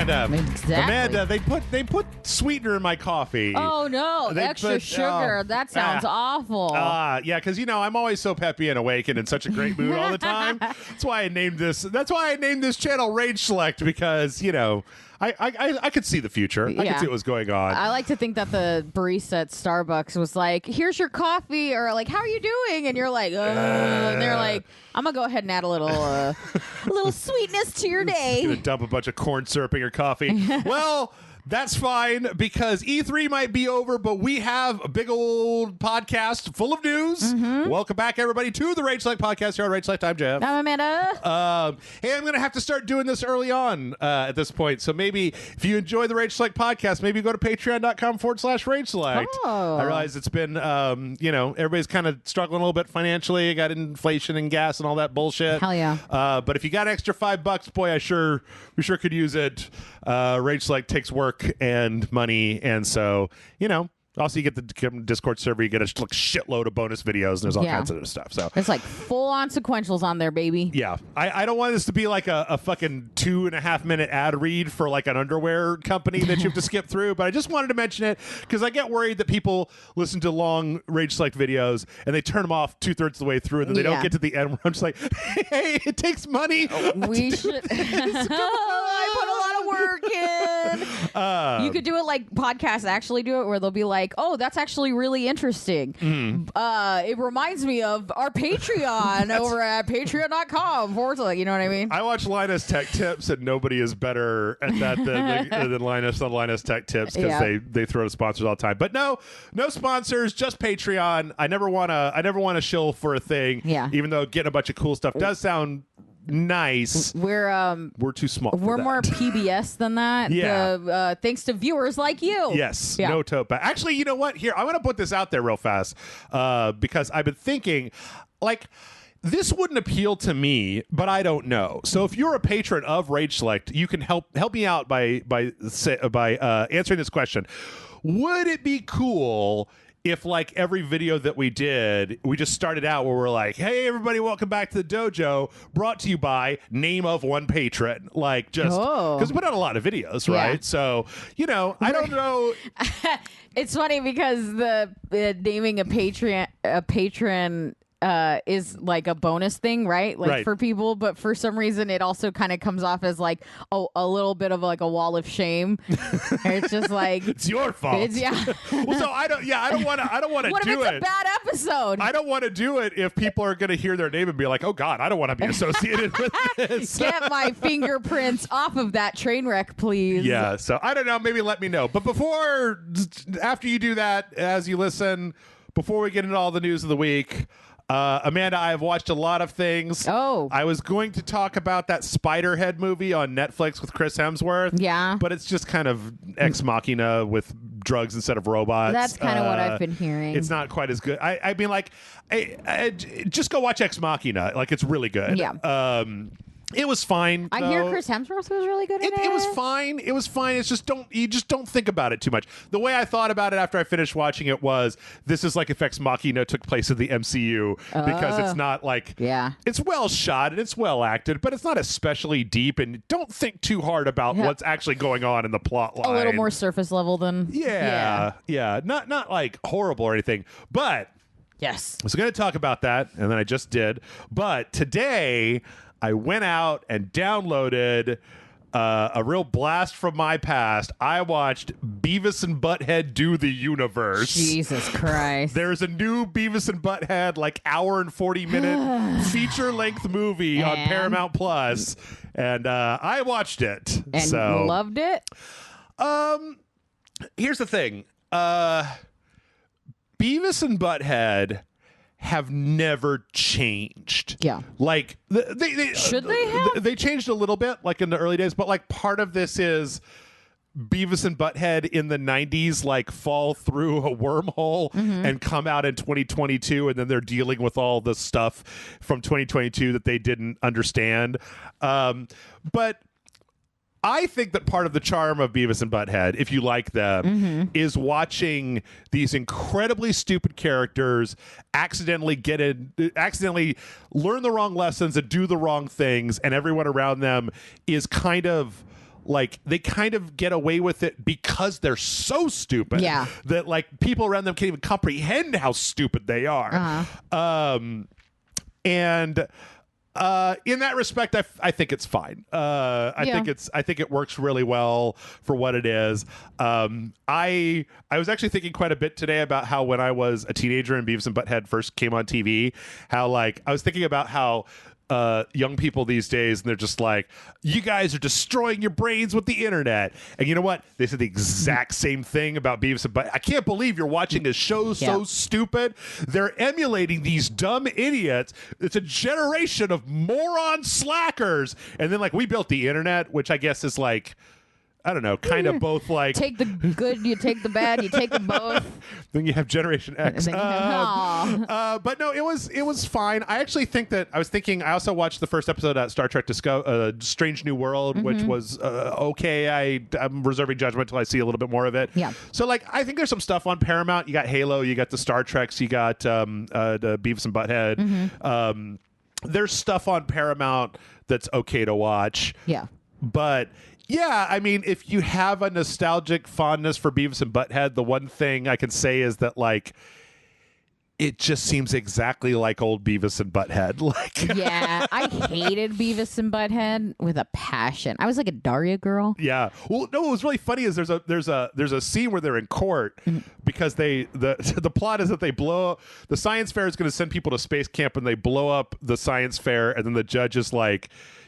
Amanda. Exactly. Amanda, they put sweetener in my coffee. Oh no, extra sugar. That sounds awful. Yeah, because I'm always so peppy and awake and in such a great mood all the time. That's why I named this channel RageSelect, because I could see the future. I could see what was going on. I like to think that the barista at Starbucks was like, "Here's your coffee," or like, "How are you doing?" And you're like, and they're like, "I'm gonna go ahead and add a little sweetness to your day." Gonna dump a bunch of corn syrup in your coffee. Well, that's fine, because E3 might be over, but we have a big old podcast full of news. Welcome back, everybody, to the RageSelect podcast here on RageSelect. I'm Jeff. I'm Amanda. Hey, I'm going to have to start doing this early on at this point. So maybe if you enjoy the RageSelect podcast, maybe go to patreon.com/RageSelect. Oh. I realize it's been, everybody's kind of struggling a little bit financially. Got inflation and gas and all that bullshit. Hell yeah. But if you got an extra $5, boy, we sure could use it. RageSelect takes work and money, and so also you get the Discord server, you get a shitload of bonus videos, and there's all kinds of other stuff. So it's like full-on sequentials on there, baby. Yeah, I don't want this to be like a fucking 2.5 minute ad read for like an underwear company that you have to skip through, but I just wanted to mention it because I get worried that people listen to long RageSelect videos and they turn them off 2/3 of the way through, and then they don't get to the end where I'm just like, hey, it takes money. We should. I put a lot of work in. You could do it like podcasts actually do it, where they'll be like, "Oh, that's actually really interesting." It reminds me of our Patreon over at patreon.com/. You know what I mean? I watch Linus Tech Tips, and nobody is better at that than Linus on Linus Tech Tips, because they throw sponsors all the time. But no sponsors, just Patreon. I never want to shill for a thing. Yeah. Even though getting a bunch of cool stuff does sound nice. We're too small. We're for more that. PBS than that. Yeah. Thanks to viewers like you. Yes. Yeah. No tote bag. Actually, you know what? Here, I'm going to put this out there real fast, because I've been thinking, like, this wouldn't appeal to me, but I don't know. So if you're a patron of RageSelect, you can help me out by answering this question. Would it be cool if, like, every video that we did, we just started out where we're like, "Hey, everybody, welcome back to the dojo, brought to you by name of one patron." Like, just because we put out a lot of videos, right? Yeah. So, I don't know. It's funny because the naming a patron is like a bonus thing, right? Like for people, but for some reason it also kind of comes off as like a little bit of like a wall of shame. It's just like it's your fault. Well, so I don't want to what do if it's it. a bad episode? I don't want to do it if people are going to hear their name and be like, "Oh God, I don't want to be associated with this." Get my fingerprints off of that train wreck, please. Yeah. So I don't know. Maybe let me know. But after you do that, as you listen, before we get into all the news of the week. Amanda, I have watched a lot of things. Oh. I was going to talk about that Spiderhead movie on Netflix with Chris Hemsworth. Yeah. But it's just kind of ex machina with drugs instead of robots. That's kind of what I've been hearing. It's not quite as good. I mean, like, just go watch Ex Machina. Like, it's really good. Yeah. It was fine. I hear Chris Hemsworth was really good in it. It was fine. It was fine. It's just you don't think about it too much. The way I thought about it after I finished watching it was, this is like if Ex Machina took place in the MCU, because it's not like it's well shot and it's well acted, but it's not especially deep, and don't think too hard about what's actually going on in the plot line. A little more surface level than not like horrible or anything, but yes. I was going to talk about that, and then I just did. But today I went out and downloaded a real blast from my past. I watched Beavis and Butthead Do the Universe. Jesus Christ. There's a new Beavis and Butthead, like, hour and 40-minute feature-length movie on Paramount Plus, and I watched it. And loved it? Here's the thing. Beavis and Butthead have never changed. Yeah. Like, they should they have? They changed a little bit, like, in the early days, but, like, part of this is Beavis and Butthead in the 90s, like, fall through a wormhole and come out in 2022, and then they're dealing with all the stuff from 2022 that they didn't understand. But I think that part of the charm of Beavis and Butthead, if you like them, is watching these incredibly stupid characters accidentally learn the wrong lessons and do the wrong things, and everyone around them is kind of like they kind of get away with it because they're so stupid that like people around them can't even comprehend how stupid they are. And in that respect, I think it's fine. I think it works really well for what it is. I was actually thinking quite a bit today about how when I was a teenager and Beavis and Butthead first came on TV, how like I was thinking about how young people these days, and they're just like, you guys are destroying your brains with the internet. And you know what? They said the exact same thing about Beavis and Butthead. I can't believe you're watching a show so stupid. They're emulating these dumb idiots. It's a generation of moron slackers. And then like we built the internet, which I guess is like, I don't know, kind of both like... Take the good, you take the bad, you take them both. Then you have Generation X. But no, it was fine. I actually think that... I was thinking... I also watched the first episode of Star Trek Strange New World, which was okay. I'm reserving judgment until I see a little bit more of it. Yeah. So, like, I think there's some stuff on Paramount. You got Halo, you got the Star Treks, you got the Beavis and Butthead. There's stuff on Paramount that's okay to watch. Yeah. But... yeah, I mean, if you have a nostalgic fondness for Beavis and Butthead, the one thing I can say is that, like, it just seems exactly like old Beavis and Butthead. Like, yeah, I hated Beavis and Butthead with a passion. I was like a Daria girl. Yeah. Well, no, what was really funny is there's a scene where they're in court because the plot is that they blow the science fair is going to send people to space camp, and they blow up the science fair, and then the judge is like,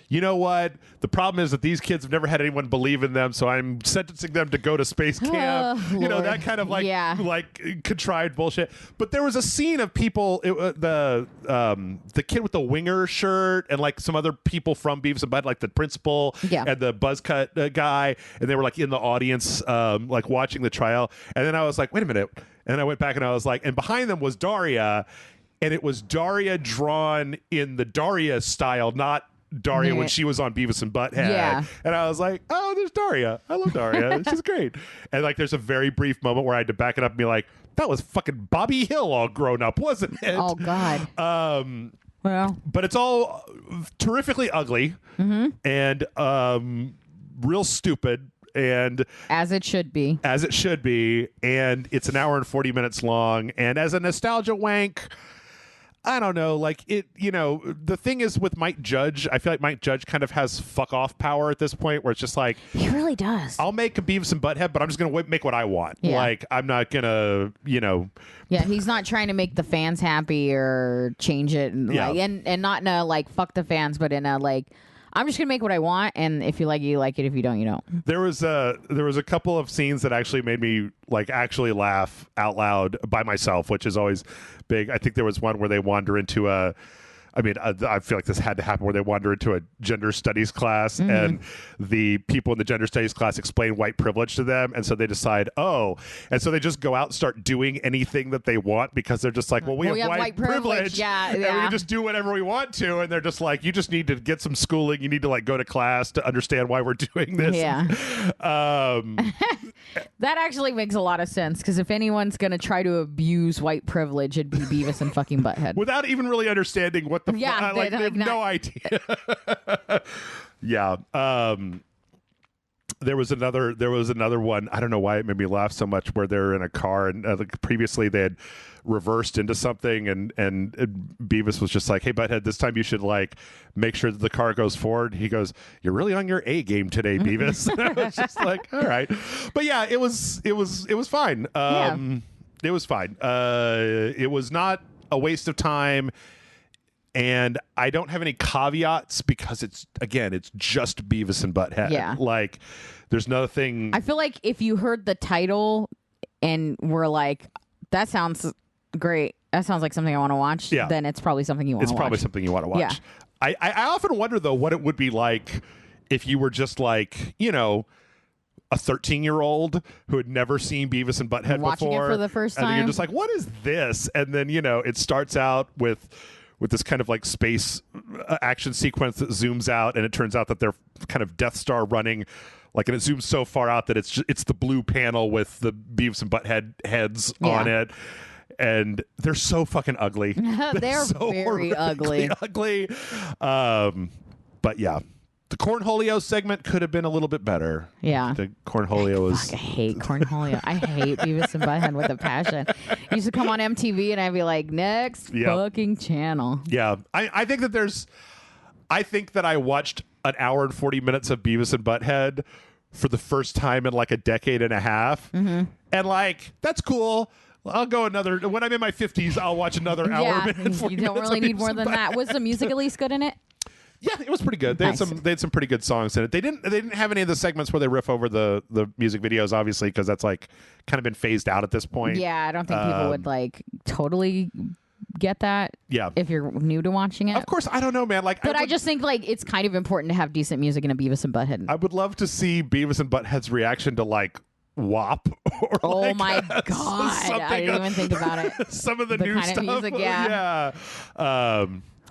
you know what? The problem is that these kids have never had anyone believe in them, so I'm sentencing them to go to space camp. You know, that kind of like contrived bullshit. But there was a scene of people, the kid with the winger shirt and like some other people from Beavis and Butthead, like the principal and the buzz cut guy, and they were like in the audience, like watching the trial. And then I was like, wait a minute. And I went back and I was like, and behind them was Daria, and it was Daria drawn in the Daria style, not Daria when she was on Beavis and Butthead. Yeah. And I was like, oh, there's Daria. I love Daria. She's great. And like there's a very brief moment where I had to back it up and be like, that was fucking Bobby Hill all grown up, wasn't it? Oh God. Well, but it's all terrifically ugly and real stupid. And as it should be. And it's an hour and 40 minutes long. And as a nostalgia wank, I don't know, like it, you know, the thing is with Mike Judge, I feel like Mike Judge kind of has fuck off power at this point where it's just like, he really does. I'll make a Beavis and Butthead, but I'm just going to make what I want. Yeah. Like, I'm not going to, you know. Yeah, he's not trying to make the fans happy or change it. And, like, and not in a, like, fuck the fans, but in a, like, I'm just gonna make what I want, and if you like it, you like it. If you don't, you don't. There was a couple of scenes that actually made me like actually laugh out loud by myself, which is always big. I think there was one where they wander into a. I mean, I feel like this had to happen where they wander into a gender studies class and the people in the gender studies class explain white privilege to them. And so they decide, and so they just go out and start doing anything that they want because they're just like, well, we have white privilege. And we can just do whatever we want to. And they're just like, you just need to get some schooling. You need to like go to class to understand why we're doing this. Yeah. That actually makes a lot of sense because if anyone's going to try to abuse white privilege, it'd be Beavis and fucking Butthead. Without even really understanding what the they have no idea. Yeah. There was another one. I don't know why it made me laugh so much where they're in a car and like previously they had reversed into something and Beavis was just like, hey Butthead, this time you should like make sure that the car goes forward. He goes, you're really on your A game today, Beavis. And I was just like, all right. But yeah, it was fine. It was fine. It was not a waste of time. And I don't have any caveats because it's just Beavis and Butthead. Yeah. Like, there's nothing. I feel like if you heard the title and were like, that sounds great. That sounds like something I want to watch. Yeah. Then it's probably something you want to watch. It's probably something you want to watch. Yeah. I often wonder, though, what it would be like if you were just like, you know, a 13-year-old who had never seen Beavis and Butthead watching before. Watching it for the first time. And you're just like, what is this? And then, you know, it starts out with this kind of like space action sequence that zooms out, and it turns out that they're kind of Death Star running, like, and it zooms so far out that it's the blue panel with the Beavis and Butthead heads on it, and they're so fucking ugly. They're so very ugly. But yeah, The Cornholio segment could have been a little bit better. Yeah. The Cornholio was... Fuck, I hate Cornholio. I hate Beavis and Butthead with a passion. It used to come on MTV and I'd be like, next fucking channel. Yeah. I think that there's... I think that I watched an hour and 40 minutes of Beavis and Butthead for the first time in like a decade and a half. And like, that's cool. I'll go another... When I'm in my 50s, I'll watch another hour and 40 you don't minutes really of need Beavis more and than that. Butthead. Was the music at least good in it? Yeah, it was pretty good. They Nice. had some pretty good songs in it. They didn't have any of the segments where they riff over the music videos, obviously, because that's like kind of been phased out at this point. Yeah, I don't think people would like totally get that. Yeah. If you're new to watching it. Of course, I don't know, man. Like, But I just think like it's kind of important to have decent music in a Beavis and Butthead. I would love to see Beavis and Butthead's reaction to like WAP or Oh like, my god! I didn't even think about it. Some of the new kind stuff. of music, yeah.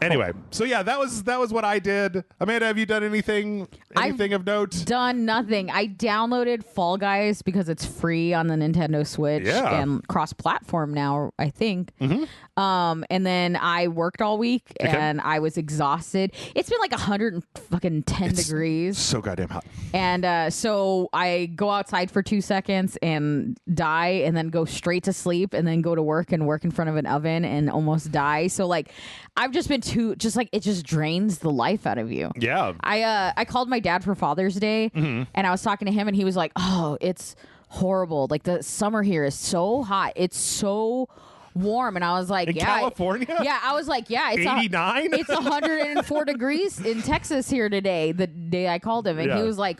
Anyway, so yeah, that was what I did. Amanda, have you done anything of note? Done nothing. I downloaded Fall Guys because it's free on the Nintendo Switch and cross-platform now, I think. And then I worked all week and I was exhausted. It's been like 110 degrees. So goddamn hot. And so I go outside for 2 seconds and die and then go straight to sleep and then go to work and work in front of an oven and almost die. So like I've just been it just drains the life out of you. Yeah. I called my dad for Father's Day and I was talking to him and he was like, "Oh, it's horrible. Like the summer here is so hot. It's so warm." And I was like, in California? Yeah, I was like, yeah, it's 89? It's 104 degrees in Texas here today, the day I called him. And he was like,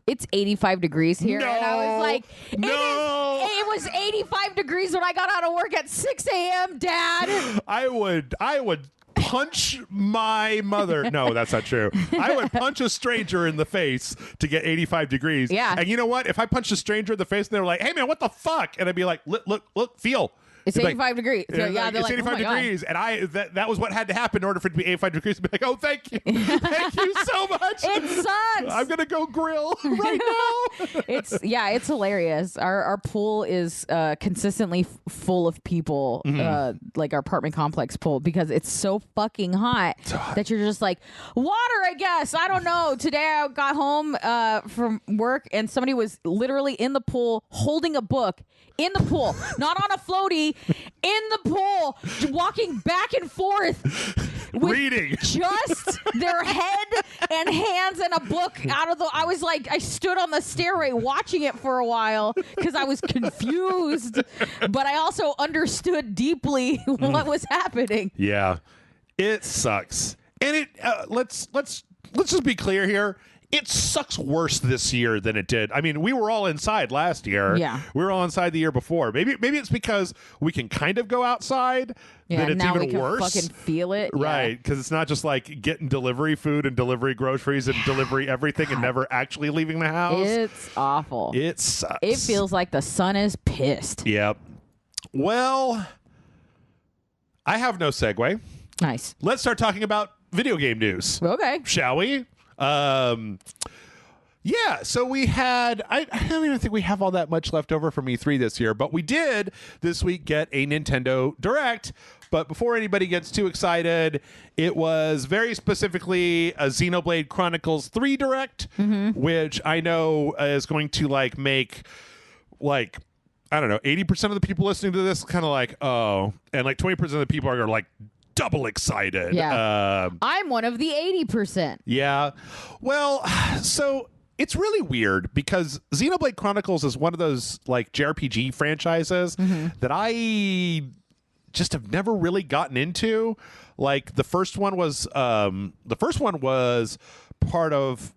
it's 85 degrees here. No, and I was like, no. It was 85 degrees when I got out of work at 6 a.m., Dad. I would punch my mother. No, that's not true. I would punch a stranger in the face to get 85 degrees. Yeah. And you know what? If I punched a stranger in the face and they were like, "Hey man, what the fuck?" And I'd be like, "Look, feel." It's 85 degrees. So, yeah, they're it's like, 85 "Oh my degrees. And that was what had to happen in order for it to be 85 degrees to be like, "Oh, thank you. Thank you so much. It sucks. I'm going to go grill right now." It's hilarious. Our pool is consistently full of people, like our apartment complex pool, because it's so fucking hot that you're just like, water, I guess. I don't know. Today I got home from work and somebody was literally in the pool holding a book in the pool, not on a floaty, in the pool, walking back and forth. With reading just their head and hands and a book out of the... I was like, I stood on the stairway watching it for a while because I was confused, but I also understood deeply what was happening. Yeah, it sucks. And it let's just be clear here. It sucks worse this year than it did. I mean, we were all inside last year. Yeah. We were all inside the year before. Maybe it's because we can kind of go outside that it's now even we can worse. fucking feel it. Right, because it's not just like getting delivery food and delivery groceries and delivery everything and never actually leaving the house. It's awful. It sucks. It feels like the sun is pissed. Yep. Well, I have no segue. Nice. Let's start talking about video game news. Okay. Shall we? Yeah, so we had, I don't even think we have all that much left over from E3 this year, but we did this week get a Nintendo Direct. But before anybody gets too excited, it was very specifically a Xenoblade Chronicles 3 Direct, which I know is going to make I don't know, 80% of the people listening to this kind of like, oh, and 20% of the people are like double excited. Yeah. I'm one of the 80%. Yeah. Well, so it's really weird because Xenoblade Chronicles is one of those JRPG franchises that I just have never really gotten into. The first one was part of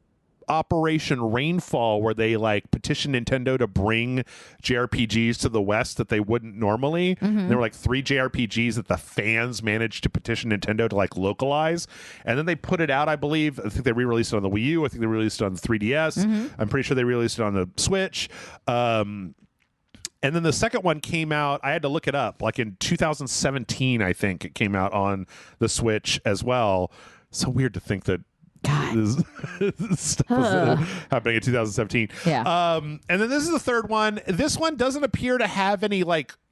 Operation Rainfall, where they petitioned Nintendo to bring JRPGs to the West that they wouldn't normally. There were 3 JRPGs that the fans managed to petition Nintendo to localize, and then they put it out. I believe. I think they re-released it on the Wii U. I think they released it on the 3DS. I'm pretty sure they released it on the Switch. And then the second one came out, I had to look it up, in 2017, I think it came out on the Switch as well. So weird to think that this stuff was happening in 2017. Yeah. And then this is the third one. This one doesn't appear to have any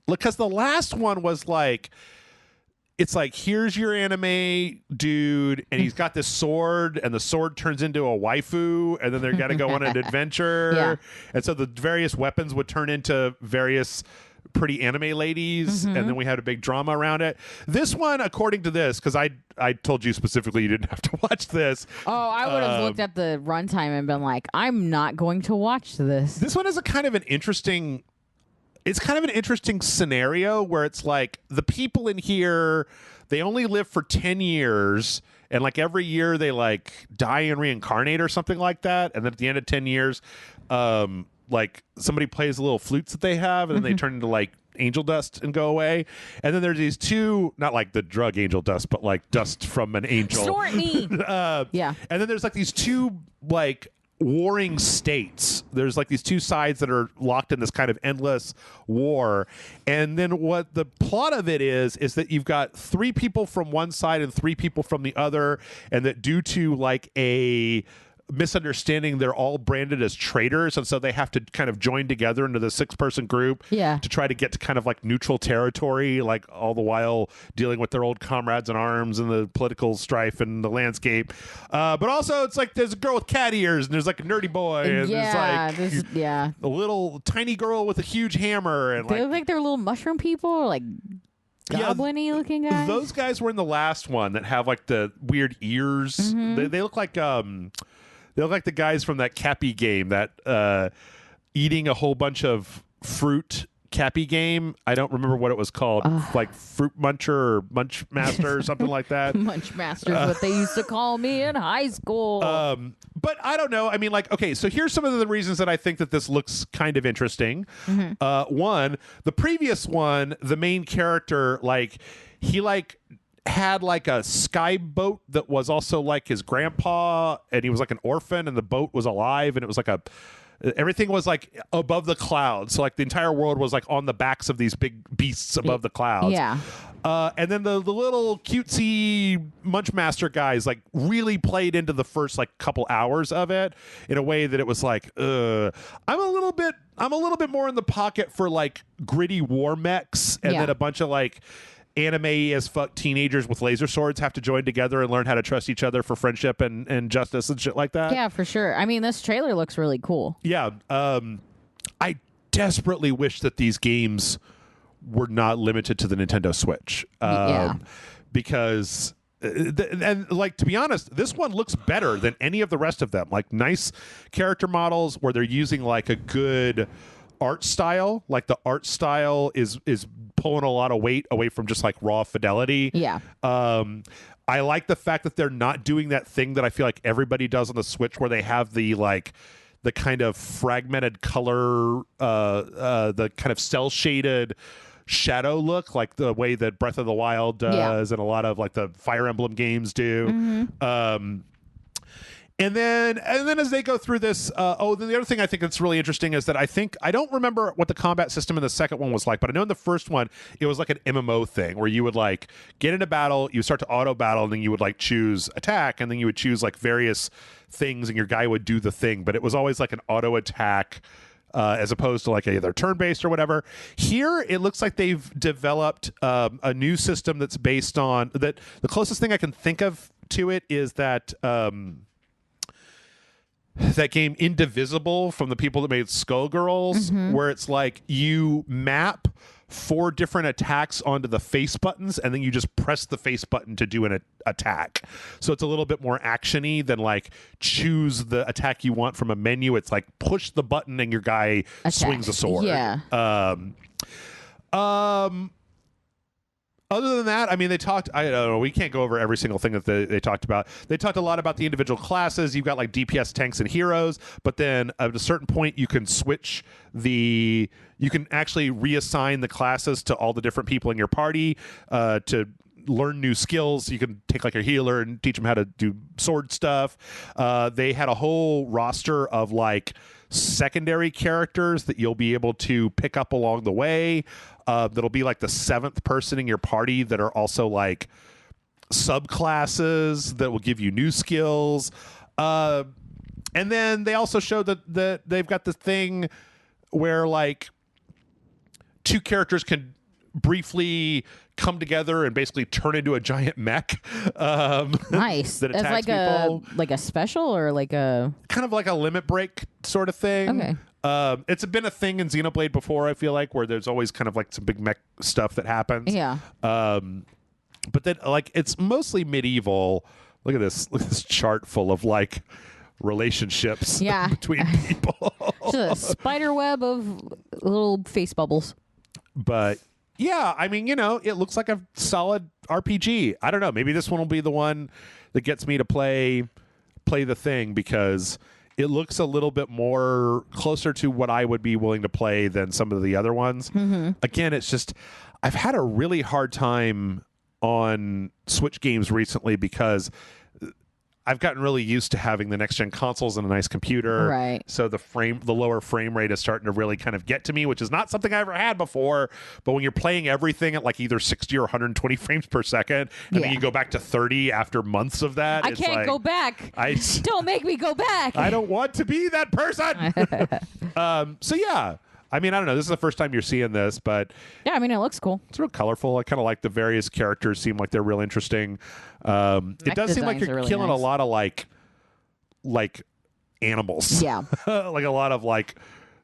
because the last one was it's like, here's your anime dude, and he's got this sword, and the sword turns into a waifu, and then they're gonna go on an adventure. Yeah. And so the various weapons would turn into various pretty anime ladies, and then we had a big drama around it. This one, according to this, because I told you specifically you didn't have to watch this. Oh, I would have looked at the runtime and been like, I'm not going to watch this. This one is a kind of an interesting. It's kind of an interesting scenario where it's like the people in here, they only live for 10 years, and like every year they like die and reincarnate or something like that, and then at the end of 10 years, like somebody plays the little flutes that they have, and then they turn into like angel dust and go away. And then there's these two, not like the drug angel dust, but like dust from an angel. Snort me. Yeah. And then there's like these two like warring states. There's like these two sides that are locked in this kind of endless war. And then what the plot of it is that you've got 3 people from one side and 3 people from the other, and that due to like a misunderstanding, they're all branded as traitors, and so they have to kind of join together into the 6-person group to try to get to kind of like neutral territory, like all the while dealing with their old comrades in arms and the political strife and the landscape. But also it's like there's a girl with cat ears, and there's like a nerdy boy, and there's like a little tiny girl with a huge hammer, and they look like they're little mushroom people, or like goblin-y looking guys. Those guys were in the last one that have like the weird ears. They look like they look like the guys from that Cappy game, that eating a whole bunch of fruit Cappy game. I don't remember what it was called, like Fruit Muncher or Munch Master or something like that. Munch Master is what they used to call me in high school. But I don't know. I mean, like, okay, so here's some of the reasons that I think that this looks kind of interesting. One, the previous one, the main character, like, he like had like a sky boat that was also like his grandpa, and he was like an orphan, and the boat was alive, and it was like everything was like above the clouds, so like the entire world was like on the backs of these big beasts above the clouds. And then the little cutesy Munch Master guys like really played into the first like couple hours of it in a way that it was like, I'm a little bit more in the pocket for like gritty war mechs, and then a bunch of like anime as fuck teenagers with laser swords have to join together and learn how to trust each other for friendship and justice and shit like that. Yeah, for sure. I mean, this trailer looks really cool. Yeah. I desperately wish that these games were not limited to the Nintendo Switch. Because and like, to be honest, this one looks better than any of the rest of them. Like nice character models where they're using like a good art style. Like the art style is pulling a lot of weight away from just like raw fidelity. I like the fact that they're not doing that thing that I feel like everybody does on the Switch, where they have the like the kind of fragmented color, the kind of cell shaded shadow look, like the way that Breath of the Wild does, and a lot of like the Fire Emblem games do. And then as they go through this, then the other thing I think that's really interesting is that I don't remember what the combat system in the second one was like, but I know in the first one it was like an MMO thing where you would like get into battle, you start to auto battle, and then you would like choose attack, and then you would choose like various things, and your guy would do the thing, but it was always like an auto attack. As opposed to like either turn-based or whatever. Here, it looks like they've developed a new system that's based on that. The closest thing I can think of to it is that that game Indivisible from the people that made Skullgirls, where it's like you map 4 different attacks onto the face buttons, and then you just press the face button to do an attack. So it's a little bit more actiony than like choose the attack you want from a menu. It's like push the button and your guy swings a sword. Other than that, I mean, they talked, I don't know, we can't go over every single thing that they talked about. They talked a lot about the individual classes. You've got like DPS, tanks, and heroes, but then at a certain point you can switch you can actually reassign the classes to all the different people in your party to learn new skills. You can take like a healer and teach them how to do sword stuff. They had a whole roster of like secondary characters that you'll be able to pick up along the way. That'll be like the 7th person in your party that are also like subclasses that will give you new skills. And then they also showed that they've got this thing where like 2 characters can briefly come together and basically turn into a giant mech. Nice. That As attacks like people. a special or like a Kind of like a limit break sort of thing. Okay. It's been a thing in Xenoblade before, I feel like, where there's always kind of like some big mech stuff that happens. Yeah. But then like it's mostly medieval. Look at this chart full of like relationships Yeah. between people. Just a spider web of little face bubbles. But yeah, I mean, it looks like a solid RPG. I don't know. Maybe this one will be the one that gets me to play the thing, because it looks a little bit more closer to what I would be willing to play than some of the other ones. Mm-hmm. Again, it's just I've had a really hard time on Switch games recently because I've gotten really used to having the next gen consoles and a nice computer. Right. So the lower frame rate is starting to really kind of get to me, which is not something I ever had before. But when you're playing everything at like either 60 or 120 frames per second, and then you go back to 30 after months of that, I can't go back. Don't make me go back. I don't want to be that person. So yeah. I mean, I don't know. This is the first time you're seeing this, but yeah, I mean, it looks cool. it's real colorful. I kind of like the various characters. Seem like they're real interesting. It does seem like you're really killing nice. a lot of like animals. Yeah. Like a lot of like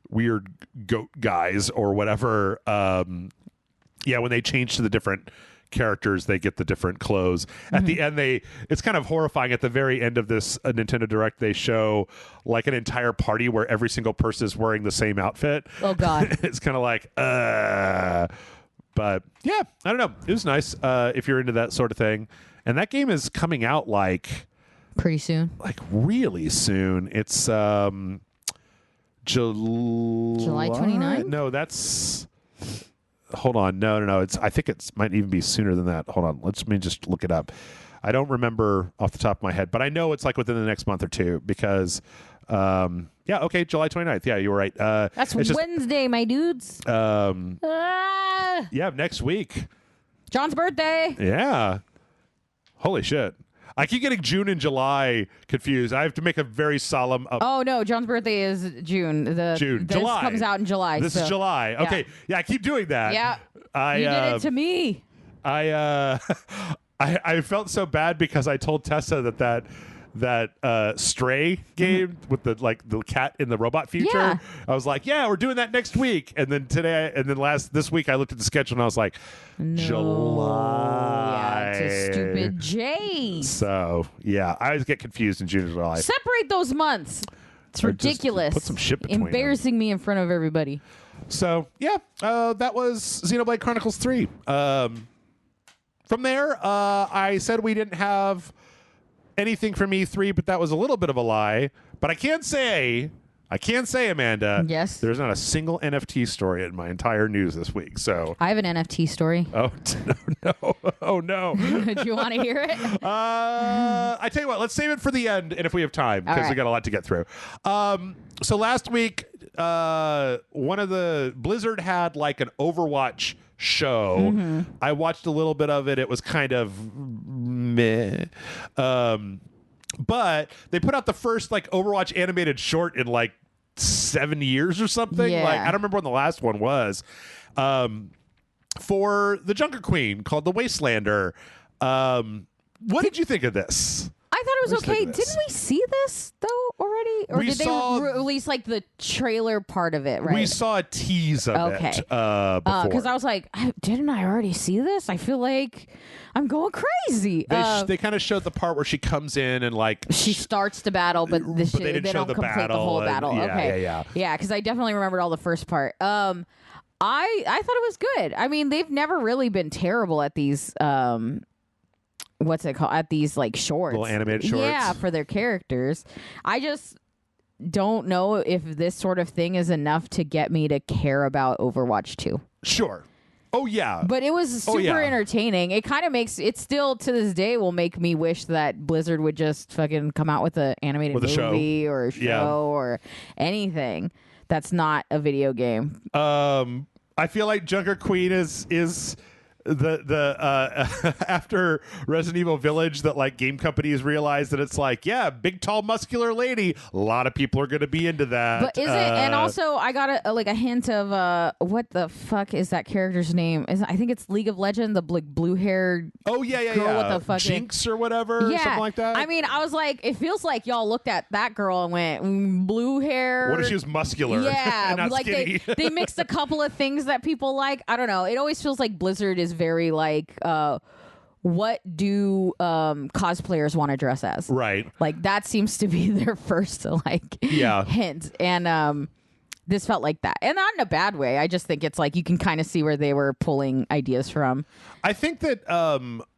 weird goat guys or whatever. Yeah, when they change to the different characters, they get the different clothes. At the end, it's kind of horrifying. At the very end of this Nintendo Direct, they show like an entire party where every single person is wearing the same outfit. Oh God. It's kind of like but yeah, I don't know. It was nice if you're into that sort of thing. And that game is coming out like Pretty soon. really soon. It's July 29th? No, that's hold on. No. I think it might even be sooner than that. Hold on. Let me just look it up. I don't remember off the top of my head, but I know it's like within the next month or two because yeah, okay, July 29th. Yeah, you were right. That's Wednesday, my dudes. Yeah, next week. John's birthday. Yeah. Holy shit. I keep getting June and July confused. I have to make a very solemn. Oh no, John's birthday is June. This July comes out in July. This is July. Okay, yeah, I keep doing that. Yeah, you did it to me. I felt so bad because I told Tessa that Stray game with the cat in the robot future. Yeah. I was like, yeah, we're doing that next week. And then this week I looked at the schedule and I was like, No. July. Yeah, it's a stupid J. So yeah, I always get confused in June and July. Separate those months. It's Or just ridiculous. put some shit between them. Embarrassing me in front of everybody. So yeah, that was Xenoblade Chronicles 3. From there, I said we didn't have anything from E3, but that was a little bit of a lie. But I can say, Amanda, Yes. there's not a single NFT story in my entire news this week. So I have an NFT story. oh no. Do you want to hear it? I tell you what, let's save it for the end, and if we have time, because we right. got a lot to get through. So last week, one of the Blizzard had like an Overwatch show. Mm-hmm. I watched a little bit of it. It was kind of meh. But they put out the first like Overwatch animated short in like 7 years or something. Yeah. Like I don't remember when the last one was. For the Junker Queen called The Wastelander. What did you think of this? I thought it was What did you okay. think of this? Didn't we see this though already, or We did saw- they release like the trailer part of it? Right. We saw a tease of Okay. it before. Because I was like, didn't I already see this? I feel like I'm going crazy. They kind of showed the part where she comes in and like She starts the battle, but they didn't show don't the complete battle the whole and- battle. yeah, Okay, yeah. Because I definitely remembered all the first part. I thought it was good. I mean, they've never really been terrible at these. What's it called? At these like shorts, Little animated shorts. Yeah, for their characters. I just don't know if this sort of thing is enough to get me to care about Overwatch 2. Sure. Oh yeah. But it was super yeah. entertaining. It kind of makes it still to this day will make me wish that Blizzard would just fucking come out with an animated With a show. movie or a show Yeah. or anything that's not a video game. I feel like Junker Queen is after Resident Evil Village, that like game companies realize that it's like, yeah, big tall muscular lady, a lot of people are going to be into that. But is it? And also, I got a hint of what the fuck is that character's name? I think it's League of Legends, the blue haired. Oh yeah, girl with the fucking Jinx or whatever, yeah, something like that. I mean, I was like, it feels like y'all looked at that girl and went, blue hair. What if she was muscular? Yeah, and not like skinny? they mixed a couple of things that people like. I don't know. It always feels like Blizzard is very like, what do cosplayers want to dress as? Right. Like that seems to be their first hint. And this felt like that. And not in a bad way. I just think it's like you can kind of see where they were pulling ideas from. I think that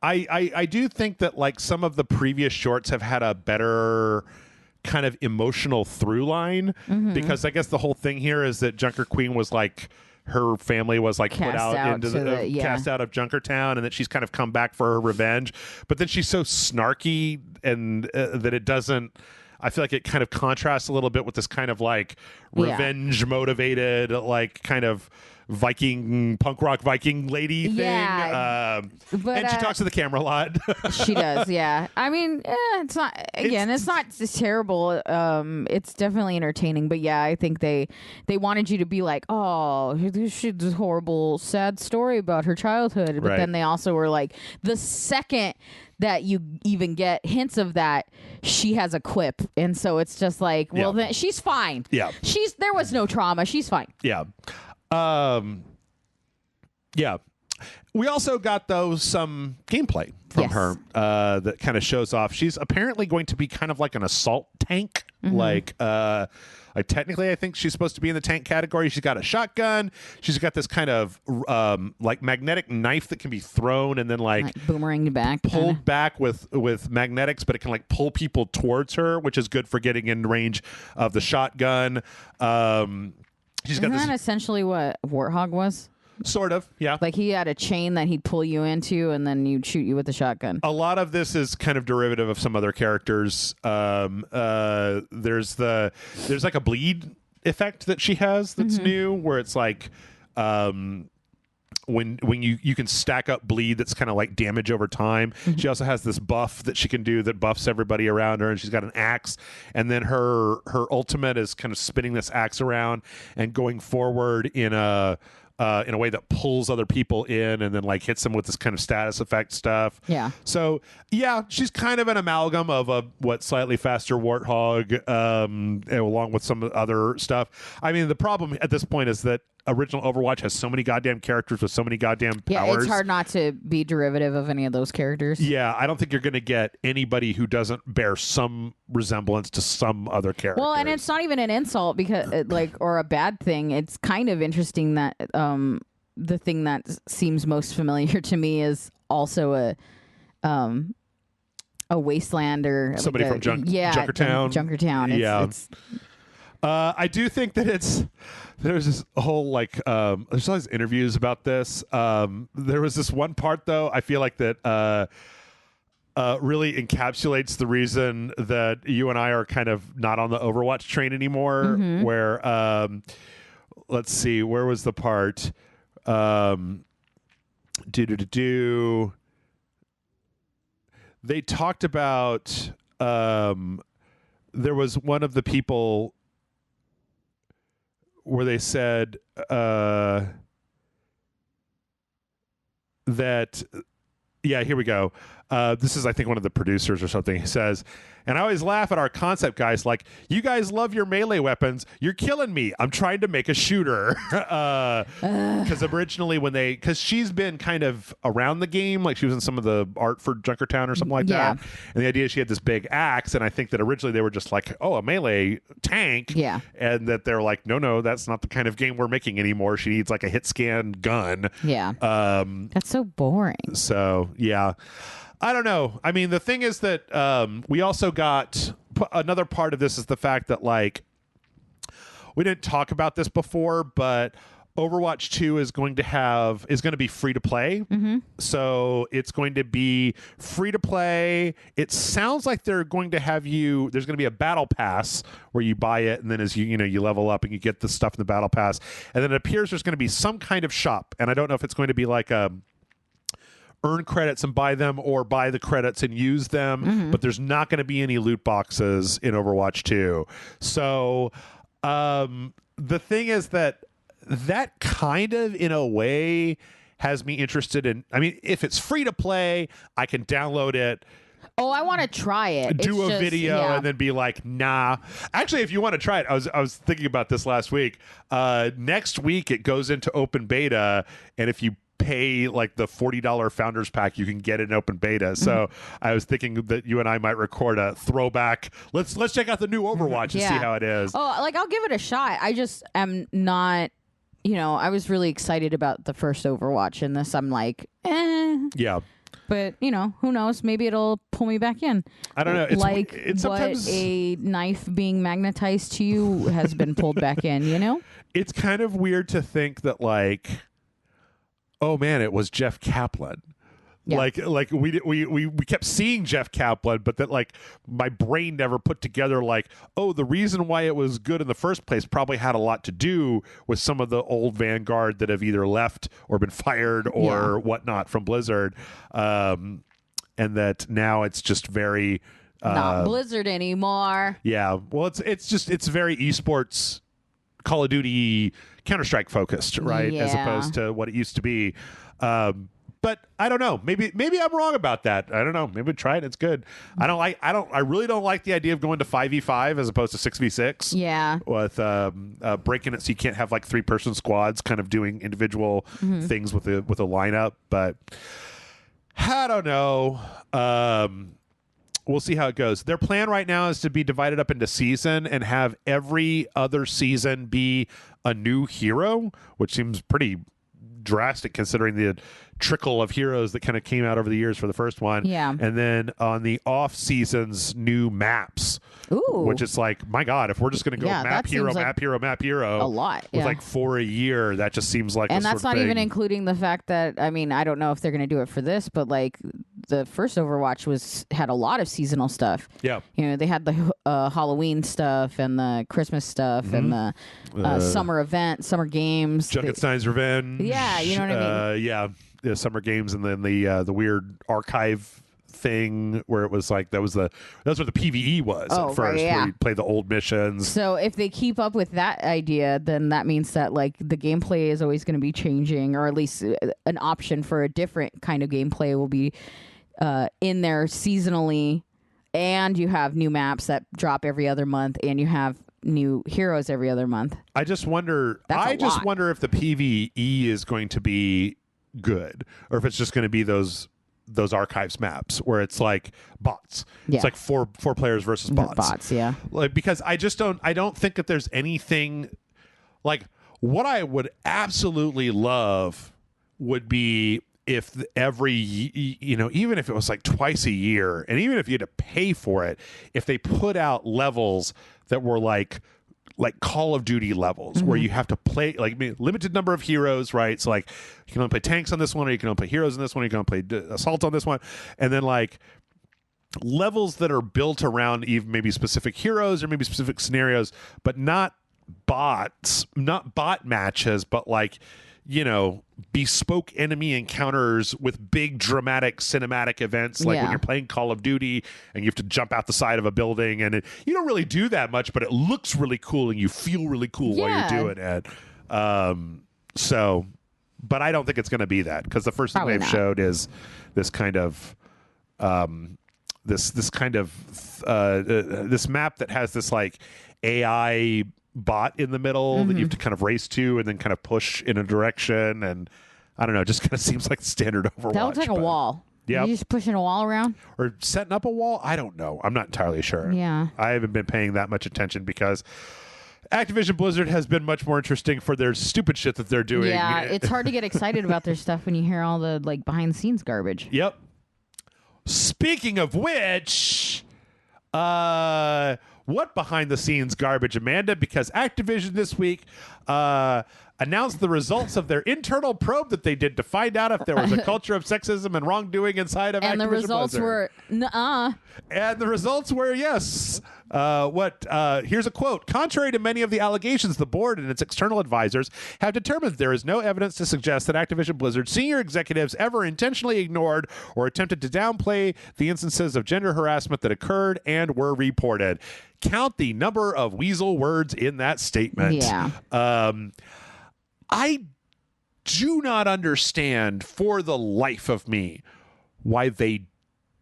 I do think that like some of the previous shorts have had a better kind of emotional through line, because I guess the whole thing here is that Junker Queen was like, her family was like put out into cast out of Junkertown, and that she's kind of come back for her revenge. But then she's so snarky and that it doesn't. I feel like it kind of contrasts a little bit with this kind of like revenge motivated, like kind of punk rock Viking lady thing. Yeah, and she talks to the camera a lot. She does, yeah. I mean, it's not. Again, it's not terrible. It's definitely entertaining. But yeah, I think they wanted you to be like, oh, she's this horrible, sad story about her childhood. But then they also were like, the second that you even get hints of that, she has a quip, and so it's just like, well, then she's fine. Yeah, there was no trauma. She's fine. Yeah. Yeah. We also got some gameplay from her that kind of shows off. She's apparently going to be kind of like an assault tank. Like technically, I think she's supposed to be in the tank category. She's got a shotgun. She's got this kind of like magnetic knife that can be thrown and then like boomeranged back, pulled back with magnetics, but it can like pull people towards her, which is good for getting in range of the shotgun. Isn't that essentially what Warthog was? Sort of, yeah. Like he had a chain that he'd pull you into, and then you'd shoot you with the shotgun. A lot of this is kind of derivative of some other characters. There's like a bleed effect that she has that's new, where it's like when you can stack up bleed that's kind of like damage over time. She also has this buff that she can do that buffs everybody around her, and she's got an axe, and then her ultimate is kind of spinning this axe around and going forward in a way that pulls other people in and then like hits them with this kind of status effect stuff. Yeah. So yeah, she's kind of an amalgam of a slightly faster Warthog, along with some other stuff. I mean, the problem at this point is that original Overwatch has so many goddamn characters with so many goddamn powers. Yeah, it's hard not to be derivative of any of those characters. Yeah, I don't think you're going to get anybody who doesn't bear some resemblance to some other character. Well, and it's not even an insult because, or a bad thing. It's kind of interesting that the thing that seems most familiar to me is also a wasteland or somebody from Junkertown. Junkertown. I do think that there's this whole like there's all these interviews about this. There was this one part though, I feel like that really encapsulates the reason that you and I are kind of not on the Overwatch train anymore. Where let's see, where was the part? They talked about there was one of the people where they said that, yeah, here we go. This is, I think, one of the producers or something. He says, and I always laugh at our concept guys like, you guys love your melee weapons. You're killing me. I'm trying to make a shooter. Because originally because she's been kind of around the game, like she was in some of the art for Junkertown or something like that. And the idea is she had this big axe, and I think that originally they were just like, oh, a melee tank. Yeah. And that they're like, no, that's not the kind of game we're making anymore. She needs like a hit scan gun. Yeah. That's so boring. So, yeah. I don't know. I mean, the thing is that we also got another part of this is the fact that like we didn't talk about this before, but Overwatch 2 is going to be free to play. So it's going to be free to play. It sounds like they're going to have there's going to be a battle pass where you buy it, and then as you level up and you get the stuff in the battle pass, and then it appears there's going to be some kind of shop, and I don't know if it's going to be like a earn credits and buy them or buy the credits and use them, but there's not going to be any loot boxes in Overwatch 2. So the thing is that kind of, in a way, has me interested in, I mean, if it's free to play, I can download it. Oh, I want to try it. Do a video and then be like, nah. Actually, if you want to try it, I was thinking about this last week. Next week, it goes into open beta, and if you pay like the $40 founders pack, you can get it in open beta. So I was thinking that you and I might record a throwback. Let's check out the new Overwatch and see how it is. Oh, like I'll give it a shot. I just am not, I was really excited about the first Overwatch, and this I'm like, Yeah. But, who knows? Maybe it'll pull me back in. I don't know. It's sometimes what a knife being magnetized to you has been pulled back in, It's kind of weird to think that, like, oh, man, it was Jeff Kaplan. Yeah. Like we kept seeing Jeff Kaplan, but that, like, my brain never put together, like, oh, the reason why it was good in the first place probably had a lot to do with some of the old Vanguard that have either left or been fired or whatnot from Blizzard, and that now it's just very not Blizzard anymore. Yeah, well, it's very esports, Call of Duty, Counter-Strike focused, right, as opposed to what it used to be. But I don't know. Maybe I'm wrong about that. I don't know. Maybe try it. It's good. I really don't like the idea of going to 5v5 as opposed to 6v6. Yeah. With breaking it so you can't have like 3-person squads kind of doing individual things with a lineup. But I don't know. We'll see how it goes. Their plan right now is to be divided up into season and have every other season be a new hero, which seems pretty drastic considering the trickle of heroes that kind of came out over the years for the first one. Yeah. And then on the off seasons, new maps. Ooh. Which is like, my God, if we're just going to go map hero, map hero. A lot. With like 4 a year, that just seems like and that's sort of not thing. even including the fact that, I mean, I don't know if they're going to do it for this, but like the first Overwatch had a lot of seasonal stuff. Yeah. They had the Halloween stuff and the Christmas stuff and the summer event, summer games. Junkenstein's Revenge. Yeah, you know what I mean? Yeah. The summer games, and then the weird archive thing where it was like that's where the PvE was at first, where you play the old missions. So if they keep up with that idea, then that means that like the gameplay is always going to be changing, or at least an option for a different kind of gameplay will be in there seasonally, and you have new maps that drop every other month, and you have new heroes every other month. I just wonder if the PvE is going to be good, or if it's just going to be those archives maps where it's like bots. It's like four players versus bots. Like, because I don't think that there's anything like, what I would absolutely love would be if even if it was like twice a year, and even if you had to pay for it, if they put out levels that were like Call of Duty levels, where you have to play like limited number of heroes, right? So like you can only play tanks on this one, or you can only play heroes on this one, or you can only play assault on this one, and then like levels that are built around even maybe specific heroes or maybe specific scenarios, but not bots, not bot matches, but like, bespoke enemy encounters with big dramatic cinematic events, like when you're playing Call of Duty and you have to jump out the side of a building, and you don't really do that much, but it looks really cool and you feel really cool while you're doing it. But I don't think it's going to be that, because the first thing they've showed is this kind of this map that has this like AI bot in the middle that you have to kind of race to and then kind of push in a direction, and I don't know, just kind of seems like standard Overwatch. That looks like a wall. Yeah, you just pushing a wall around or setting up a wall. I don't know. I'm not entirely sure. Yeah, I haven't been paying that much attention because Activision Blizzard has been much more interesting for their stupid shit that they're doing. Yeah, it's hard to get excited about their stuff when you hear all the like behind the scenes garbage. Yep. Speaking of which, what behind the scenes garbage, Amanda? Because Activision this week announced the results of their internal probe that they did to find out if there was a culture of sexism and wrongdoing inside of Activision And the results Blizzard. were, nuh-uh. And the results were, yes. Here's a quote. Contrary to many of the allegations, the board and its external advisors have determined there is no evidence to suggest that Activision Blizzard senior executives ever intentionally ignored or attempted to downplay the instances of gender harassment that occurred and were reported. Count the number of weasel words in that statement. Yeah. I do not understand for the life of me why they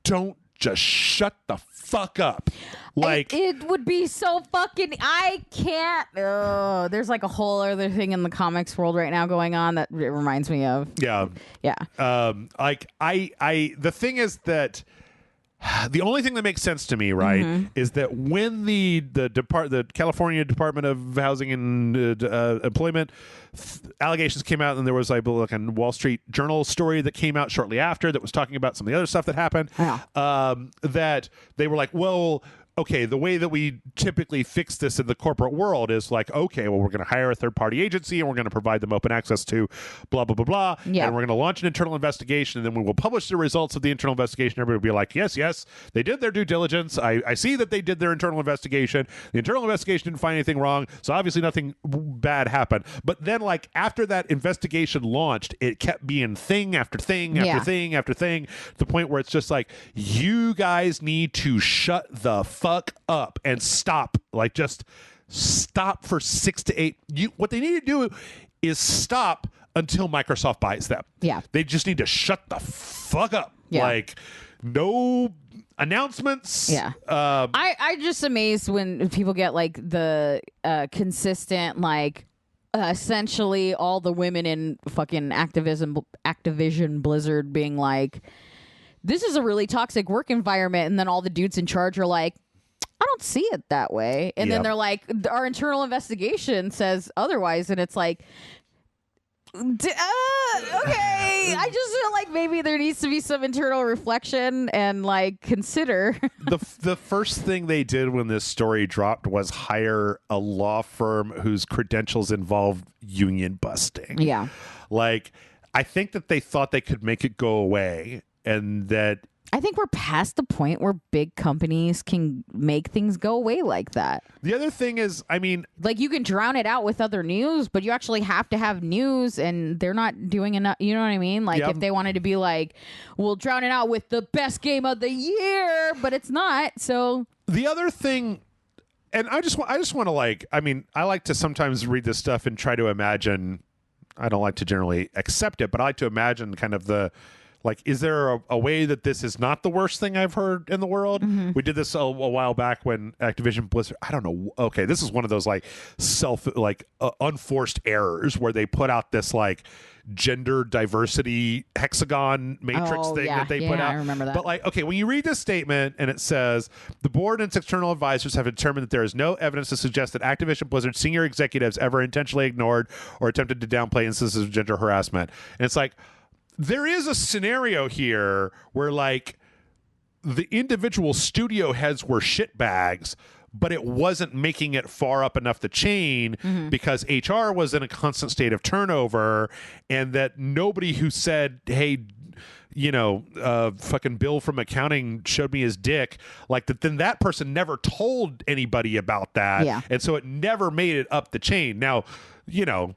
don't just shut the fuck up. Like, it would be so fucking, I can't. There's like a whole other thing in the comics world right now going on that it reminds me of. Yeah. The thing is that the only thing that makes sense to me, right, is that when the California Department of Housing and Employment allegations came out, and there was, I believe, like a Wall Street Journal story that came out shortly after that was talking about some of the other stuff that happened, that they were like, well, okay, the way that we typically fix this in the corporate world is like, okay, well, we're going to hire a third-party agency and we're going to provide them open access to blah, blah, blah, blah. Yeah. And we're going to launch an internal investigation, and then we will publish the results of the internal investigation. Everybody will be like, yes, they did their due diligence. I see that they did their internal investigation. The internal investigation didn't find anything wrong, so obviously nothing bad happened. But then, like, after that investigation launched, it kept being thing after thing after thing after thing, to the point where it's just like, you guys need to shut the fuck up and stop. Like, just stop for 6 to 8. What they need to do is stop until Microsoft buys them. Yeah. They just need to shut the fuck up. Yeah. Like, no announcements. Yeah. I just amazed when people get like the consistent, like, essentially all the women in fucking Activision Blizzard being like, this is a really toxic work environment, and then all the dudes in charge are like, I don't see it that way. And then they're like, our internal investigation says otherwise. And it's like, okay. I just feel like maybe there needs to be some internal reflection and like consider. The first thing they did when this story dropped was hire a law firm whose credentials involved union busting. Yeah. Like, I think that they thought they could make it go away, and that I think we're past the point where big companies can make things go away like that. The other thing is, I mean, like, you can drown it out with other news, but you actually have to have news, and they're not doing enough. You know what I mean? Like, if they wanted to be like, we'll drown it out with the best game of the year, but it's not. So the other thing, and I just want to, like, I mean, I like to sometimes read this stuff and try to imagine. I don't like to generally accept it, but I like to imagine kind of the, like, is there a way that this is not the worst thing I've heard in the world? We did this a while back when Activision Blizzard, I don't know. Okay, this is one of those, like, unforced errors where they put out this, like, gender diversity hexagon matrix thing that they put out. I remember that. But, like, okay, when you read this statement and it says, the board and its external advisors have determined that there is no evidence to suggest that Activision Blizzard senior executives ever intentionally ignored or attempted to downplay instances of gender harassment. And it's like, there is a scenario here where, like, the individual studio heads were shitbags, but it wasn't making it far up enough the chain because HR was in a constant state of turnover, and that nobody who said, hey, you know, fucking Bill from accounting showed me his dick, like, that, then that person never told anybody about that. Yeah. And so it never made it up the chain. Now, you know,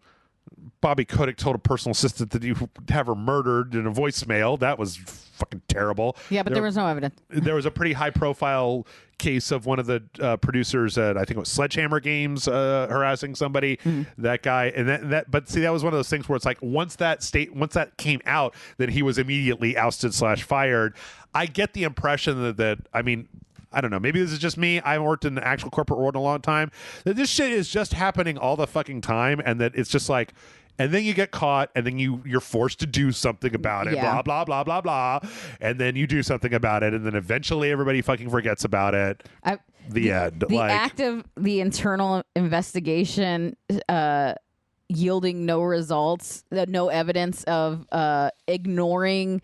Bobby Kotick told a personal assistant that you have her murdered in a voicemail. That was fucking terrible. Yeah, but there was no evidence. There was a pretty high-profile case of one of the producers at, I think it was Sledgehammer Games, harassing somebody. That guy, and that. But see, that was one of those things where it's like, once that came out, then he was immediately ousted / fired. I get the impression that I mean, I don't know, maybe this is just me. I haven't worked in the actual corporate world in a long time. That this shit is just happening all the fucking time, and that it's just like, and then you get caught, and then you're forced to do something about it, blah, blah, blah, blah, blah. And then you do something about it, and then eventually everybody fucking forgets about it. The end. The act of the internal investigation yielding no results, no evidence of ignoring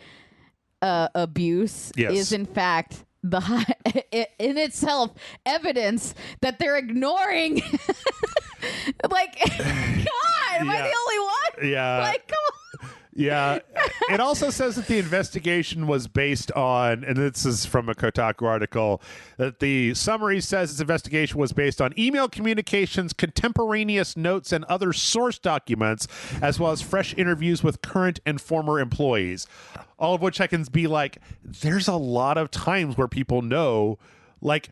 abuse is, in fact, in itself evidence that they're ignoring Like, God, am I the only one? Yeah. Like, come on. Yeah. It also says that the investigation was based on, and this is from a Kotaku article, that the summary says its investigation was based on email communications, contemporaneous notes, and other source documents, as well as fresh interviews with current and former employees. All of which I can be like, there's a lot of times where people know, like,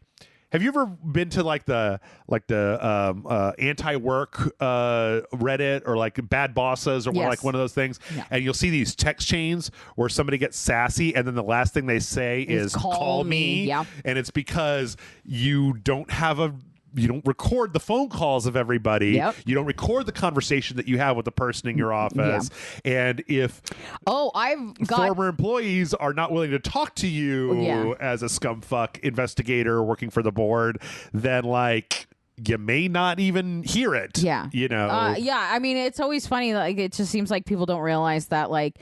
have you ever been to like the anti-work Reddit or like bad bosses or Yes. like one of those things? Yeah. And you'll see these text chains where somebody gets sassy and then the last thing they say is call me. Yeah. And it's because you don't record the phone calls of everybody. Yep. You don't record the conversation that you have with the person in your office. Yeah. And if I've got former employees are not willing to talk to you as a scumfuck investigator working for the board, then like you may not even hear it. Yeah. You know? Yeah. I mean, it's always funny. Like, it just seems like people don't realize that, like,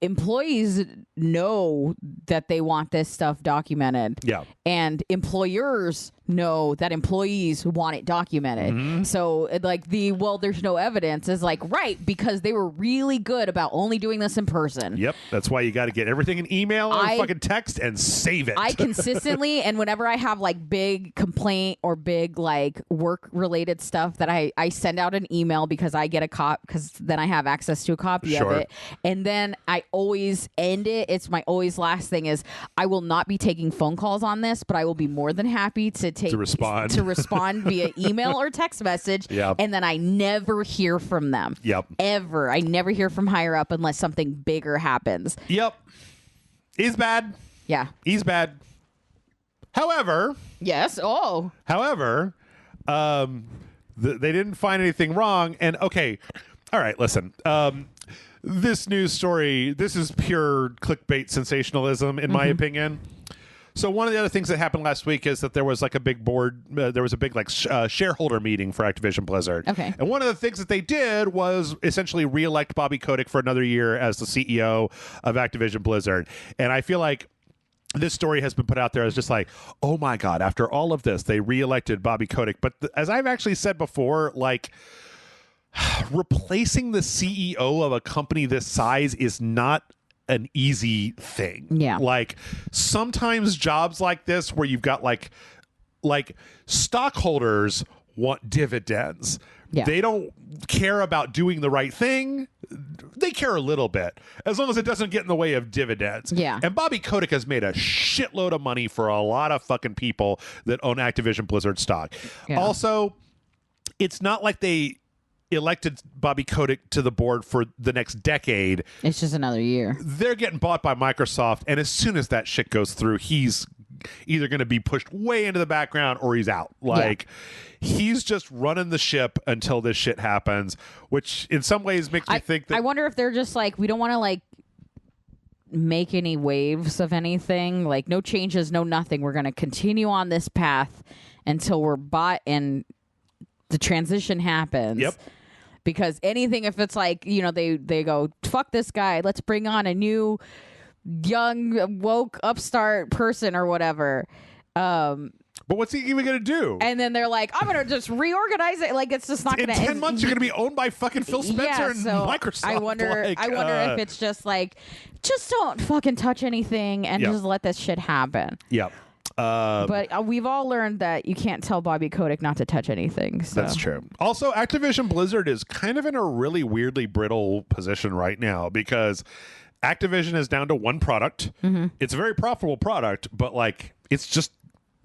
employees know that they want this stuff documented. Yeah. And employers know that employees want it documented. Mm-hmm. So like there's no evidence is like, right, because they were really good about only doing this in person. Yep. That's why you got to get everything in email or fucking text and save it. I consistently, and whenever I have like big complaint or big like work related stuff, that I send out an email because I get a copy, because then I have access to a copy of it. And then I always end it. It's my always last thing is, I will not be taking phone calls on this, but I will be more than happy to respond via email or text message. Yep. And then I never hear from them. Yep. Ever. I never hear from higher up unless something bigger happens. Yep. He's bad. Yeah. He's bad. However. Yes. Oh. However, they didn't find anything wrong. And okay. All right. Listen. This news story, this is pure clickbait sensationalism, in my opinion. So one of the other things that happened last week is that there was like a big board, there was a big like shareholder meeting for Activision Blizzard. Okay. And one of the things that they did was essentially reelect Bobby Kotick for another year as the CEO of Activision Blizzard. And I feel like this story has been put out there as just like, oh my God, after all of this, they reelected Bobby Kotick. But as I've actually said before, like, replacing the CEO of a company this size is not an easy thing. Yeah. Like sometimes jobs like this where you've got like stockholders want dividends. Yeah. They don't care about doing the right thing. They care a little bit as long as it doesn't get in the way of dividends. Yeah. And Bobby Kotick has made a shitload of money for a lot of fucking people that own Activision Blizzard stock. Yeah. Also, it's not like they elected Bobby Kotick to the board for the next decade. It's just another year. They're getting bought by Microsoft, and as soon as that shit goes through, he's either going to be pushed way into the background or he's out. Like, he's just running the ship until this shit happens, which in some ways makes me think that... I wonder if they're just like, we don't want to like make any waves of anything, like no changes, no nothing. We're going to continue on this path until we're bought and the transition happens. Yep. Because anything, if it's like, you know, they go, fuck this guy, let's bring on a new young woke upstart person or whatever. But what's he even going to do? And then they're like, I'm going to just reorganize it. Like, it's just not going to... In 10 months, you're going to be owned by fucking Phil Spencer and Microsoft. I wonder if it's just like, just don't fucking touch anything and just let this shit happen. Yep. But we've all learned that you can't tell Bobby Kotick not to touch anything. So. That's true. Also, Activision Blizzard is kind of in a really weirdly brittle position right now because Activision is down to one product. Mm-hmm. It's a very profitable product, but like it's just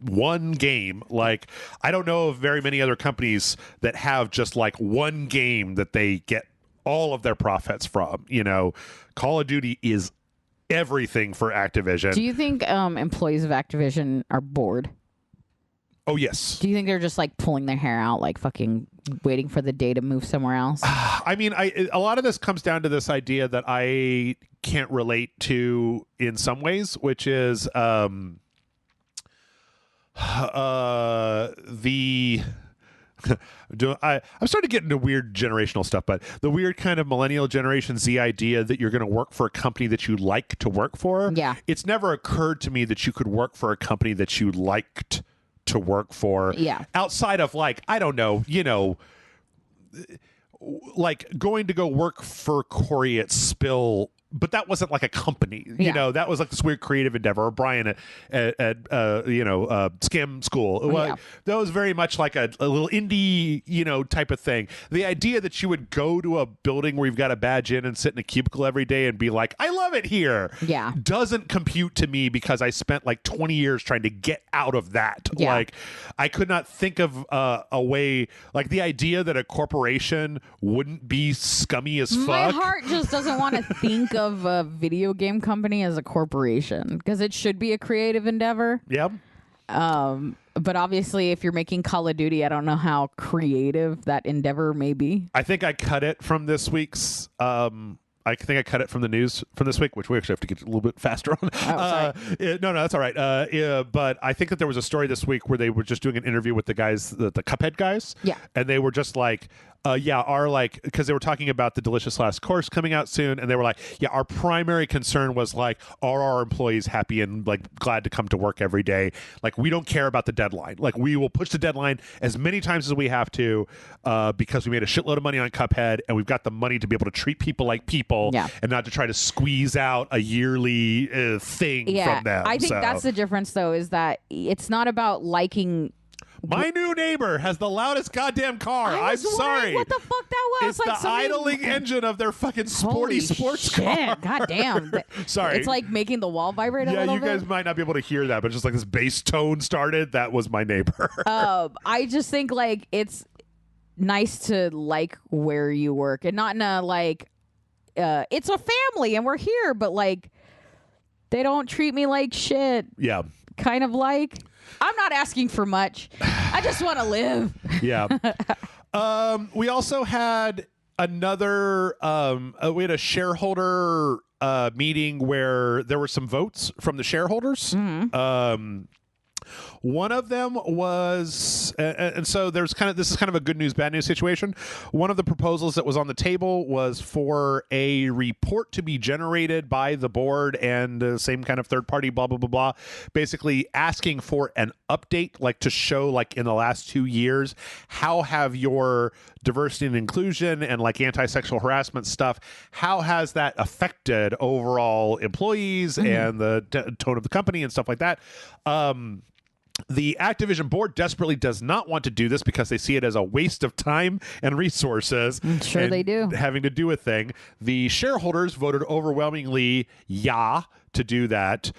one game. Like I don't know of very many other companies that have just like one game that they get all of their profits from. You know, Call of Duty is everything for Activision. Do you think employees of Activision are bored? Oh, yes. Do you think they're just like pulling their hair out, like fucking waiting for the day to move somewhere else? I mean, a lot of this comes down to this idea that I can't relate to in some ways, which is I'm starting to get into weird generational stuff, but the weird kind of millennial Generation Z idea that you're going to work for a company that you like to work for. Yeah. It's never occurred to me that you could work for a company that you liked to work for. Yeah. Outside of like, I don't know, like going to go work for Corey at Spill, but that wasn't like a company, that was like this weird creative endeavor. Or Brian at Scam School. That was very much like a little indie, type of thing. The idea that you would go to a building where you've got to badge in and sit in a cubicle every day and be like, I love it here. Yeah. Doesn't compute to me because I spent like 20 years trying to get out of that. Yeah. Like I could not think of a way, like the idea that a corporation wouldn't be scummy as fuck. My heart just doesn't want to think of a video game company as a corporation because it should be a creative endeavor. Yeah. But obviously, if you're making Call of Duty, I don't know how creative that endeavor may be. I think I cut it from this week's. I think I cut it from the news from this week, which we actually have to get a little bit faster on. Sorry. No, that's all right. But I think that there was a story this week where they were just doing an interview with the guys, the Cuphead guys. Yeah. And they were just like, because they were talking about the Delicious Last Course coming out soon, and they were like, our primary concern was like, are our employees happy and like glad to come to work every day? Like, we don't care about the deadline. Like, we will push the deadline as many times as we have to, because we made a shitload of money on Cuphead, and we've got the money to be able to treat people like people, and not to try to squeeze out a yearly thing from them. I think that's the difference, though, is that it's not about liking. My new neighbor has the loudest goddamn car. I'm sorry. What the fuck that was? It's like the idling engine of their fucking sporty sports car. God damn. Sorry. It's like making the wall vibrate a little bit. Yeah, you guys might not be able to hear that, but just like this bass tone started, that was my neighbor. I just think like it's nice to like where you work and not in a like, it's a family and we're here, but like they don't treat me like shit. Yeah. Kind of like. I'm not asking for much. I just want to live. Yeah. We also had another, we had a shareholder meeting where there were some votes from the shareholders. Mm-hmm. One of them was, and so this is kind of a good news, bad news situation. One of the proposals that was on the table was for a report to be generated by the board and the same kind of third party, blah, blah, blah, blah, basically asking for an update, like to show like in the last 2 years, how have your diversity and inclusion and like anti-sexual harassment stuff, how has that affected overall employees and the tone of the company and stuff like that? The Activision board desperately does not want to do this because they see it as a waste of time and resources. Sure, they do. Having to do a thing. The shareholders voted overwhelmingly to do that.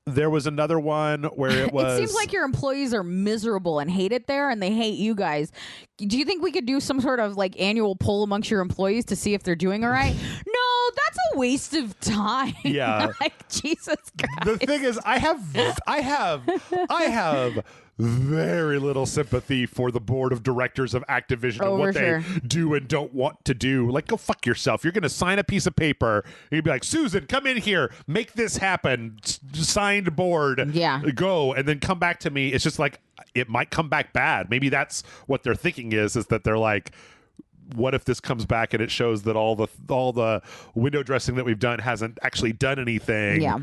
There was another one where it was... It seems like your employees are miserable and hate it there, and they hate you guys. Do you think we could do some sort of like annual poll amongst your employees to see if they're doing all right? No, that's a waste of time. Yeah. Like, Jesus Christ. The thing is, I have very little sympathy for the board of directors of Activision and what they do and don't want to do. Like, go fuck yourself. You're going to sign a piece of paper. And you'd be like, Susan, come in here. Make this happen. Signed board. Yeah. Go. And then come back to me. It's just like, it might come back bad. Maybe that's what they're thinking is that they're like, what if this comes back and it shows that all the window dressing that we've done hasn't actually done anything? Yeah.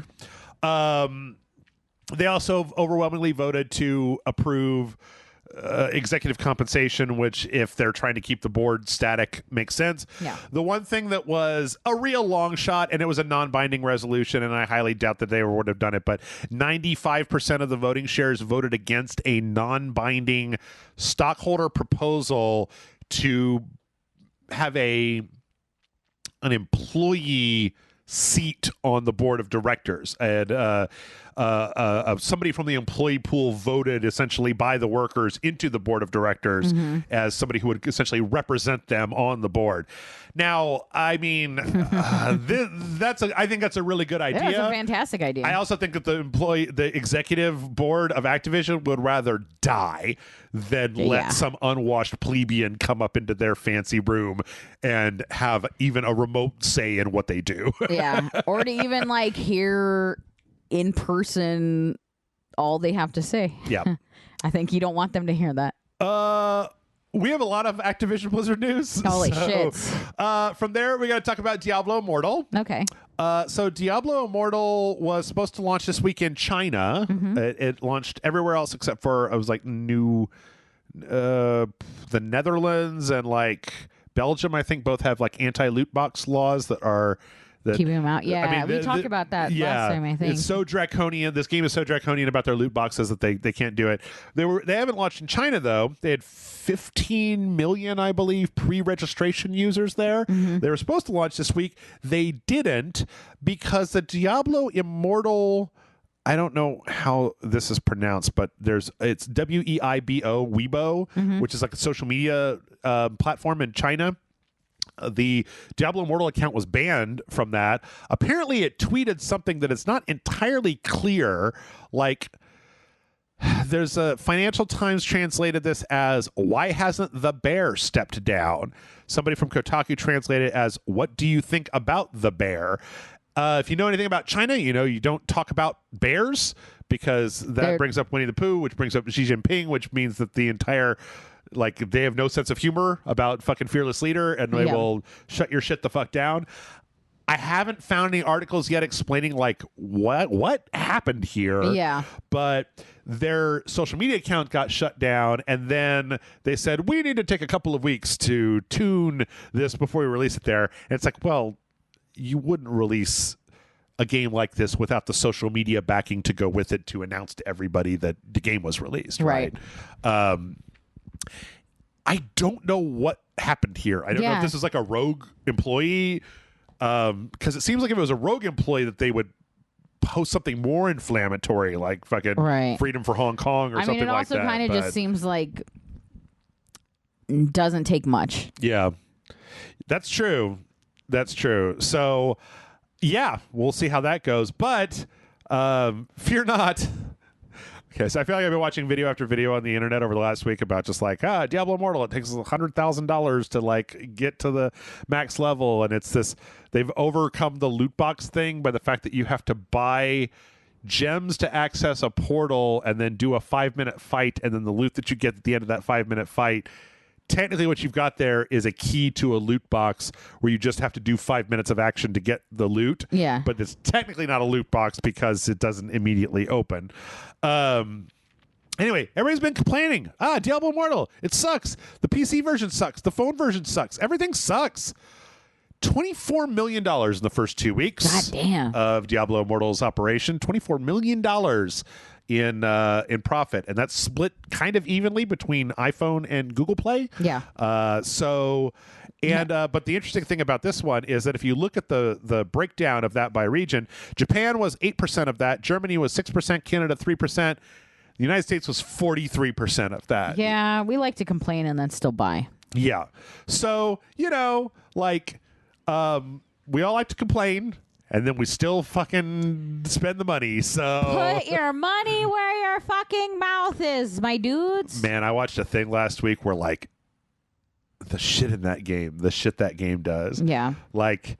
They also overwhelmingly voted to approve executive compensation, which, if they're trying to keep the board static, makes sense. Yeah. The one thing that was a real long shot, and it was a non-binding resolution, and I highly doubt that they would have done it, but 95% of the voting shares voted against a non-binding stockholder proposal to have an employee seat on the board of directors, and somebody from the employee pool voted essentially by the workers into the board of directors as somebody who would essentially represent them on the board. Now, I mean, I think that's a really good idea. That's a fantastic idea. I also think that the executive board of Activision would rather die than let some unwashed plebeian come up into their fancy room and have even a remote say in what they do. Yeah. Or to even like hear in person all they have to say. Yeah. I think you don't want them to hear that. we have a lot of Activision Blizzard news. Holy shit. From there, we got to talk about Diablo Immortal. Okay. So Diablo Immortal was supposed to launch this week in China. It launched everywhere else except for, it was like the Netherlands and like Belgium, I think, both have like anti-loot box laws that are... Keeping them out. Yeah, we talked about that last time, I think. It's so draconian. This game is so draconian about their loot boxes that they can't do it. They haven't launched in China, though. They had 15 million, I believe, pre-registration users there. They were supposed to launch this week. They didn't because the Diablo Immortal... I don't know how this is pronounced, but it's WEIBO, Weibo, which is like a social media platform in China. The Diablo Immortal account was banned from that. Apparently, it tweeted something that it's not entirely clear. Like, there's a Financial Times translated this as, "Why hasn't the bear stepped down?" Somebody from Kotaku translated it as, "What do you think about the bear?" If you know anything about China, you know you don't talk about bears because that brings up Winnie the Pooh, which brings up Xi Jinping, which means that the entire... Like, they have no sense of humor about fucking Fearless Leader, and they will shut your shit the fuck down. I haven't found any articles yet explaining, like, what happened here. Yeah. But their social media account got shut down, and then they said, we need to take a couple of weeks to tune this before we release it there. And it's like, well, you wouldn't release a game like this without the social media backing to go with it to announce to everybody that the game was released, right? I don't know what happened here. I don't know if this is like a rogue employee, because it seems like if it was a rogue employee that they would post something more inflammatory, like fucking freedom for Hong Kong or something like that. It also kind of just seems like doesn't take much. Yeah, that's true. That's true. So, yeah, we'll see how that goes. But fear not. Okay, so I feel like I've been watching video after video on the internet over the last week about just like, Diablo Immortal, it takes $100,000 to like get to the max level. And it's this, they've overcome the loot box thing by the fact that you have to buy gems to access a portal and then do a 5-minute fight. And then the loot that you get at the end of that 5-minute fight, technically what you've got there is a key to a loot box where you just have to do 5 minutes of action to get the loot. Yeah. But it's technically not a loot box because it doesn't immediately open. Anyway, everybody's been complaining. Diablo Immortal, it sucks. The PC version sucks. The phone version sucks. Everything sucks. $24 million in the first 2 weeks of Diablo Immortal's operation. $24 million in profit, and that's split kind of evenly between iPhone and Google Play. Yeah. But the interesting thing about this one is that if you look at the breakdown of that by region, Japan was 8% of that, Germany was 6%, Canada 3%, the United States was 43% of that. Yeah, we like to complain and then still buy. Yeah. So, we all like to complain. And then we still fucking spend the money, so... Put your money where your fucking mouth is, my dudes. Man, I watched a thing last week where, like, the shit that game does. Yeah. Like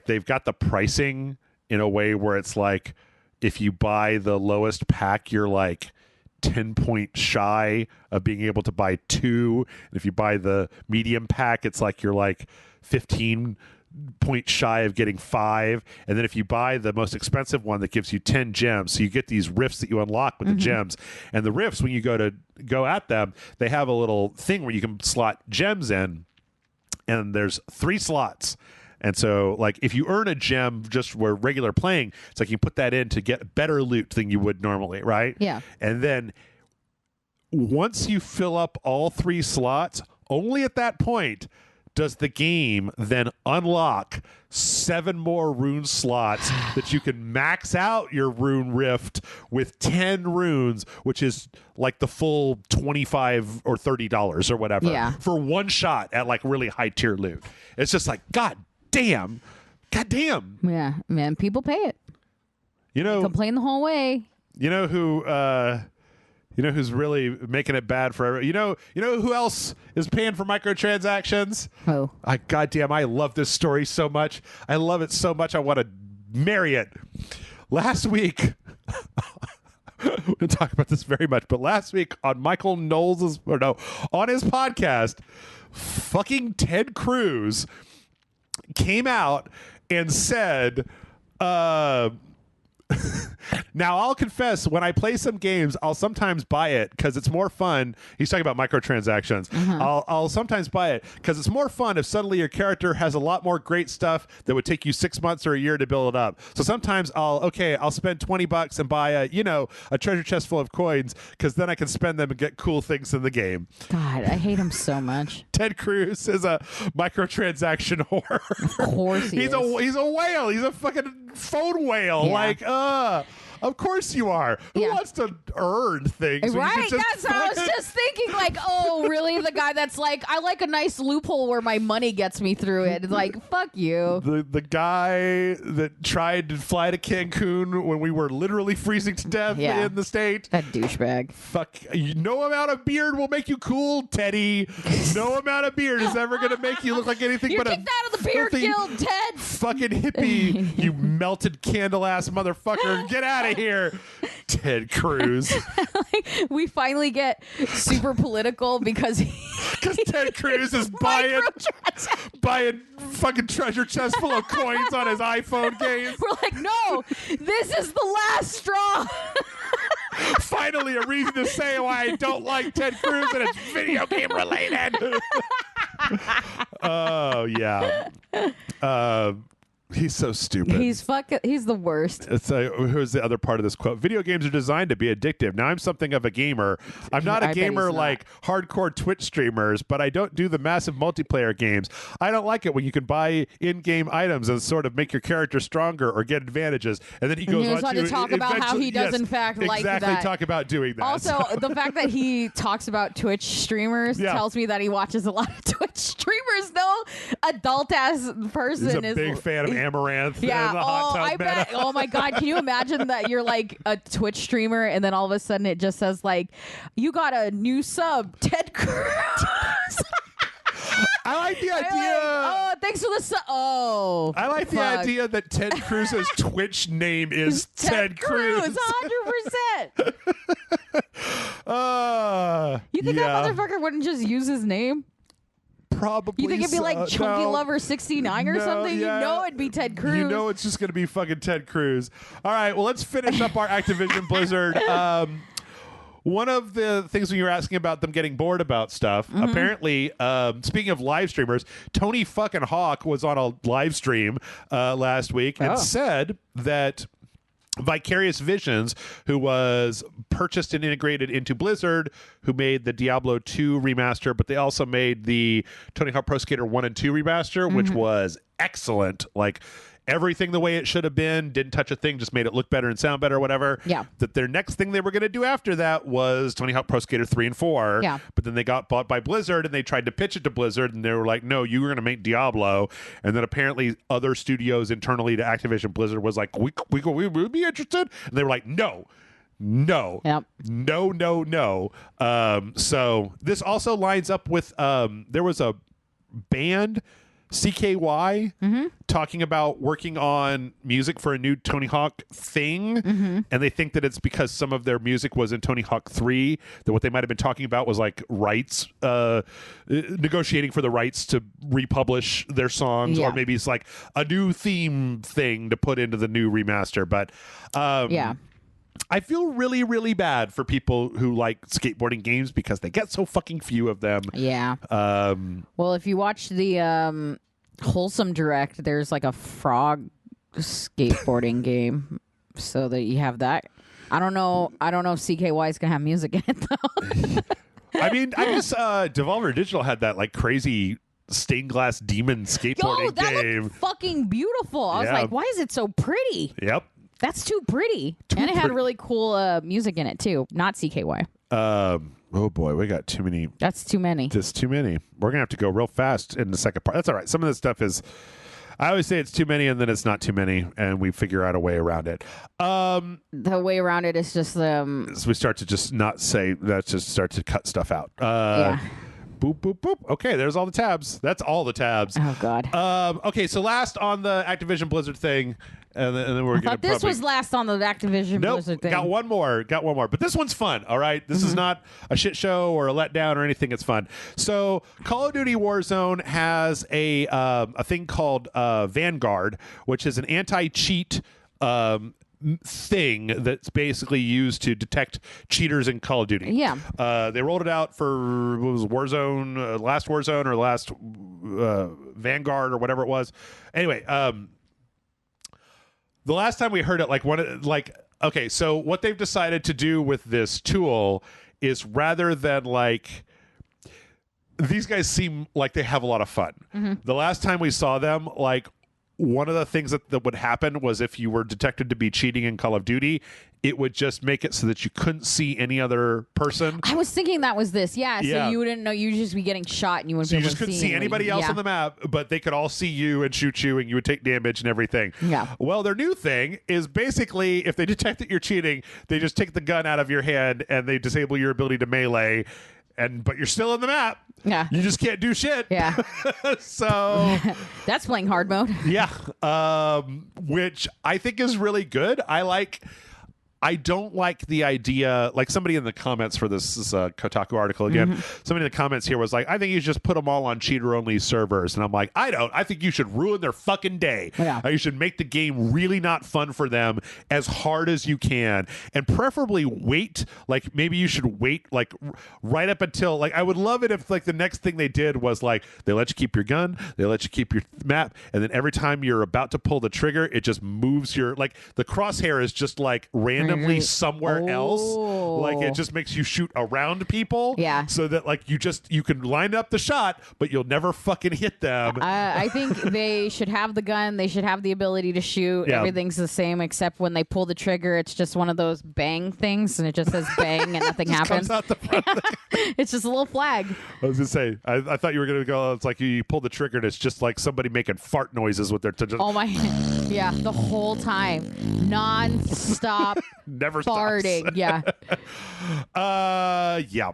they've got the pricing in a way where it's like, if you buy the lowest pack, you're like 10 points shy of being able to buy 2. And if you buy the medium pack, it's like you're like 15 points shy of getting 5. And then if you buy the most expensive one, that gives you 10 gems, so you get these rifts that you unlock with the gems. And the rifts, when you go at them, they have a little thing where you can slot gems in, and there's 3 slots. And so, like, if you earn a gem just where regular playing, it's like you put that in to get better loot than you would normally, right? Yeah. And then once you fill up all 3 slots, only at that point does the game then unlock 7 more rune slots that you can max out your rune rift with 10 runes, which is like the full $25 or $30 or whatever for one shot at like really high tier loot. It's just like, God damn. Yeah, man, people pay it. They complain the whole way. You know who's really making it bad for everyone? You know who else is paying for microtransactions? Who? Goddamn, I love this story so much. I love it so much. I want to marry it. Last week, we don't talk about this very much, but last week on Michael Knowles' on his podcast, fucking Ted Cruz came out and said, now I'll confess, when I play some games, I'll sometimes buy it because it's more fun. He's talking about microtransactions. I'll sometimes buy it because it's more fun if suddenly your character has a lot more great stuff that would take you 6 months or a year to build it up. So sometimes I'll spend $20 and buy a treasure chest full of coins because then I can spend them and get cool things in the game. God, I hate him so much. Ted Cruz is a microtransaction whore. Of course he's a whale. He's a fucking phone whale. Yeah. Of course you are. Who wants to earn things? Right? That's what I was just thinking. Like, oh, really? The guy that's like, I like a nice loophole where my money gets me through it. It's like, fuck you. The guy that tried to fly to Cancun when we were literally freezing to death in the state. That douchebag. Fuck. No amount of beard will make you cool, Teddy. No amount of beard is ever going to make you look like anything You're but kicked out of the beard guild, Ted. Fucking hippie, you melted candle ass motherfucker. Get out of here, Ted Cruz. Like, we finally get super political because Ted Cruz is buying fucking treasure chest full of coins on his iPhone games. We're like, no, this is the last straw. Finally, a reason to say why I don't like Ted Cruz and it's video game related. Oh yeah. He's so stupid. He's the worst. Here's the other part of this quote. Video games are designed to be addictive. Now I'm something of a gamer. I'm not a gamer like hardcore Twitch streamers, but I don't do the massive multiplayer games. I don't like it when you can buy in-game items and sort of make your character stronger or get advantages. And then he goes on to talk about how he does in fact like that. Exactly, talk about doing that. Also, the fact that he talks about Twitch streamers tells me that he watches a lot of Twitch streamers. No adult-ass person He's a big fan of Amaranth. Yeah. And the hot tub bet. Oh my God. Can you imagine that you're like a Twitch streamer and then all of a sudden it just says like, you got a new sub, Ted Cruz. I like the idea. Thanks for the sub. Oh. I like the idea that Ted Cruz's Twitch name is Ted Cruz. 100%. You think that motherfucker wouldn't just use his name? Probably. You think it'd be like Chunky Lover 69 or something? Yeah. You know it'd be Ted Cruz. You know it's just going to be fucking Ted Cruz. All right, well, let's finish up our Activision Blizzard. One of the things when you were asking about them getting bored about stuff, apparently, speaking of live streamers, Tony fucking Hawk was on a live stream last week and said that Vicarious Visions, who was purchased and integrated into Blizzard, who made the Diablo 2 remaster, but they also made the Tony Hawk Pro Skater 1 and 2 remaster, which was excellent. Like, everything the way it should have been, didn't touch a thing, just made it look better and sound better, whatever. Yeah. That their next thing they were going to do after that was Tony Hawk Pro Skater 3 and 4. Yeah. But then they got bought by Blizzard and they tried to pitch it to Blizzard and they were like, no, you were going to make Diablo. And then apparently other studios internally to Activision Blizzard was like, we would be interested. And they were like, no. Yep. No. So this also lines up with there was a band, CKY, talking about working on music for a new Tony Hawk thing, and they think that it's because some of their music was in Tony Hawk 3, that what they might have been talking about was like rights, negotiating for the rights to republish their songs, or maybe it's like a new theme thing to put into the new remaster. But I feel really, really bad for people who like skateboarding games because they get so fucking few of them. Yeah. Well, if you watch the Wholesome Direct, there's like a frog skateboarding game, so that you have that. I don't know if CKY is gonna have music in it though. I mean, I guess Devolver Digital had that like crazy stained glass demon skateboarding that game. looked fucking beautiful. I was like, why is it so pretty? Yep. That's too pretty. And it had really cool music in it too. Not CKY. Oh boy, we got too many. That's too many. Just too many. We're gonna have to go real fast in the second part. That's all right. Some of this stuff is, I always say it's too many, and then it's not too many, and we figure out a way around it. The way around it is just so we start to just not say. Let's just start to cut stuff out. Boop, boop, boop. Okay, there's all the tabs. That's all the tabs. Oh, God. Okay, so last on the Activision Blizzard thing, and then we're going to this was last on the Activision Blizzard thing. Got one more. But this one's fun, all right? This is not a shit show or a letdown or anything. It's fun. So Call of Duty Warzone has a thing called Vanguard, which is an anti-cheat thing that's basically used to detect cheaters in Call of Duty. Yeah. They rolled it out for what was Warzone, last Warzone or last Vanguard or whatever it was. Anyway, the last time we heard it, okay, so what they've decided to do with this tool is rather than these guys seem like they have a lot of fun. The last time we saw them, one of the things that would happen was if you were detected to be cheating in Call of Duty, it would just make it so that you couldn't see any other person. I was thinking that was this. Yeah, so you wouldn't know. You'd just be getting shot and you wouldn't be able to see. So you just couldn't see anybody else on the map, but they could all see you and shoot you and you would take damage and everything. Yeah. Well, their new thing is basically if they detect that you're cheating, they just take the gun out of your hand and they disable your ability to melee. But you're still in the map. Yeah. You just can't do shit. Yeah. So that's playing hard mode. Yeah. Which I think is really good. I don't like the idea, somebody in the comments for this is a Kotaku article again, somebody in the comments here was like, I think you should just put them all on cheater-only servers. And I'm like, I don't. I think you should ruin their fucking day. Yeah. You should make the game really not fun for them as hard as you can. And preferably wait, maybe you should wait, right up until, I would love it if, the next thing they did was, they let you keep your gun, they let you keep your map, and then every time you're about to pull the trigger, it just moves your, the crosshair is just, randomly somewhere else. It just makes you shoot around people. Yeah. So that you can line up the shot, but you'll never fucking hit them. I think they should have the gun. They should have the ability to shoot. Yeah. Everything's the same except when they pull the trigger, it's just one of those bang things, and it just says bang and nothing happens. Comes out the front. It's just a little flag. I was gonna say, I thought you were gonna go. It's like you pull the trigger, and it's just like somebody making fart noises with their. Oh my! Yeah, the whole time, non-stop. Never farting. Stops. Yeah. Yeah.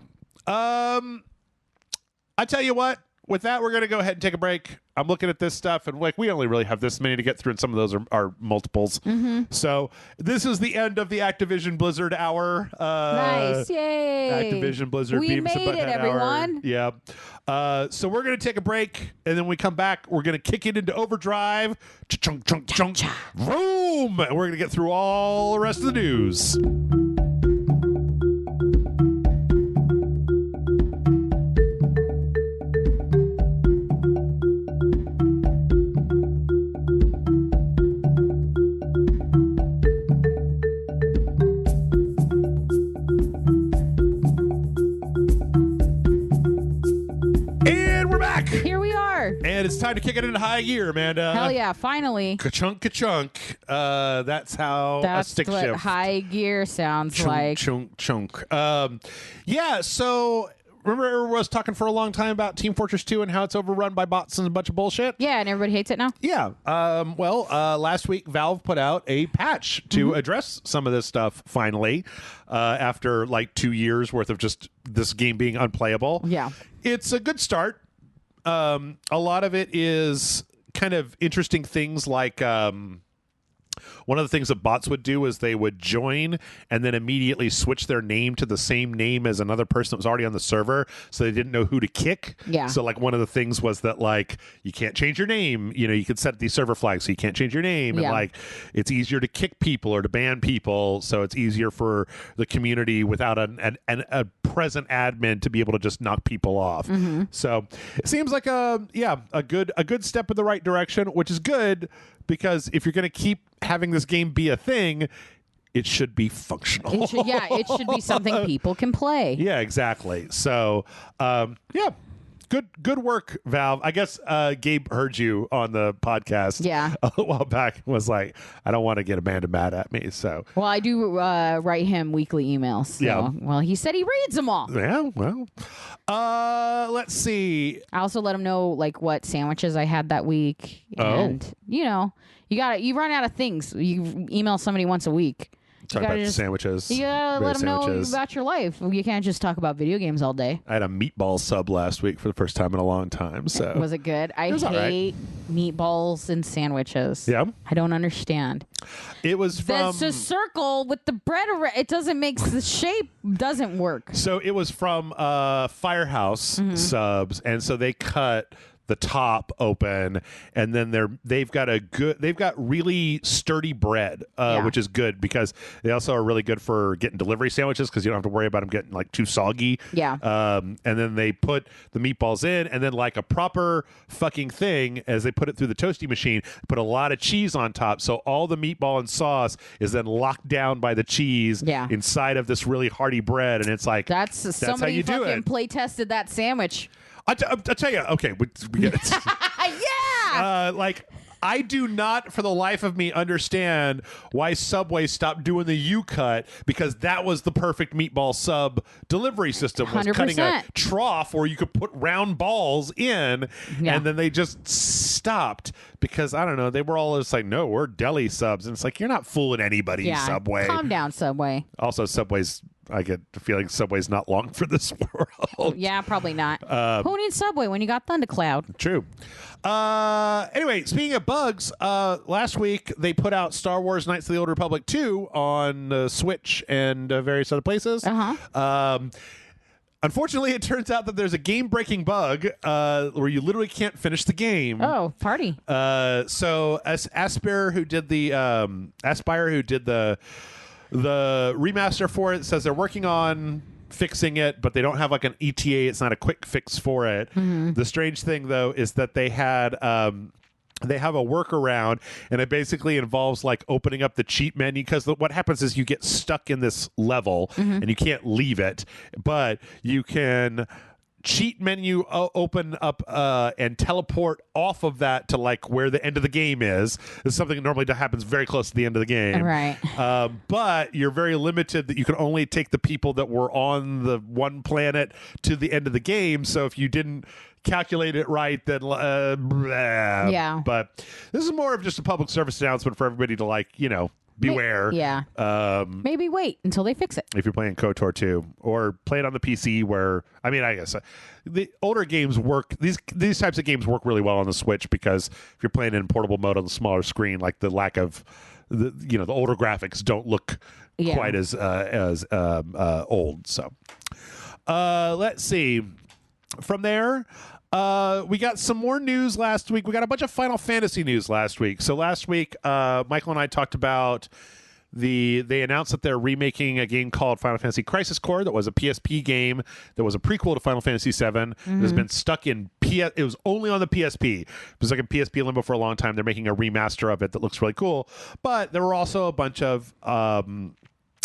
I tell you what. With that, we're going to go ahead and take a break. I'm looking at this stuff, and we only really have this many to get through, and some of those are multiples. So this is the end of the Activision Blizzard hour. Nice, yay! Activision Blizzard. We Beavis made and Butthead it, everyone. Hour. Yeah. So we're going to take a break, and then when we come back, we're going to kick it into overdrive. Chunk, chunk, chunk, chunk. Vroom! And we're going to get through all the rest of the news. Here we are. And it's time to kick it into high gear, Amanda. Hell yeah, finally. Ka-chunk, ka-chunk. That's how a stick what shift. high gear sounds chunk, like. Chunk, chunk. Yeah, so remember I was talking for a long time about Team Fortress 2 and how it's overrun by bots and a bunch of bullshit? Yeah, and everybody hates it now? Yeah. Last week, Valve put out a patch to address some of this stuff, finally, after 2 years worth of just this game being unplayable. Yeah. It's a good start. A lot of it is kind of interesting things like one of the things that bots would do is they would join and then immediately switch their name to the same name as another person that was already on the server, so they didn't know who to kick. Yeah. So one of the things was that you can't change your name. You could set these server flags so you can't change your name. Yeah. And it's easier to kick people or to ban people, so it's easier for the community without a present admin to be able to just knock people off. So it seems like a good step in the right direction, which is good, because if you're going to keep having this game be a thing, it should be functional. It should be something people can play. Yeah, exactly. So, good work, Valve. I guess Gabe heard you on the podcast a while back and was like, I don't want to get Amanda mad at me. So, well, I do write him weekly emails. So. Yeah. Well, he said he reads them all. Yeah, well. Let's see. I also let him know what sandwiches I had that week. And, you run out of things. You email somebody once a week. Talk about the sandwiches. You gotta let them know sandwiches. about your life. You can't just talk about video games all day. I had a meatball sub last week for the first time in a long time. So was it good? I hate meatballs and sandwiches. Yeah, I don't understand. It was from That's a circle with the bread. It doesn't make the shape doesn't work. So it was from Firehouse Subs, and so they cut the top open, and then they've got really sturdy bread, which is good because they also are really good for getting delivery sandwiches because you don't have to worry about them getting like too soggy. Yeah. And then they put the meatballs in, and then like a proper fucking thing, as they put it through the toasty machine, put a lot of cheese on top, so all the meatball and sauce is then locked down by the cheese inside of this really hearty bread, and it's like that's somebody how you do fucking it. Play tested that sandwich. I'll tell you. Okay, we get it. Yeah. Like, I do not, for the life of me, understand why Subway stopped doing the U-cut, because that was the perfect meatball sub delivery system. Was 100%. cutting a trough where you could put round balls in, and then they just stopped because, I don't know, they were all just like, no, we're deli subs. And it's like, you're not fooling anybody, Subway. Calm down, Subway. Also, Subway's, I get the feeling Subway's not long for this world. Yeah, probably not. Who needs Subway when you got Thundercloud? True. Anyway, speaking of bugs, last week they put out Star Wars Knights of the Old Republic 2 on Switch and various other places. Unfortunately, it turns out that there's a game-breaking bug where you literally can't finish the game. Oh, party! So, Aspire, who did the remaster for it, says they're working on fixing it, but they don't have like an ETA. It's not a quick fix for it. The strange thing, though, is that they had they have a workaround, and it basically involves like opening up the cheat menu, because what happens is you get stuck in this level and you can't leave it, but you can cheat menu open up and teleport off of that to like where the end of the game is. This is something that normally happens very close to the end of the game, right? But you're very limited that you can only take the people that were on the one planet to the end of the game. So if you didn't calculate it right, then yeah. But this is more of just a public service announcement for everybody to, like, you know, beware. Yeah. Maybe wait until they fix it. If you're playing KOTOR 2, or play it on the PC, where, I mean, I guess the older games work. These types of games work really well on the Switch, because if you're playing in portable mode on the smaller screen, like the lack of the older graphics don't look quite as old. So let's see. From there, we got some more news last week. We got a bunch of Final Fantasy news last week. So last week, Michael and I talked about they announced that they're remaking a game called Final Fantasy Crisis Core, that was a PSP game that was a prequel to Final Fantasy VII. It has been stuck in it was only on the PSP. It was like in PSP limbo for a long time. They're making a remaster of it that looks really cool. But there were also a bunch of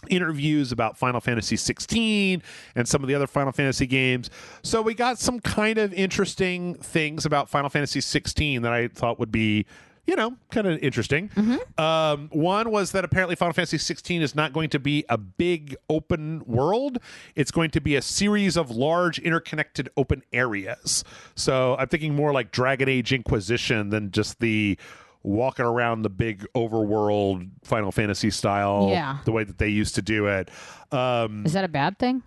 interviews about Final Fantasy 16 and some of the other Final Fantasy games. So we got some kind of interesting things about Final Fantasy 16 that I thought would be, kind of interesting. One was that apparently Final Fantasy 16 is not going to be a big open world. It's going to be a series of large interconnected open areas. So I'm thinking more like Dragon Age Inquisition than just the walking around the big overworld Final Fantasy style, the way that they used to do it. Is that a bad thing?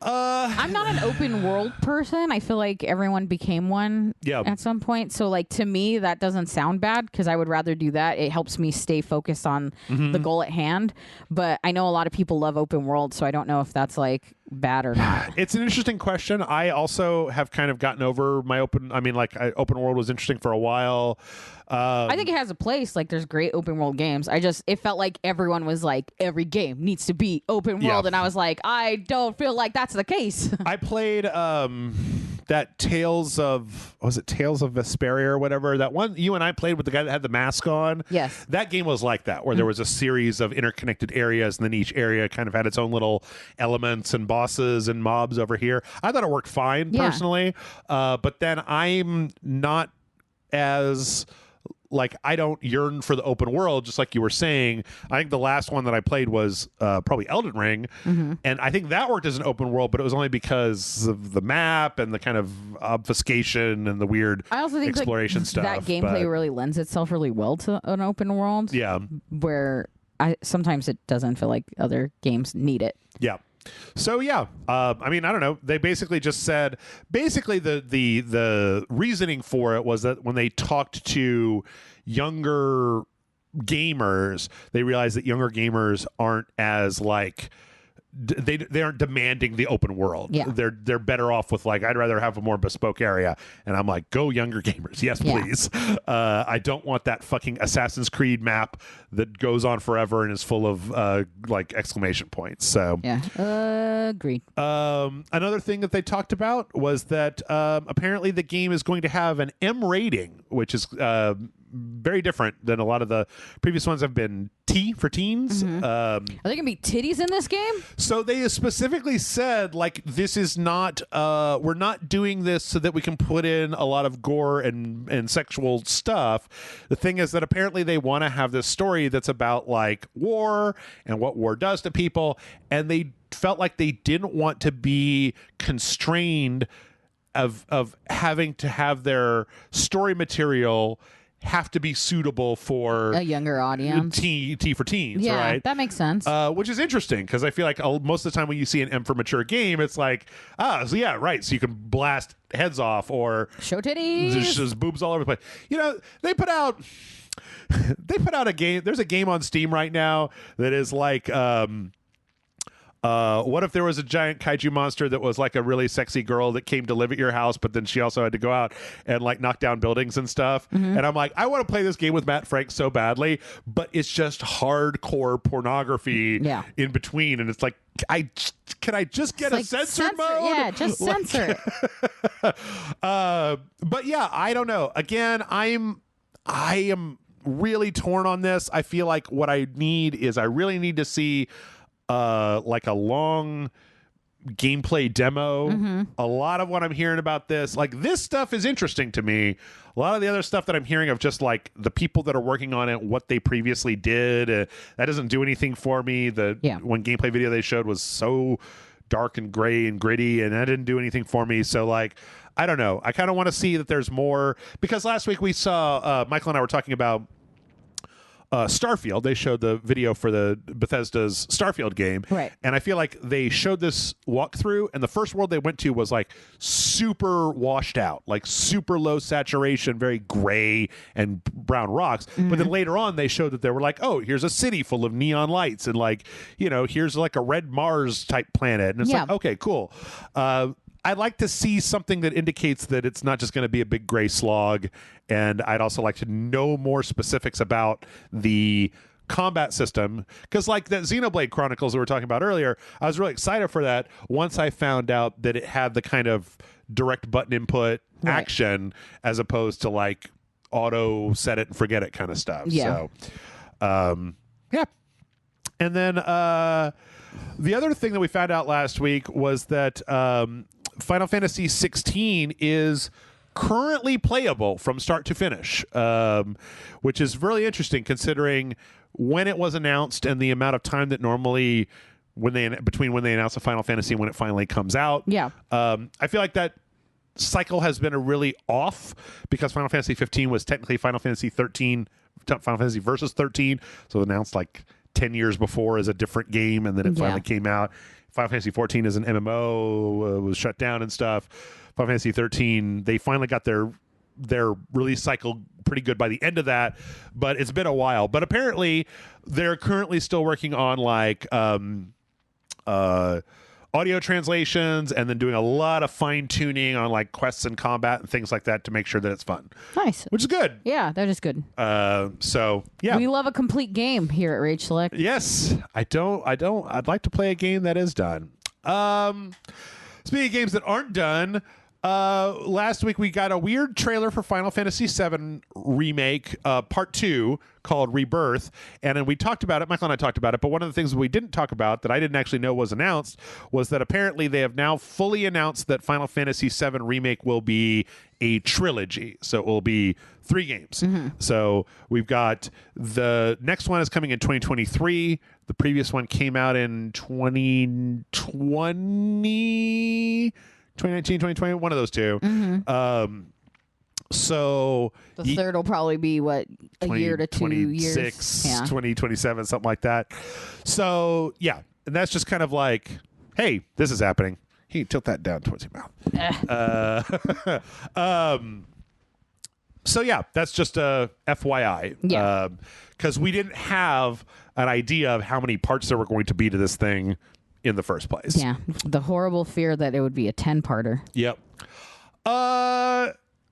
I'm not an open world person. I feel like everyone became one at some point. So, like, to me, that doesn't sound bad, because I would rather do that. It helps me stay focused on the goal at hand. But I know a lot of people love open world, so I don't know if that's, like, bad or not. It's an interesting question. I also have kind of gotten over my open world was interesting for a while. I think it has a place. Like, there's great open world games. It felt like everyone was like, every game needs to be open world. And I was like, I don't feel like that's the case. I played that Tales of Vesperia or whatever. That one you and I played with the guy that had the mask on. Yes. That game was like that, where there was a series of interconnected areas, and then each area kind of had its own little elements and bosses and mobs over here. I thought it worked fine, personally. But then I'm not as... like, I don't yearn for the open world, just like you were saying. I think the last one that I played was probably Elden Ring, and I think that worked as an open world, but it was only because of the map and the kind of obfuscation and the weird exploration stuff. That gameplay really lends itself really well to an open world. Yeah. Where sometimes it doesn't feel like other games need it. Yeah. So yeah, I mean, I don't know. They basically just said the reasoning for it was that when they talked to younger gamers, they realized that younger gamers aren't as like they aren't demanding the open world. Yeah. They're better off with like, I'd rather have a more bespoke area. And I'm like, go younger gamers. Yes, please. I don't want that fucking Assassin's Creed map that goes on forever and is full of like exclamation points. So yeah, agreed. Another thing that they talked about was that apparently the game is going to have an M rating, which is very different than a lot of the previous ones have been. T for teens. Are there gonna be titties in this game? So they specifically said, like, this is not we're not doing this so that we can put in a lot of gore and sexual stuff. The thing is that apparently they want to have this story that's about like war and what war does to people, and they felt like they didn't want to be constrained of having to have their story material have to be suitable for a younger audience. T for teens, yeah, right? That makes sense. Which is interesting because I feel like most of the time when you see an M for mature game, it's like, so yeah, right. So you can blast heads off or show titties, just boobs all over the place. You know, they put out a game. There's a game on Steam right now that is like, what if there was a giant kaiju monster that was like a really sexy girl that came to live at your house, but then she also had to go out and like knock down buildings and stuff. And I'm like, I want to play this game with Matt Frank so badly, but it's just hardcore pornography in between. And it's like, can I just get a censored mode? Yeah, just censor it. But yeah, I don't know. Again, I am really torn on this. I feel like what I really need to see like a long gameplay demo. A lot of what I'm hearing about this stuff is interesting to me. A lot of the other stuff that I'm hearing of just like the people that are working on it, what they previously did, that doesn't do anything for me. One gameplay video they showed was so dark and gray and gritty, and that didn't do anything for me. So like, I don't know. I kind of want to see that there's more, because last week we saw Michael and I were talking about Starfield. They showed the video for the Bethesda's Starfield game. Right. And I feel like they showed this walkthrough, and the first world they went to was like super washed out, like super low saturation, very gray and brown rocks. But then later on they showed that they were like, oh, here's a city full of neon lights, and like, you know, here's like a red Mars type planet. And it's like, okay, cool. I'd like to see something that indicates that it's not just going to be a big gray slog. And I'd also like to know more specifics about the combat system. Because like that Xenoblade Chronicles that we were talking about earlier, I was really excited for that once I found out that it had the kind of direct button input action as opposed to like auto set it and forget it kind of stuff. Yeah. So, yeah. And then the other thing that we found out last week was that Final Fantasy 16 is currently playable from start to finish, which is really interesting considering when it was announced and the amount of time that normally between when they announce a Final Fantasy and when it finally comes out. Yeah. I feel like that cycle has been a really off because Final Fantasy 15 was technically Final Fantasy 13, Final Fantasy Versus 13, so announced like 10 years before as a different game, and then it finally came out. Final Fantasy 14 as an MMO was shut down and stuff. Final Fantasy 13, they finally got their release cycle pretty good by the end of that, but it's been a while. But apparently, they're currently still working on like audio translations and then doing a lot of fine tuning on like quests and combat and things like that to make sure that it's fun. Nice. Which is good. Yeah, that is good. So yeah. We love a complete game here at RageSelect. Yes. I'd like to play a game that is done. Speaking of games that aren't done, last week we got a weird trailer for Final Fantasy VII Remake Part 2 called Rebirth, and then we talked about it. Michael and I talked about it, but one of the things we didn't talk about that I didn't actually know was announced was that apparently they have now fully announced that Final Fantasy VII Remake will be a trilogy, so it will be 3 games. So we've got the next one is coming in 2023. The previous one came out in 2019, 2020, one of those two. So the third will probably be what, a year to 2 years, 2027, something like that. So yeah, and that's just kind of like, hey, this is happening. Hey, tilt that down towards your mouth. So yeah, that's just a FYI. Yeah. Because we didn't have an idea of how many parts there were going to be to this thing in the first place. Yeah. The horrible fear that it would be a 10-parter. Yep.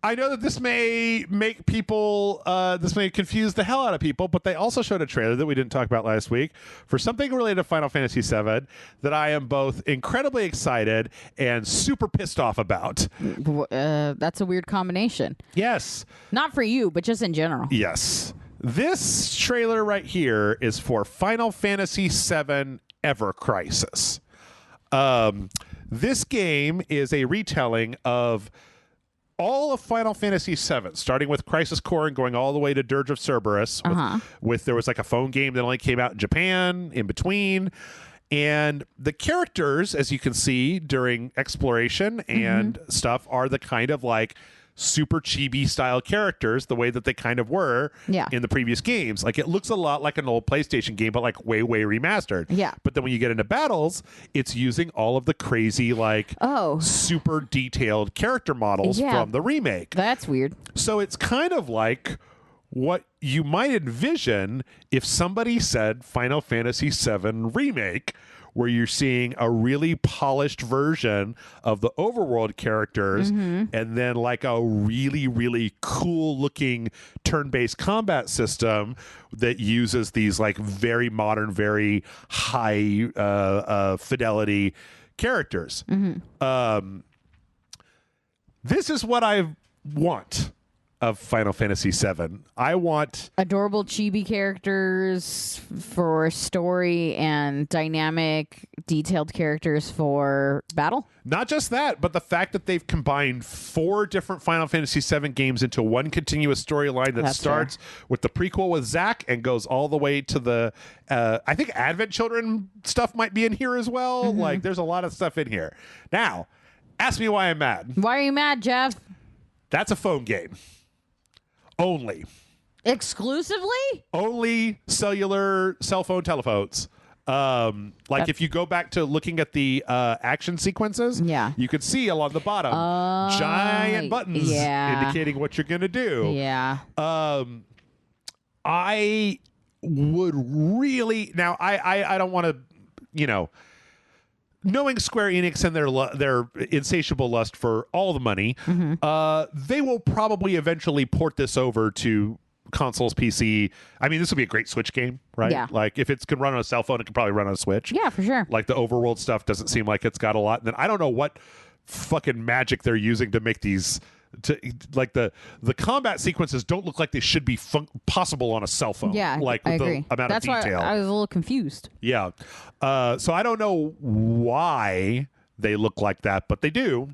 I know that this may make people, this may confuse the hell out of people, but they also showed a trailer that we didn't talk about last week for something related to Final Fantasy VII that I am both incredibly excited and super pissed off about. That's a weird combination. Yes. Not for you, but just in general. Yes. This trailer right here is for Final Fantasy VII Ever Crisis. This game is a retelling of all of Final Fantasy VII, starting with Crisis Core and going all the way to Dirge of Cerberus. There was like a phone game that only came out in Japan in between. And the characters, as you can see during exploration and stuff, are the kind of like super chibi style characters, the way that they kind of were in the previous games. Like, it looks a lot like an old PlayStation game, but like way remastered. Yeah. But then when you get into battles, it's using all of the crazy, like, super detailed character models from the remake. That's weird. So it's kind of like what you might envision if somebody said Final Fantasy VII Remake, where you're seeing a really polished version of the overworld characters and then like a really cool looking turn-based combat system that uses these like very modern, very high fidelity characters. This is what I want of Final Fantasy VII. I want adorable chibi characters for story and dynamic, detailed characters for battle. Not just that, but the fact that they've combined 4 different Final Fantasy VII games into one continuous storyline that starts with the prequel with Zack and goes all the way to the, I think Advent Children stuff might be in here as well. Like, there's a lot of stuff in here. Now, ask me why I'm mad. Why are you mad, Jeff? That's a phone game. Only. Exclusively? Only cellular cell phone telephones. If you go back to looking at the action sequences, you could see along the bottom giant buttons indicating what you're going to do. Yeah. I would really... Now, I don't want to, knowing Square Enix and their insatiable lust for all the money, they will probably eventually port this over to consoles, PC. I mean, this would be a great Switch game, right? Yeah. Like, if it can run on a cell phone, it can probably run on a Switch. Yeah, for sure. Like, the overworld stuff doesn't seem like it's got a lot. And then I don't know what fucking magic they're using to make these... like the combat sequences don't look like they should be possible on a cell phone. Yeah, like with I agree. The amount That's of detail. Why I was a little confused. Yeah. So I don't know why they look like that, but they do.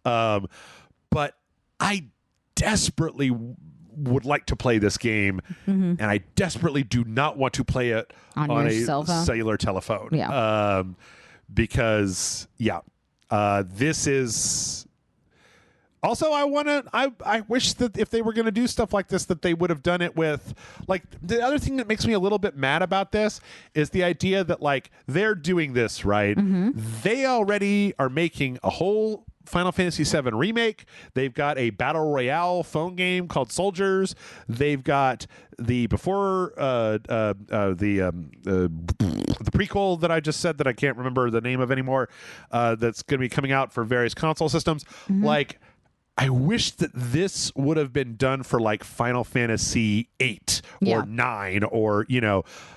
But I desperately would like to play this game, and I desperately do not want to play it on a cell phone? cellular telephone. Yeah. Because this is... Also, I wish that if they were going to do stuff like this, that they would have done it with, like, the other thing that makes me a little bit mad about this is the idea that, like, they're doing this, right? They already are making a whole Final Fantasy VII Remake. They've got a Battle Royale phone game called Soldiers. They've got the the prequel that I just said that I can't remember the name of anymore, that's going to be coming out for various console systems. Like, I wish that this would have been done for like Final Fantasy 8 or 9 or,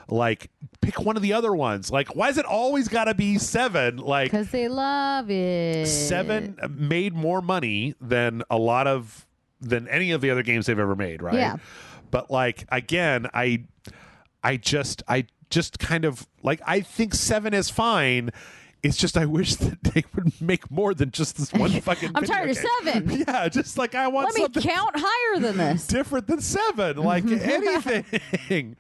like, pick one of the other ones. Like, why is it always got to be 7? Like, because they love it. 7 made more money than any of the other games they've ever made, right? Yeah. But, like, again, I just kind of, like, I think 7 is fine. It's just I wish that they would make more than just this one fucking I'm tired of 7. Yeah, just like I want Let me count higher than this. Different than 7, like anything.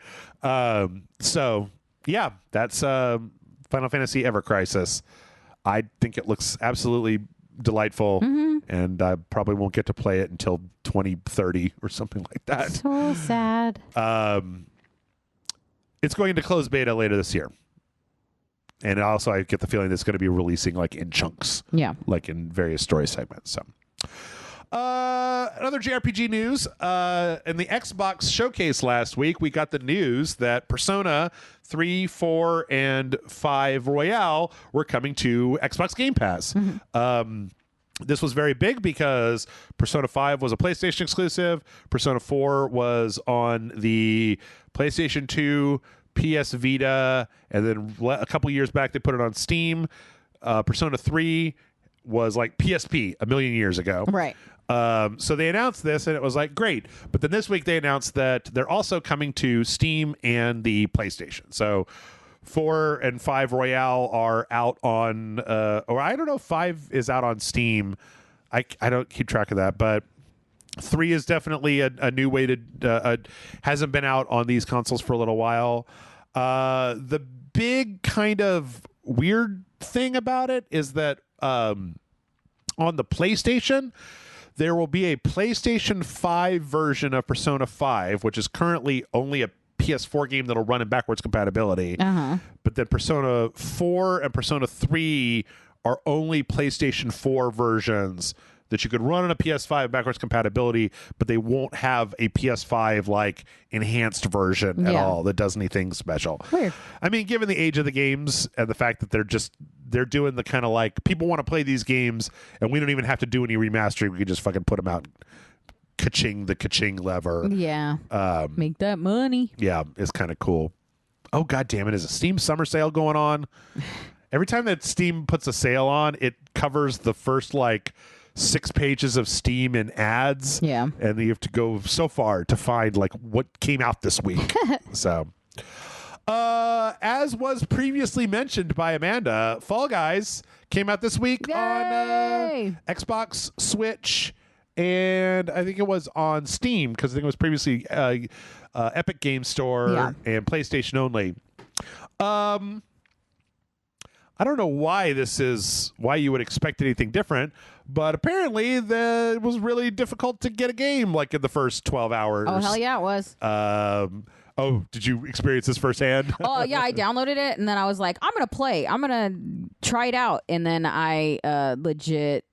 So, yeah, that's Final Fantasy Ever Crisis. I think it looks absolutely delightful, and I probably won't get to play it until 2030 or something like that. So sad. It's going into closed beta later this year. And also, I get the feeling it's going to be releasing like in chunks. Yeah. Like in various story segments. So, another JRPG news. In the Xbox showcase last week, we got the news that Persona 3, 4, and 5 Royale were coming to Xbox Game Pass. This was very big because Persona 5 was a PlayStation exclusive. Persona 4 was on the PlayStation 2, PS Vita, and then a couple years back they put it on Steam. Persona 3 was like PSP a million years ago. Right. So they announced this and it was like, great. But then this week they announced that they're also coming to Steam and the PlayStation. So 4 and 5 Royale are out on, or I don't know if 5 is out on Steam. I don't keep track of that, but 3 is definitely a new way to, hasn't been out on these consoles for a little while. The big kind of weird thing about it is that on the PlayStation, there will be a PlayStation 5 version of Persona 5, which is currently only a PS4 game that'll run in backwards compatibility. But then Persona 4 and Persona 3 are only PlayStation 4 versions that you could run on a PS5 backwards compatibility, but they won't have a PS5 like enhanced version at all that does anything special. Weird. I mean, given the age of the games and the fact that they're doing the kind of like people want to play these games and we don't even have to do any remastering. We can just fucking put them out. Ka-ching the ka-ching lever. Yeah. Make that money. Yeah, it's kind of cool. Oh, God damn it. Is a Steam summer sale going on? Every time that Steam puts a sale on, it covers the first like 6 pages of Steam in ads. Yeah. And you have to go so far to find like what came out this week. So, as was previously mentioned by Amanda, Fall Guys came out this week on Xbox, Switch, and I think it was on Steam because I think it was previously Epic Game Store and PlayStation only. I don't know why you would expect anything different, but apparently it was really difficult to get a game like in the first 12 hours. Oh, hell yeah, it was. Oh, did you experience this firsthand? Oh, yeah, I downloaded it, and then I was like, I'm going to play. I'm going to try it out. And then I legit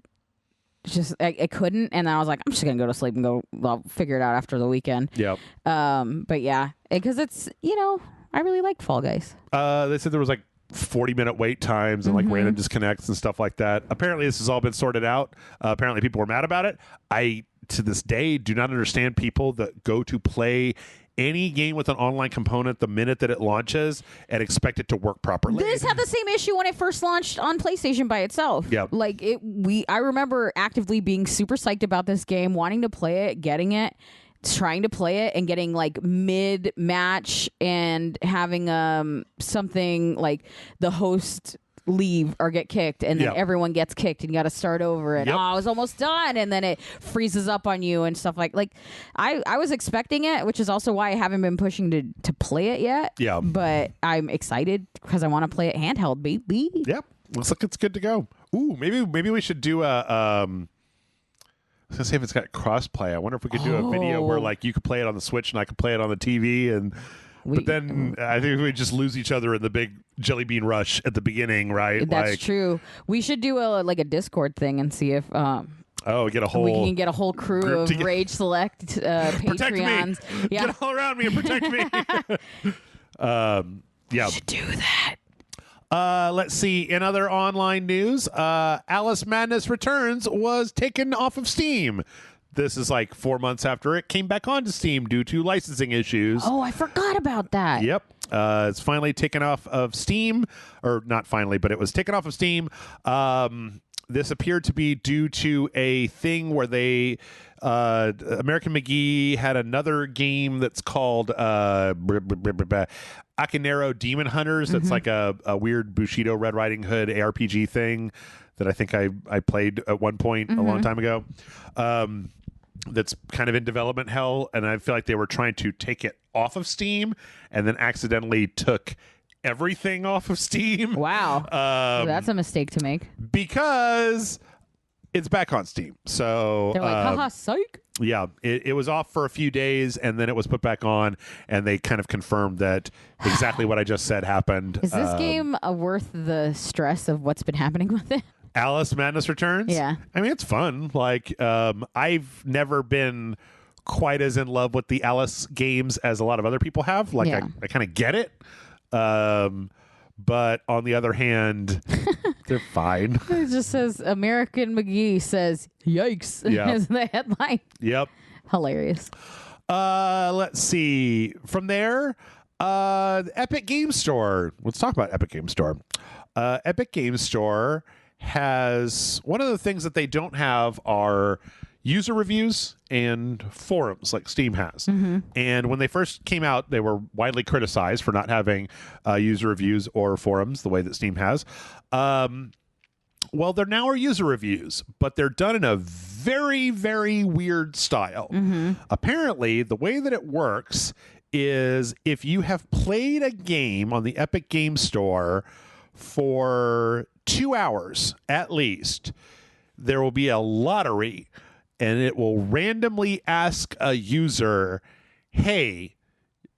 I couldn't, and then I was like, I'm just going to go to sleep and I'll figure it out after the weekend. Yep. But yeah, because it's, I really liked Fall Guys. They said there was like 40-minute wait times and like random disconnects and stuff like that. Apparently this has all been sorted out. Apparently people were mad about it. I, to this day, do not understand people that go to play any game with an online component the minute that it launches and expect it to work properly. This had the same issue when it first launched on PlayStation by itself. Yep. Like I remember actively being super psyched about this game, wanting to play it, getting it, trying to play it, and getting like mid-match and having something like the host leave or get kicked, and then everyone gets kicked and you got to start over, and I was almost done, and then it freezes up on you and stuff like I was expecting it, which is also why I haven't been pushing to play it yet. Yeah, but I'm excited because I want to play it handheld, baby. Yep, looks like it's good to go. Ooh, maybe we should do a I was gonna say if it's got crossplay. I wonder if we could do a video where like you could play it on the Switch and I could play it on the TV, and but then I think we just lose each other in the big jelly bean rush at the beginning, right? That's true. We should do a Discord thing and see if get a whole we can get a whole crew of RageSelect Patreons. Yeah. Get all around me and protect me. We should do that. Let's see. In other online news, Alice Madness Returns was taken off of Steam. This is like 4 months after it came back onto Steam due to licensing issues. Oh, I forgot about that. Yep. It's finally taken off of Steam. Or not finally, but it was taken off of Steam. This appeared to be due to a thing where they... American McGee had another game that's called Akinero Demon Hunters. That's like a weird Bushido Red Riding Hood ARPG thing that I think I played at one point a long time ago. That's kind of in development hell, and I feel like they were trying to take it off of Steam and then accidentally took everything off of Steam. Wow. That's a mistake to make. Because It's back on Steam. So They're like, haha, psych. Yeah, it was off for a few days, and then it was put back on, and they kind of confirmed that exactly what I just said happened. Is this game worth the stress of what's been happening with it? Alice Madness Returns? Yeah. I mean, it's fun. Like, I've never been quite as in love with the Alice games as a lot of other people have. Like, Yeah. I kind of get it. But on the other hand, they're fine. It just says American McGee says, yikes, Yeah. as the headline. Yep. Hilarious. Let's see. From there, the Epic Game Store. Let's talk about Epic Game Store. Epic Game Store has one of the things that they don't have are user reviews and forums like Steam has. And when they first came out, they were widely criticized for not having user reviews or forums the way that Steam has. Well, there now are user reviews, but they're done in a very, very weird style. Apparently, the way that it works is if you have played a game on the Epic Game Store for 2 hours at least, there will be a lottery, and it will randomly ask a user, hey,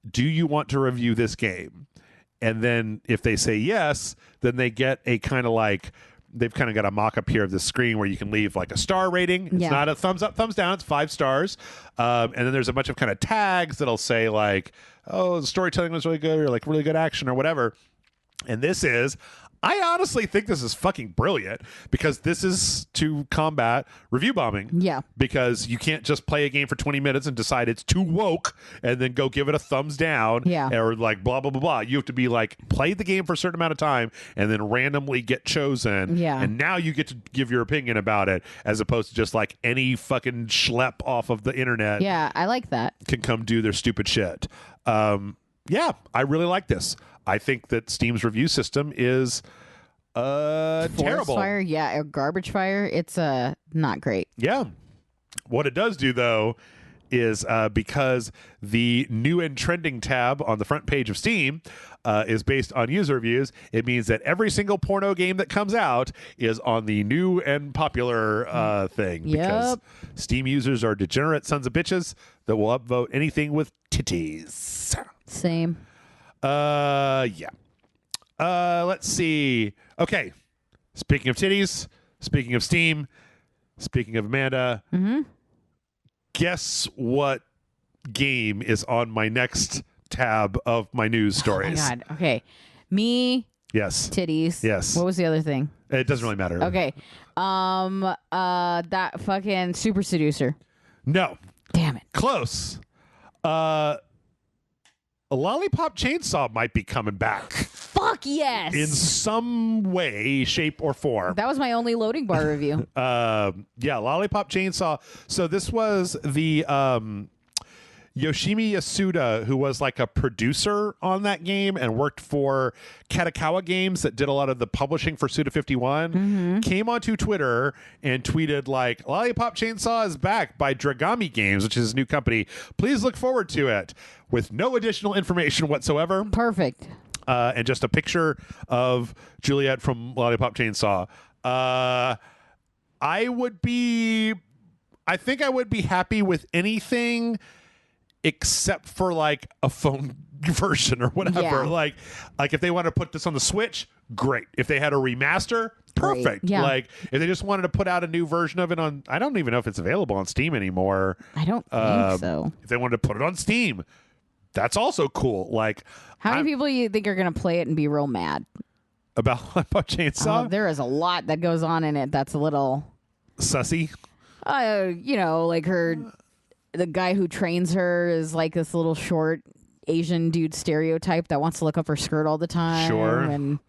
do you want to review this game? And then if they say yes, then they get a kind of like, they've kind of got a mock-up here of the screen where you can leave like a star rating. It's not a thumbs up, thumbs down. It's 5 stars. And then there's a bunch of kind of tags that'll say like, oh, the storytelling was really good, or like really good action or whatever. And this is, I honestly think this is fucking brilliant because this is to combat review bombing. Yeah. Because you can't just play a game for 20 minutes and decide it's too woke and then go give it a thumbs down. Yeah. Or like blah, blah, blah, blah. You have to be like, play the game for a certain amount of time and then randomly get chosen. Yeah. And now you get to give your opinion about it as opposed to just like any fucking schlep off of the internet. Yeah, I like that. Can come do their stupid shit. Yeah, I really like this. I think that Steam's review system is Forest terrible. fire, yeah, or garbage fire. It's not great. Yeah. What it does do, though, is because the new and trending tab on the front page of Steam is based on user reviews, it means that every single porno game that comes out is on the new and popular thing. Because Steam users are degenerate sons of bitches that will upvote anything with titties. Same. Yeah. Let's see. Okay. Speaking of titties, speaking of Steam, speaking of Amanda, guess what game is on my next tab of my news stories? Oh my God. Okay. Me. Yes. Titties. Yes. What was the other thing? It doesn't really matter. Okay. That fucking Super Seducer. No. Damn it. Close. A Lollipop Chainsaw might be coming back. Fuck yes. In some way, shape, or form. That was my only loading bar review. Yeah, Lollipop Chainsaw. So this was the Yoshimi Yasuda, who was like a producer on that game and worked for Katakawa Games that did a lot of the publishing for Suda51, came onto Twitter and tweeted like, Lollipop Chainsaw is back by Dragami Games, which is his new company. Please look forward to it, with no additional information whatsoever. Perfect. And just a picture of Juliet from Lollipop Chainsaw. I think I would be happy with anything except for like a phone version or whatever. Yeah. Like if they wanted to put this on the Switch, great. If they had a remaster, perfect. Great. Yeah. Like if they just wanted to put out a new version of it on, I don't even know if it's available on Steam anymore. I don't think so. If they wanted to put it on Steam, that's also cool. Like, how many people you think are going to play it and be real mad about Chainsaw? There is a lot that goes on in it that's a little sussy. Like the guy who trains her is like this little short Asian dude stereotype that wants to look up her skirt all the time. Sure. And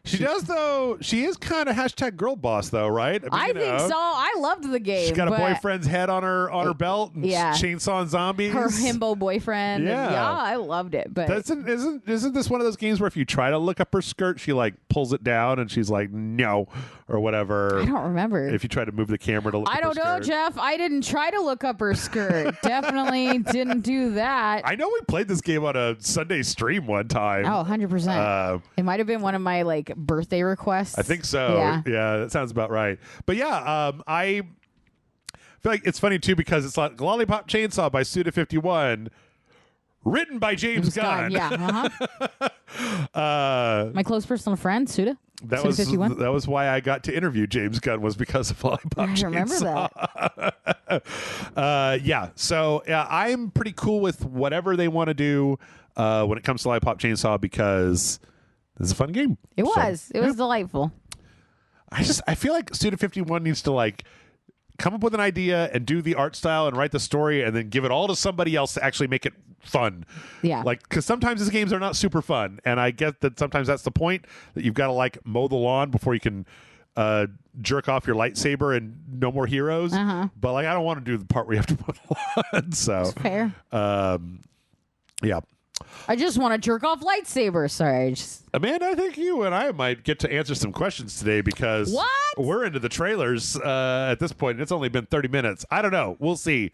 she does, though. She is kind of hashtag girl boss, though, right? I think so. I loved the game. She's got a boyfriend's head on her belt and chainsawing zombies. Her himbo boyfriend. Yeah. I loved it. But isn't this one of those games where if you try to look up her skirt, she like pulls it down and she's like, no. or whatever. I don't remember. If you try to move the camera to look I up her don't know, skirt. Jeff. I didn't try to look up her skirt. Definitely didn't do that. I know we played this game on a Sunday stream one time. Oh, 100%. It might have been one of my like birthday requests. I think so. Yeah, that sounds about right. But yeah, I feel like it's funny too because it's like Lollipop Chainsaw by Suda51, written by James Gunn. Yeah. My close personal friend, Suda. That Suda51. was why I got to interview James Gunn, was because of Lollipop I remember Chainsaw. So I'm pretty cool with whatever they want to do when it comes to Lollipop Chainsaw because this is a fun game. It was delightful. I feel like Suda51 needs to like come up with an idea and do the art style and write the story and then give it all to somebody else to actually make it fun. Yeah. Like, because sometimes these games are not super fun. And I get that sometimes that's the point, that you've got to like mow the lawn before you can jerk off your lightsaber and No More Heroes. But like, I don't want to do the part where you have to mow the lawn. So That's fair. Yeah. I just want to jerk off lightsabers. Sorry. Amanda, I think you and I might get to answer some questions today because we're into the trailers at this point. And it's only been 30 minutes. I don't know. We'll see.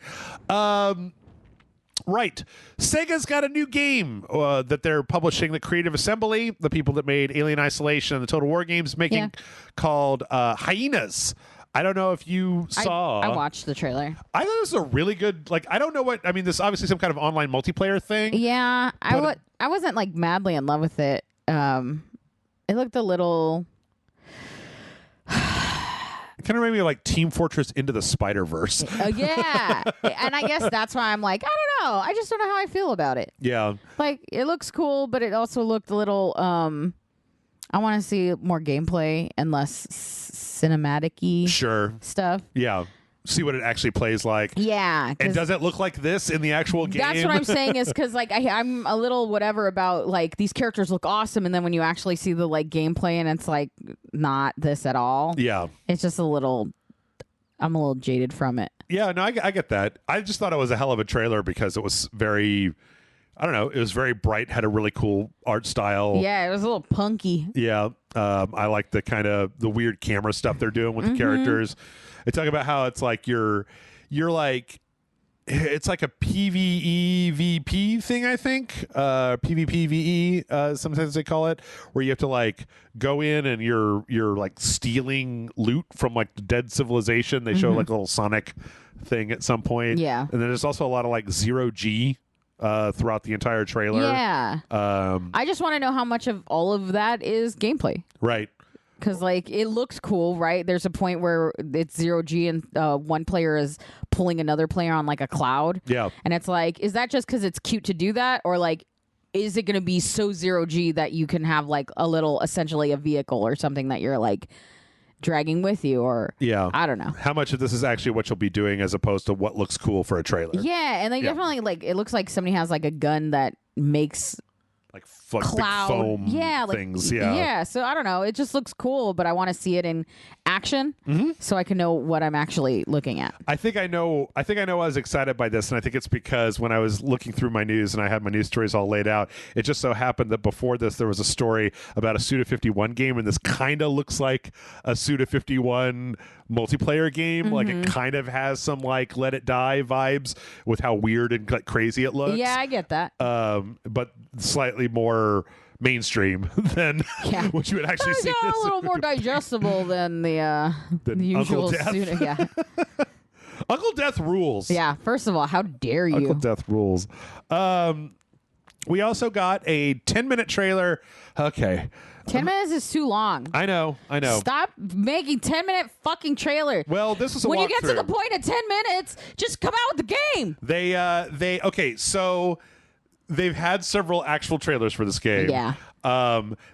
Right. Sega's got a new game that they're publishing, the Creative Assembly, the people that made Alien Isolation and the Total War games, making called Hyenas. I don't know if you saw. I watched the trailer. I thought it was a really good, like, I don't know what, I mean, this is obviously some kind of online multiplayer thing. Yeah. I wasn't like madly in love with it. It looked a little. It kind of made me like Team Fortress Into the Spider-Verse. Yeah. And I guess that's why I'm like, I don't know. I just don't know how I feel about it. Yeah. Like, it looks cool, but it also looked a little, I want to see more gameplay and less cinematic-y stuff. Yeah. See what it actually plays like. Yeah. And does it look like this in the actual game? That's what I'm saying is because like I'm a little whatever about like these characters look awesome and then when you actually see the like gameplay and it's like not this at all. Yeah. It's just I'm a little jaded from it. Yeah, no, I get that. I just thought it was a hell of a trailer because it was very, I don't know, it was very bright, had a really cool art style. Yeah, it was a little punky. Yeah. I like the kind of the weird camera stuff they're doing with the characters. They talk about how it's like you're like, it's like a PvEVP thing, I think. PvPvE, sometimes they call it, where you have to like go in and you're like stealing loot from like the dead civilization. They show like a little Sonic thing at some point. Yeah. And then there's also a lot of like zero G throughout the entire trailer. Yeah. I just want to know how much of all of that is gameplay. Right. Because, like, it looks cool, right? There's a point where it's zero G and one player is pulling another player on, like, a cloud. Yeah. And it's like, is that just because it's cute to do that? Or, like, is it going to be so zero G that you can have, like, a little, essentially a vehicle or something that you're, like, dragging with you? Or, I don't know. How much of this is actually what you'll be doing as opposed to what looks cool for a trailer? Yeah. And they definitely, like, it looks like somebody has, like, a gun that makes like cloud big foam things. Yeah. So I don't know. It just looks cool, but I want to see it in action so I can know what I'm actually looking at. I think I know I was excited by this, and I think it's because when I was looking through my news and I had my news stories all laid out, it just so happened that before this there was a story about a Suda51 game, and this kind of looks like a Suda51 multiplayer game. Like it kind of has some like Let It Die vibes with how weird and like crazy it looks. Yeah, I get that. But slightly more mainstream than what you would actually see. A little more digestible than the usual Uncle Death. student. Yeah. Uncle Death rules. Yeah. First of all, how dare you? Uncle Death rules. We also got a 10-minute trailer. Okay. 10 minutes is too long. I know. Stop making 10-minute fucking trailer. Well, this is a when walkthrough. you get to the point of 10 minutes, just come out with the game. So they've had several actual trailers for this game. Yeah.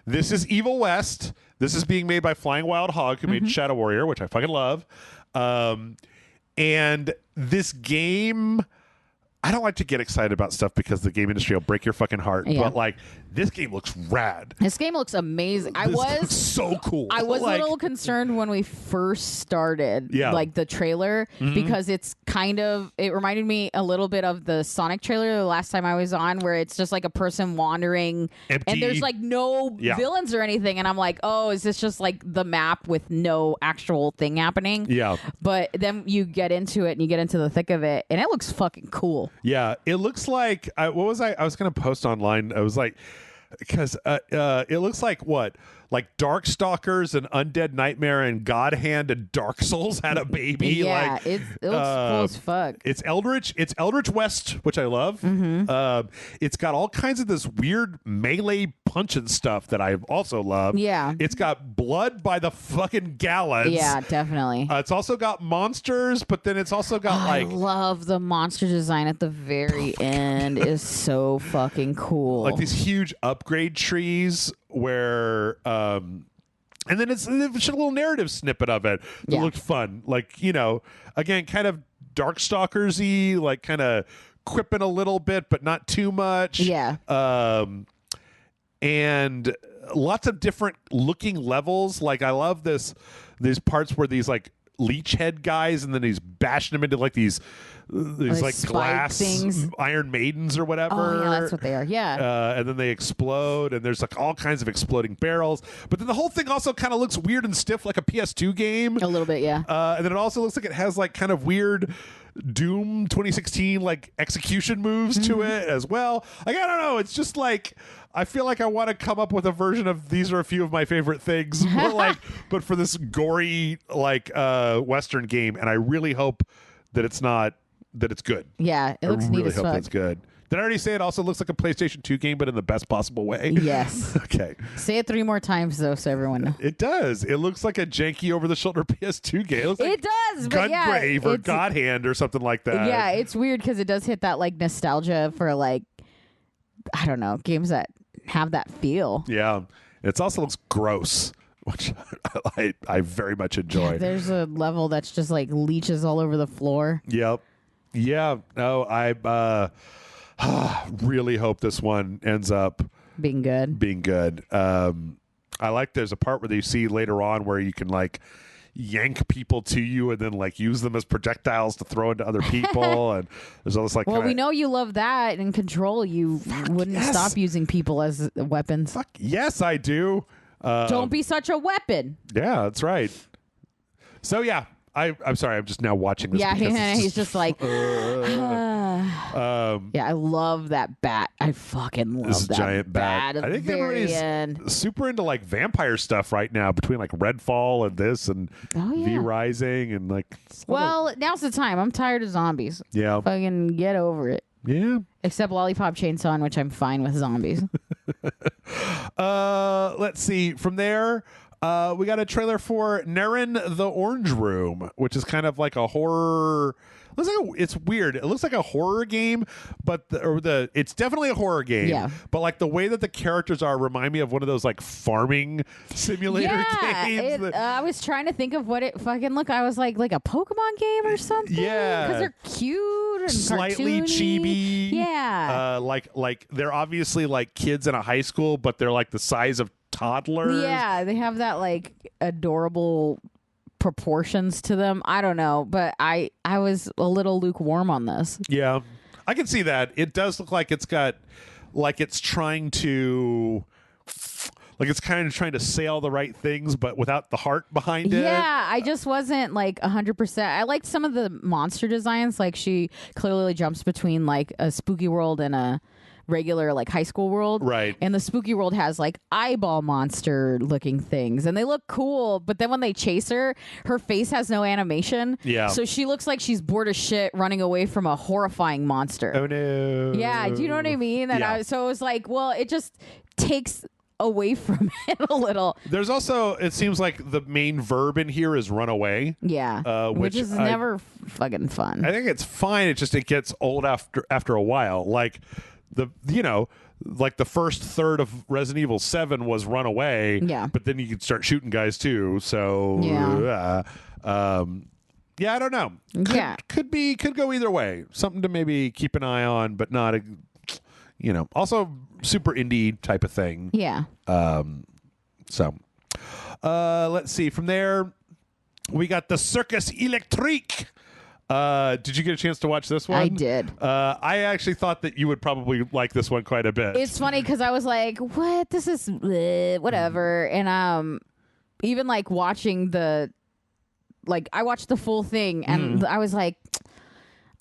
This is Evil West. This is being made by Flying Wild Hog, who made Shadow Warrior, which I fucking love. And this game, I don't like to get excited about stuff because the game industry will break your fucking heart. Yeah. But like this game looks rad. This game looks amazing. This looks so cool. I was like, a little concerned when we first started, Yeah. like the trailer, because it's it reminded me a little bit of the Sonic trailer the last time I was on, where it's just like a person wandering empty. and there's like no villains or anything. And I'm like, oh, is this just like the map with no actual thing happening? Yeah. But then you get into it and you get into the thick of it and it looks fucking cool. Yeah. It looks like, I was going to post online. I was like, because it looks like what? Like Darkstalkers and Undead Nightmare and God Hand and Dark Souls had a baby. Yeah, like, it looks cool as fuck. It's Eldritch West, which I love. It's got all kinds of this weird melee punching stuff that I also love. Yeah. It's got blood by the fucking gallons. Yeah, definitely. It's also got monsters, but then it's also got I like love the monster design at the very end. Is so fucking cool. like these huge upgrade trees where and then it's a little narrative snippet of it that looked fun, like, you know, again, kind of Darkstalkers-y, like kind of quipping a little bit but not too much. And lots of different looking levels. Like, I love these parts where these like leech head guys, and then he's bashing them into like these like glass things. Iron Maidens or whatever. Oh, yeah, that's what they are. Yeah. And then they explode, and there's like all kinds of exploding barrels. But then the whole thing also kind of looks weird and stiff, like a PS2 game. A little bit, yeah. And then it also looks like it has like kind of weird Doom 2016 like execution moves to it as well. Like, I don't know. It's just like, I feel like I want to come up with a version of these are a few of my favorite things, but for this gory like Western game, and I really hope that it's good. Yeah, it looks I neat really as hope fuck. that's good. Did I already say it also looks like a PlayStation 2 game, but in the best possible way? Yes. Okay. Say it 3 more times though, so everyone knows. It does. It looks like a janky over-the-shoulder PS2 game. It looks like It does, but Gungrave or God Hand or something like that. Yeah, it's weird because it does hit that like nostalgia for like, I don't know, games that have that feel. Yeah. It also looks gross, which I very much enjoy. There's a level that's just like leeches all over the floor. Yep. Yeah. No, I really hope this one ends up Being good. I like there's a part where you see later on where you can like yank people to you and then like use them as projectiles to throw into other people, and there's all this like, well, we know you love that. In Control, you wouldn't stop using people as weapons. Fuck yes, I do. Don't be such a weapon. Yeah, that's right. So yeah, I'm sorry. I'm just now watching this. Yeah, because it's he's just like, yeah, I love that bat. I fucking love this that giant bat. At I think the very everybody's end. super into like vampire stuff right now, between like Redfall and this and V Rising and like. Well, now's the time. I'm tired of zombies. Yeah. Fucking get over it. Yeah. Except Lollipop Chainsaw, in which I'm fine with zombies. Let's see. From there, we got a trailer for Naren the Orange Room, which is kind of like a horror. It's weird. It looks like a horror game, but it's definitely a horror game. Yeah. But like the way that the characters are remind me of one of those like farming simulator games. I was trying to think of what it fucking looked. I was like a Pokemon game or something. Yeah. Because they're cute and slightly cartoony. chibi. Yeah. Like they're obviously like kids in a high school, but they're like the size of toddlers. Yeah, they have that like adorable proportions to them. I don't know, but I was a little lukewarm on this. Yeah, I can see that. It does look like it's got, like it's trying to, like it's kind of trying to say all the right things, but without the heart behind it. Yeah, I just wasn't like 100%. I liked some of the monster designs. Like she clearly jumps between like a spooky world and a regular like high school world, right? And the spooky world has like eyeball monster looking things, and they look cool, but then when they chase her face has no animation. Yeah, so she looks like she's bored as shit running away from a horrifying monster. Oh no. Yeah, do you know what I mean? And so it was like, well, it just takes away from it a little. There's also, it seems like the main verb in here is run away. Yeah, which is never fucking fun. I think it's fine. It just, it gets old after a while. Like like the first third of Resident Evil 7 was run away. Yeah. But then you could start shooting guys too. So yeah, I don't know. Could go either way. Something to maybe keep an eye on, but not also super indie type of thing. Yeah. So let's see. From there, we got the Circus Electrique. Did you get a chance to watch this one? I did. I actually thought that you would probably like this one quite a bit. It's funny because I was like, what? This is whatever. And even like watching I watched the full thing and I was like,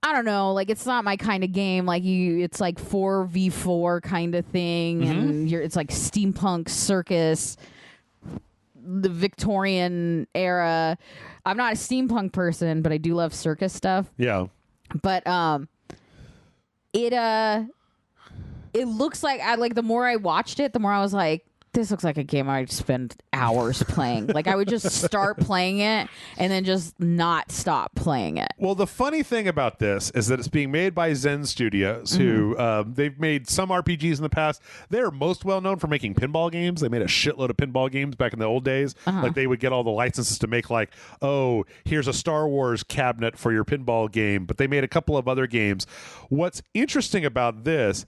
I don't know, like it's not my kind of game. Like it's like 4v4 kind of thing, and it's like steampunk circus, the Victorian era. I'm not a steampunk person, but I do love circus stuff. Yeah. But it looks like the more I watched it, the more I was like, this looks like a game I'd spend hours playing. Like I would just start playing it and then just not stop playing it. Well, the funny thing about this is that it's being made by Zen Studios, who they've made some RPGs in the past. They're most well known for making pinball games. They made a shitload of pinball games back in the old days. Like they would get all the licenses to make like, oh, here's a Star Wars cabinet for your pinball game. But they made a couple of other games. What's interesting about this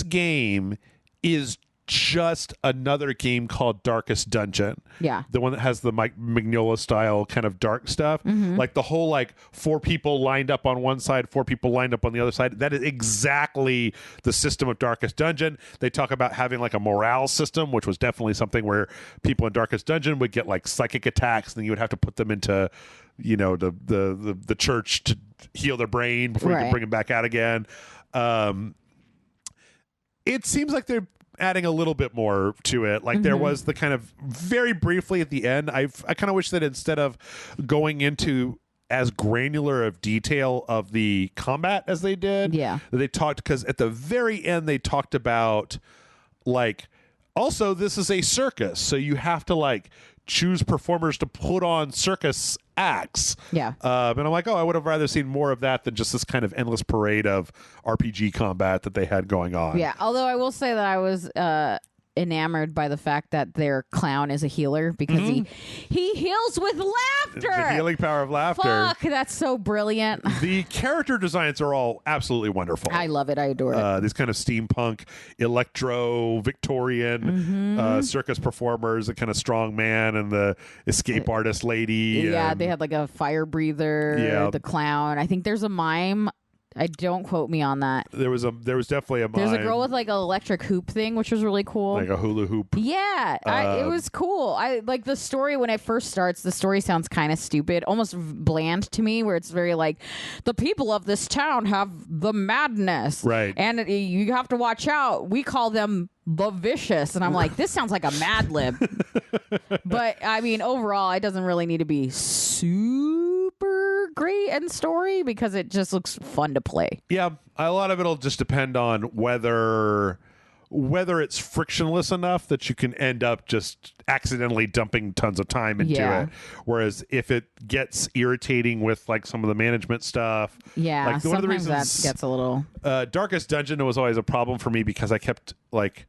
game is just another game called Darkest Dungeon. Yeah. The one that has the Mike Mignola style kind of dark stuff. Like the whole like 4 people lined up on one side, 4 people lined up on the other side. That is exactly the system of Darkest Dungeon. They talk about having like a morale system, which was definitely something where people in Darkest Dungeon would get like psychic attacks, and then you would have to put them into, the church to heal their brain before you can bring them back out again. It seems like they're adding a little bit more to it. Like there was the kind of very briefly at the end, I kind of wish that instead of going into as granular of detail of the combat as they did, they talked, because at the very end they talked about like, also this is a circus, so you have to like choose performers to put on circus acts. And I'm like, I would have rather seen more of that than just this kind of endless parade of RPG combat that they had going on. Although I will say that I was enamored by the fact that their clown is a healer, because he heals with laughter. The healing power of laughter. Fuck, that's so brilliant. The character designs are all absolutely wonderful. I love it. I adore it. These kind of steampunk, electro, Victorian circus performers, the kind of strong man and the escape artist lady. They had like a fire breather, the clown. I think there's a mime. Don't quote me on that. There was definitely a mime. There's a girl with like an electric hoop thing, which was really cool. Like a hula hoop. Yeah, it was cool. I like the story when it first starts. The story sounds kind of stupid, almost bland to me, where it's very like, the people of this town have the madness. Right. And you have to watch out. We call them the vicious. And I'm like, this sounds like a Mad Lib. But I mean, overall, it doesn't really need to be super great in story, because it just looks fun to play. Yeah, a lot of it'll just depend on whether it's frictionless enough that you can end up just accidentally dumping tons of time into it. Whereas if it gets irritating with like some of the management stuff, like one of the reasons that gets a little Darkest Dungeon was always a problem for me, because I kept like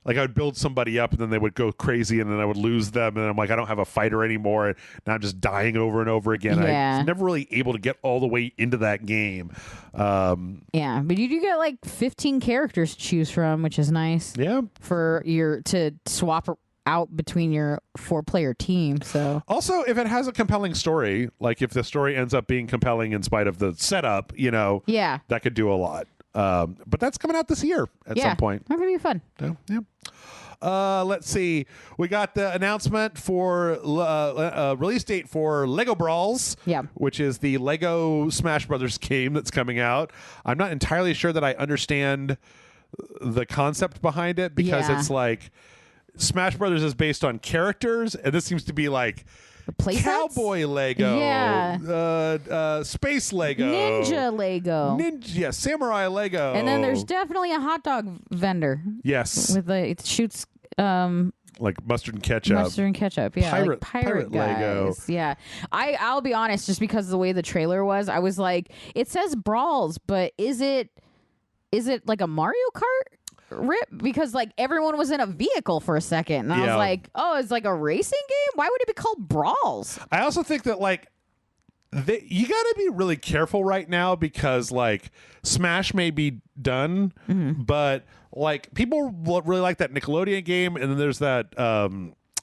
I would build somebody up and then they would go crazy and then I would lose them, and I'm like, I don't have a fighter anymore, and now I'm just dying over and over again. I was never really able to get all the way into that game. But you do get like 15 characters to choose from, which is nice. For to swap out between your 4-player team. So also, if it has a compelling story, like if the story ends up being compelling in spite of the setup, that could do a lot. But that's coming out this year at some point. That's gonna be fun. Let's see. We got the announcement for release date for Lego Brawls, which is the Lego Smash Brothers game that's coming out. I'm not entirely sure that I understand the concept behind it, because it's like Smash Brothers is based on characters, and this seems to be like cowboy Lego, space Lego, ninja Lego, samurai Lego, and then there's definitely a hot dog vendor. Yes, with it shoots like mustard and ketchup. Pirate Lego. Yeah, I'll be honest, just because of the way the trailer was, I was like, it says Brawls, but is it like a Mario Kart rip? Because like everyone was in a vehicle for a second, and I was like, oh, it's like a racing game? Why would it be called Brawls? I also think that like you got to be really careful right now because like Smash may be done, but like people really like that Nickelodeon game, and then there's that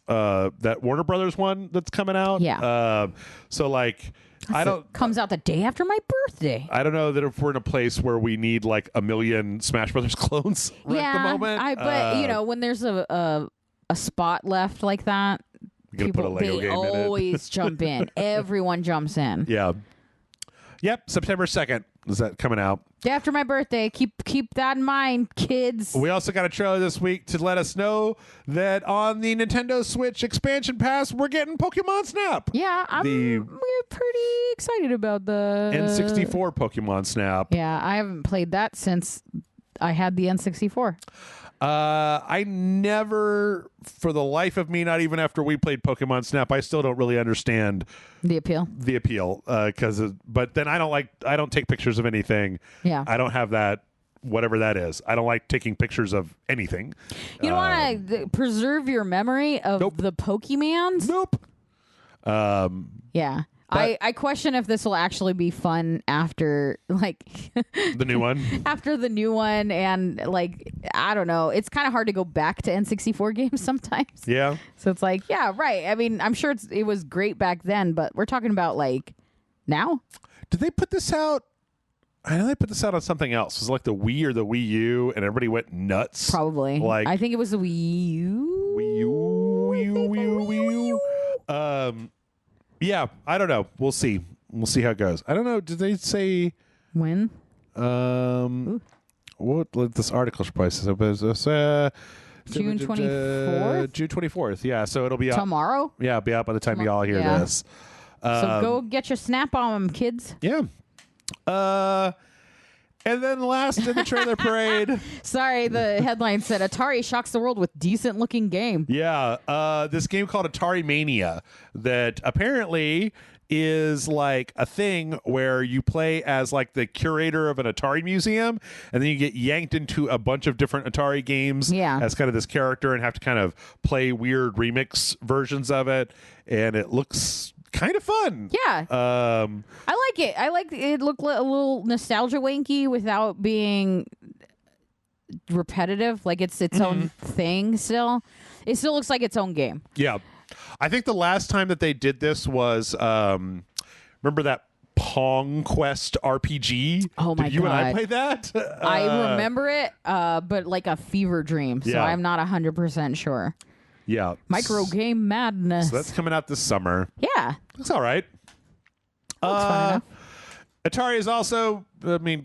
that Warner Brothers one that's coming out. Yeah. So like comes out the day after my birthday. I don't know that if we're in a place where we need like a million Smash Brothers clones at the moment. But when there's a spot left like that, people they always jump in. Everyone jumps in. Yeah. Yep. September 2nd is that coming out. Day after my birthday. Keep that in mind, kids. We also got a trailer this week to let us know that on the Nintendo Switch expansion pass, we're getting Pokemon Snap. Yeah, we're pretty excited about the N64 Pokemon Snap. Yeah, I haven't played that since I had the N64. I never, for the life of me, not even after we played Pokemon Snap, I still don't really understand the appeal. But then I don't take pictures of anything. Yeah, I don't have that, whatever that is. I don't like taking pictures of anything. You don't want to preserve your memory of the Pokemons? Nope. Yeah. I question if this will actually be fun after like the new one. After the new one, and like I don't know, it's kind of hard to go back to N64 games sometimes. Yeah. So it's like, yeah, right. I mean, I'm sure it was great back then, but we're talking about like now. Did they put this out? I know they put this out on something else. It was like the Wii or the Wii U, and everybody went nuts. Probably. Like I think it was the Wii U. Wii U. Yeah, I don't know. We'll see. We'll see how it goes. I don't know. Did they say when? What this article price is? June 24th. June 24th. Yeah, so it'll be tomorrow. Out. Yeah, it'll be out by the time y'all hear this. So go get your snap on them, kids. Yeah. And then last in the trailer parade. Sorry, the headline said Atari shocks the world with decent looking game. Yeah, this game called Atari Mania that apparently is like a thing where you play as like the curator of an Atari museum, and then you get yanked into a bunch of different Atari games as kind of this character and have to kind of play weird remix versions of it, and it looks kind of fun. Yeah. I like it. I like it. Looked a little nostalgia wanky without being repetitive. Like it's its own thing still. It still looks like its own game. Yeah. I think the last time that they did this was remember that Pong Quest RPG? Oh my God. Did you and I play that? I remember it, but like a fever dream. So I'm not 100% sure. Yeah. Micro game madness. So that's coming out this summer. Yeah. That's all right. Looks fun enough. Atari is also,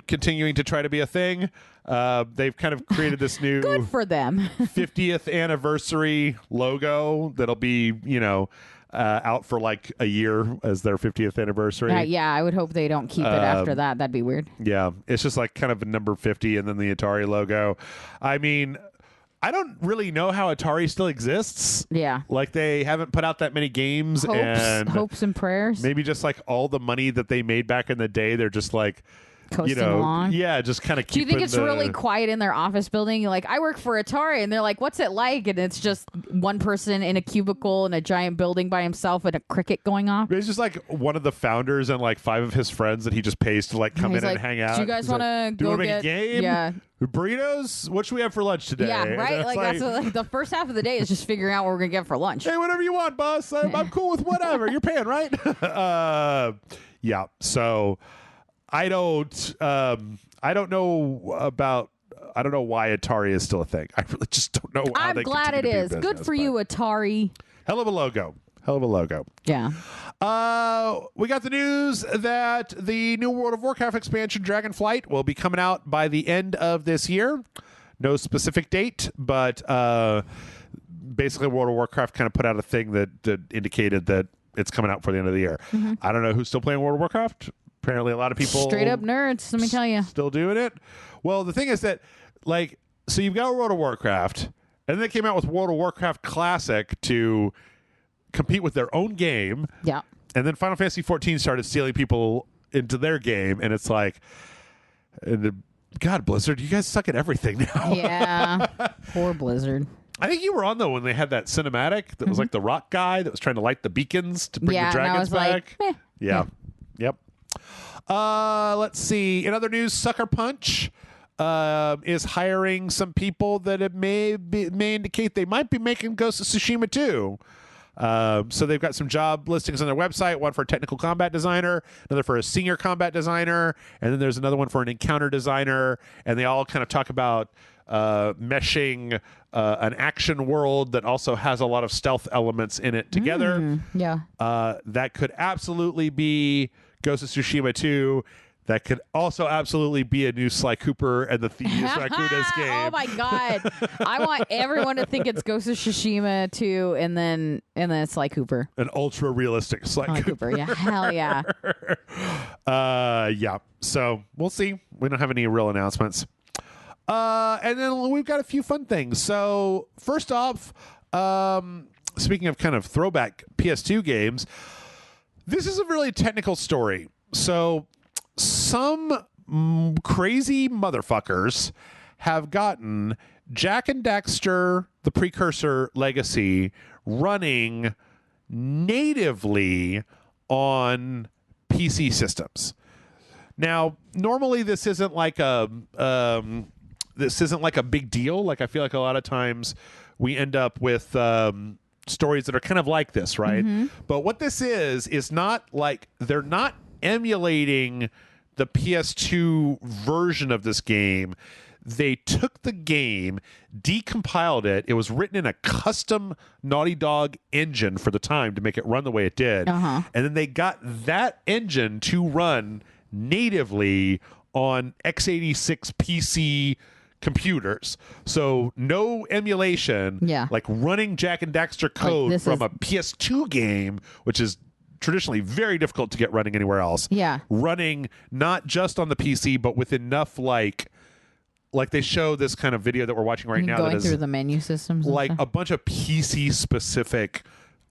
continuing to try to be a thing. They've kind of created this new good for them 50th anniversary logo that'll be, out for like a year as their 50th anniversary. Yeah, I would hope they don't keep it after that. That'd be weird. Yeah, it's just like kind of a number 50 and then the Atari logo. I mean, I don't really know how Atari still exists. Yeah. Like they haven't put out that many games. Hopes and prayers. Maybe just like all the money that they made back in the day, they're just like, coasting along. Yeah, just kind of. Do you think it's really quiet in their office building? You're like, I work for Atari, and they're like, what's it like? And it's just one person in a cubicle in a giant building by himself and a cricket going off. It's just like one of the founders and like 5 of his friends that he just pays to like come in and hang out. Do you guys want to go make a game? Yeah. Burritos? What should we have for lunch today? Yeah, right. That's like the first half of the day is just figuring out what we're gonna get for lunch. Hey, whatever you want, boss. I'm cool with whatever. You're paying, right? Yeah. So. I don't know why Atari is still a thing. I really just don't know. I'm glad it is. Good for you, Atari. Hell of a logo. Yeah. We got the news that the new World of Warcraft expansion, Dragonflight, will be coming out by the end of this year. No specific date, but basically World of Warcraft kind of put out a thing that indicated that it's coming out for the end of the year. Mm-hmm. I don't know who's still playing World of Warcraft. Apparently a lot of people straight up nerds, let me tell you, still doing it. Well, the thing is that like, so you've got World of Warcraft, and then they came out with World of Warcraft Classic to compete with their own game. Yeah. And then Final Fantasy 14 started stealing people into their game, and it's like, God, Blizzard, you guys suck at everything now. Yeah. Poor Blizzard. I think you were on, though, when they had that cinematic that was like the rock guy that was trying to light the beacons to bring the dragons back. Like, Yeah. Yep. Let's see. In other news, Sucker Punch is hiring some people that it may indicate they might be making Ghost of Tsushima 2. So they've got some job listings on their website, one for a technical combat designer, another for a senior combat designer, and then there's another one for an encounter designer, and they all kind of talk about meshing an action world that also has a lot of stealth elements in it together. Yeah. That could absolutely be Ghost of Tsushima 2. That could also absolutely be a new Sly Cooper and the Thieves Raccoonus game. Oh my god! I want everyone to think it's Ghost of Tsushima 2, and then Sly Cooper. An ultra realistic Sly Cooper. Yeah, hell yeah. Yeah. So we'll see. We don't have any real announcements. And then we've got a few fun things. So first off, speaking of kind of throwback PS2 games, this is a really technical story. So some crazy motherfuckers have gotten Jak and Daxter, the precursor Legacy, running natively on PC systems. Now, normally this isn't like a big deal. Like, I feel like a lot of times we end up with stories that are kind of like this, right? Mm-hmm. But what this is not like, they're not emulating the PS2 version of this game. They took the game, decompiled it. It was written in a custom Naughty Dog engine for the time to make it run the way it did. And then they got that engine to run natively on x86 PC computers. So no emulation. Yeah. Like running Jak and Daxter code from a PS2 game, which is traditionally very difficult to get running anywhere else. Yeah. Running not just on the PC, but with enough like they show this kind of video that we're watching right now. Going through the menu systems. Like a bunch of PC specific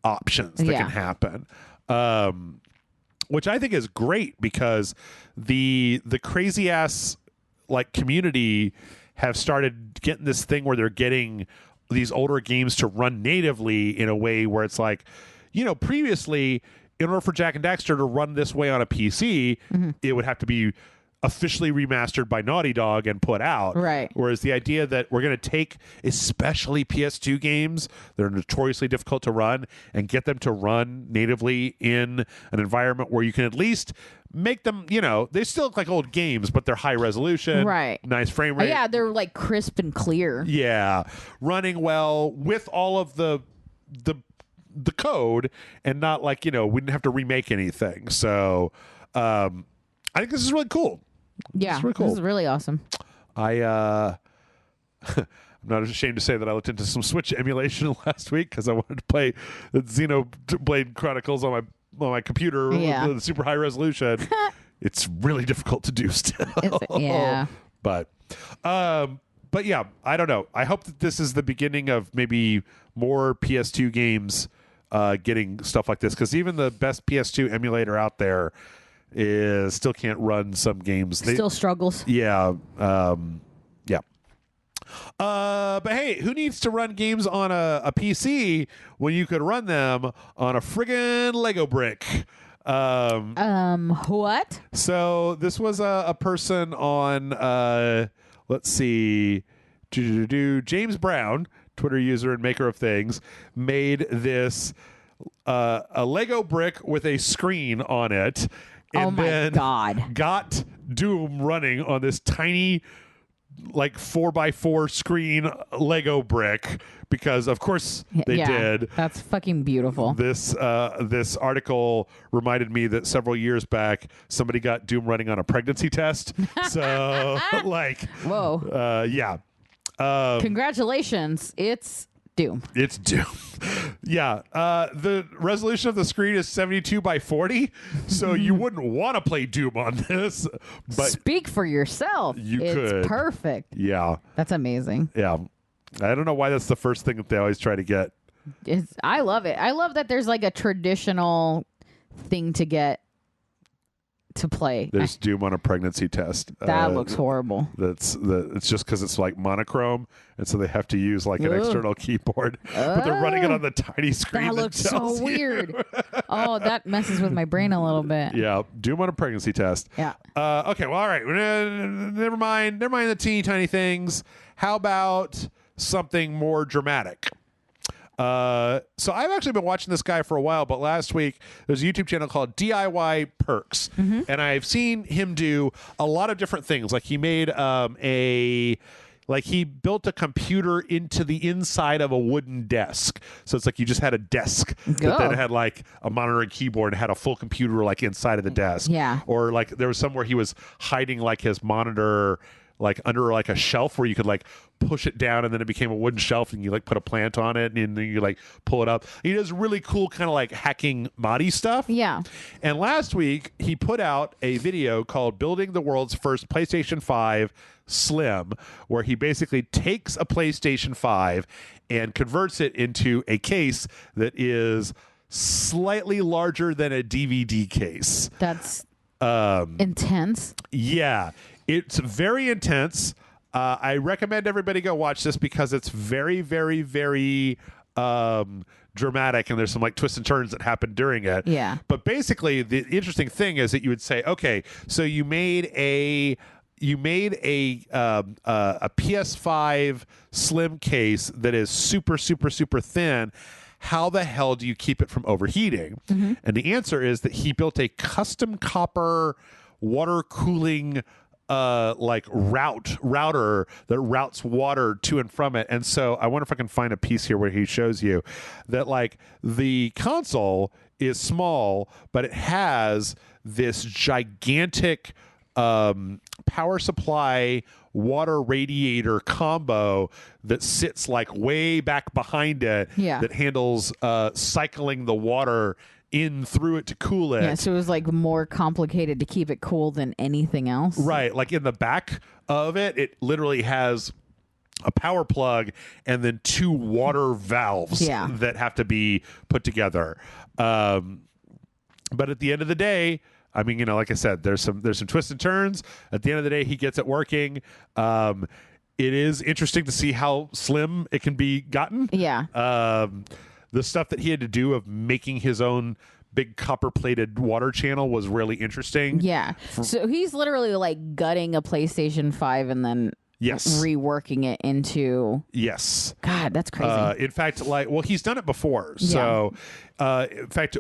options that can happen. Which I think is great because the crazy ass like community have started getting this thing where they're getting these older games to run natively in a way where it's like, you know, previously, in order for Jak and Daxter to run this way on a PC, it would have to be officially remastered by Naughty Dog and put out. Right. Whereas the idea that we're going to take especially PS2 games that are notoriously difficult to run and get them to run natively in an environment where you can at least make them, you know, they still look like old games, but they're high resolution. Right. Nice frame rate. Yeah, they're like crisp and clear. Yeah. Running well with all of the code and not like, you know, we didn't have to remake anything. So I think this is really cool. Yeah, really cool. This is really awesome. I'm not ashamed to say that I looked into some Switch emulation last week because I wanted to play the Xenoblade Chronicles on my computer with super high resolution. It's really difficult to do still. Yeah. But yeah, I don't know. I hope that this is the beginning of maybe more PS2 games getting stuff like this, because even the best PS2 emulator out there still can't run some games. Still struggles. Yeah. Yeah. But hey, who needs to run games on a PC when you could run them on a friggin' Lego brick? What? So this was a person on, let's see, James Brown, Twitter user and maker of things, made this a Lego brick with a screen on it. And then got Doom running on this tiny, like 4x4 screen Lego brick because, of course, they did. That's fucking beautiful. This article reminded me that several years back somebody got Doom running on a pregnancy test. So, like, whoa, yeah. Congratulations, it's Doom. It's Doom. Yeah. The resolution of the screen is 72x40, so you wouldn't want to play Doom on this. But speak for yourself. It's could. Perfect. Yeah. That's amazing. Yeah. I don't know why that's the first thing that they always try to get. I love it. I love that there's like a traditional thing to get to play. There's Doom on a pregnancy test. That looks horrible. It's just because it's like monochrome, and so they have to use like an external keyboard, but they're running it on the tiny screen. That looks so weird. Oh, that messes with my brain a little bit. Yeah, Doom on a pregnancy test. Yeah. Okay. Well, all right. Never mind. Never mind the teeny tiny things. How about something more dramatic? So I've actually been watching this guy for a while, but last week there's a YouTube channel called DIY Perks, and I've seen him do a lot of different things. Like he made he built a computer into the inside of a wooden desk. So it's like you just had a desk that then had like a monitor and keyboard and had a full computer like inside of the desk. Yeah. Or like there was somewhere he was hiding like his monitor like under like a shelf where you could like push it down and then it became a wooden shelf and you like put a plant on it and then you like pull it up. He does really cool kind of like hacking moddy stuff. Yeah. And last week he put out a video called Building the World's First PlayStation 5 Slim, where he basically takes a PlayStation 5 and converts it into a case that is slightly larger than a DVD case. That's intense. Yeah. It's very intense. I recommend everybody go watch this because it's very, very, very dramatic, and there's some like twists and turns that happen during it. Yeah. But basically, the interesting thing is that you would say, okay, so you made a PS5 Slim case that is super, super, super thin. How the hell do you keep it from overheating? Mm-hmm. And the answer is that he built a custom copper water cooling router that routes water to and from it. And so I wonder if I can find a piece here where he shows you that like the console is small, but it has this gigantic power supply water radiator combo that sits like way back behind it that handles cycling the water in through it to cool it. Yeah, so it was like more complicated to keep it cool than anything else. Right. Like in the back of it, it literally has a power plug and then two water valves that have to be put together. But at the end of the day, I mean, like I said, there's some twists and turns. At the end of the day, he gets it working. It is interesting to see how slim it can be gotten. Yeah. The stuff that he had to do of making his own big copper-plated water channel was really interesting. Yeah. So he's literally like gutting a PlayStation 5 and then reworking it into... Yes. God, that's crazy. In fact, he's done it before. So, in fact,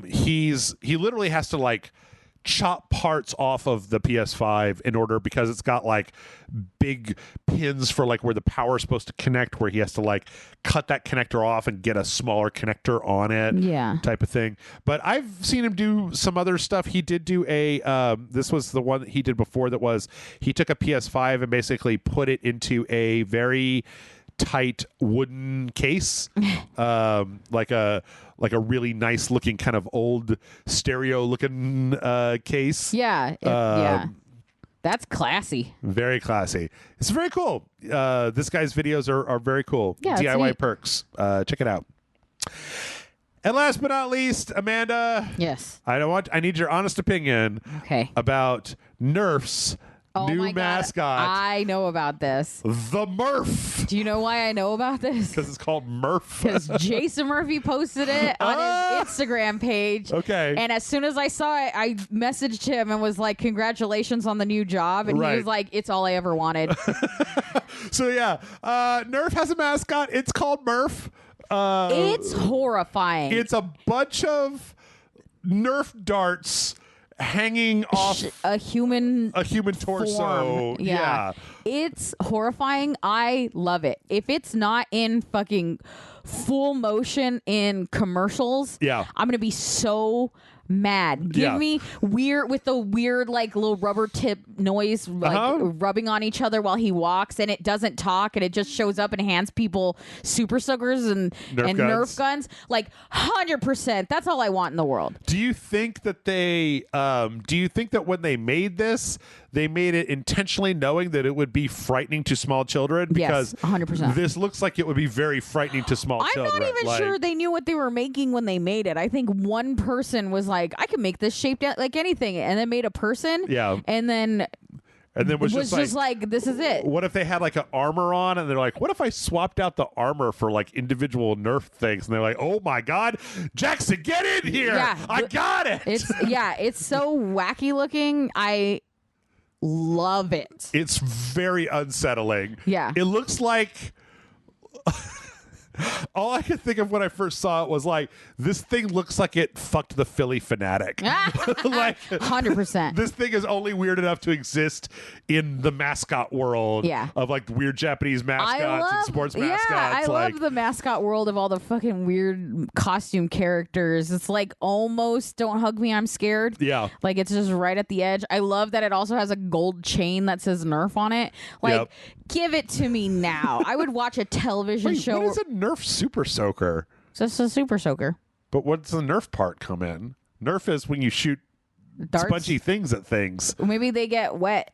he literally has to like chop parts off of the PS5 in order, because it's got like big pins for like where the power is supposed to connect, where he has to like cut that connector off and get a smaller connector on it, type of thing. But I've seen him do some other stuff. He did do this was the one that he did before, that was he took a PS5 and basically put it into a very tight wooden case, like a really nice looking kind of old stereo looking case. Yeah. That's classy. Very classy. It's very cool. This guy's videos are very cool. Yeah, DIY Perks. Check it out. And last but not least, Amanda. Yes. I need your honest opinion. Okay. About Nerf's new mascot. I know about this. The Murph. Do you know why I know about this? Because it's called Murph. Because Jason Murphy posted it on his Instagram page. Okay. And as soon as I saw it, I messaged him and was like, congratulations on the new job. And he was like, it's all I ever wanted. So yeah, Nerf has a mascot. It's called Murph. It's horrifying. It's a bunch of Nerf darts hanging off a human torso. Form. Yeah. It's horrifying. I love it. If it's not in fucking full motion in commercials, I'm gonna be so mad. Give me weird with the weird like little rubber tip noise like rubbing on each other while he walks, and it doesn't talk, and it just shows up and hands people super soakers and Nerf guns. Like 100%. That's all I want in the world. Do you think that they do you think that when they made this they made it intentionally knowing that it would be frightening to small children, because 100%. this looks like it would be very frightening to small children. I'm not even sure they knew what they were making when they made it. I think one person was like, I can make this shaped like anything, and then made a person. Yeah. And then was just like, this is it. What if they had like an armor on, and they're like, what if I swapped out the armor for like individual Nerf things? And they're like, oh my God, Jackson, get in here. Yeah, I got it. It's so wacky looking. I love it. It's very unsettling. Yeah. It looks like... All I could think of when I first saw it was like, this thing looks like it fucked the Philly Fanatic. Like 100%. This thing is only weird enough to exist in the mascot world of like weird Japanese mascots and sports mascots. Yeah, I love the mascot world of all the fucking weird costume characters. It's like almost Don't Hug Me, I'm Scared. Yeah. Like it's just right at the edge. I love that it also has a gold chain that says Nerf on it. Like, give it to me now. I would watch a television show. What is a Nerf Super Soaker? Just a Super Soaker. But what's the Nerf part come in? Nerf is when you shoot darts? Spongy things at things. Maybe they get wet.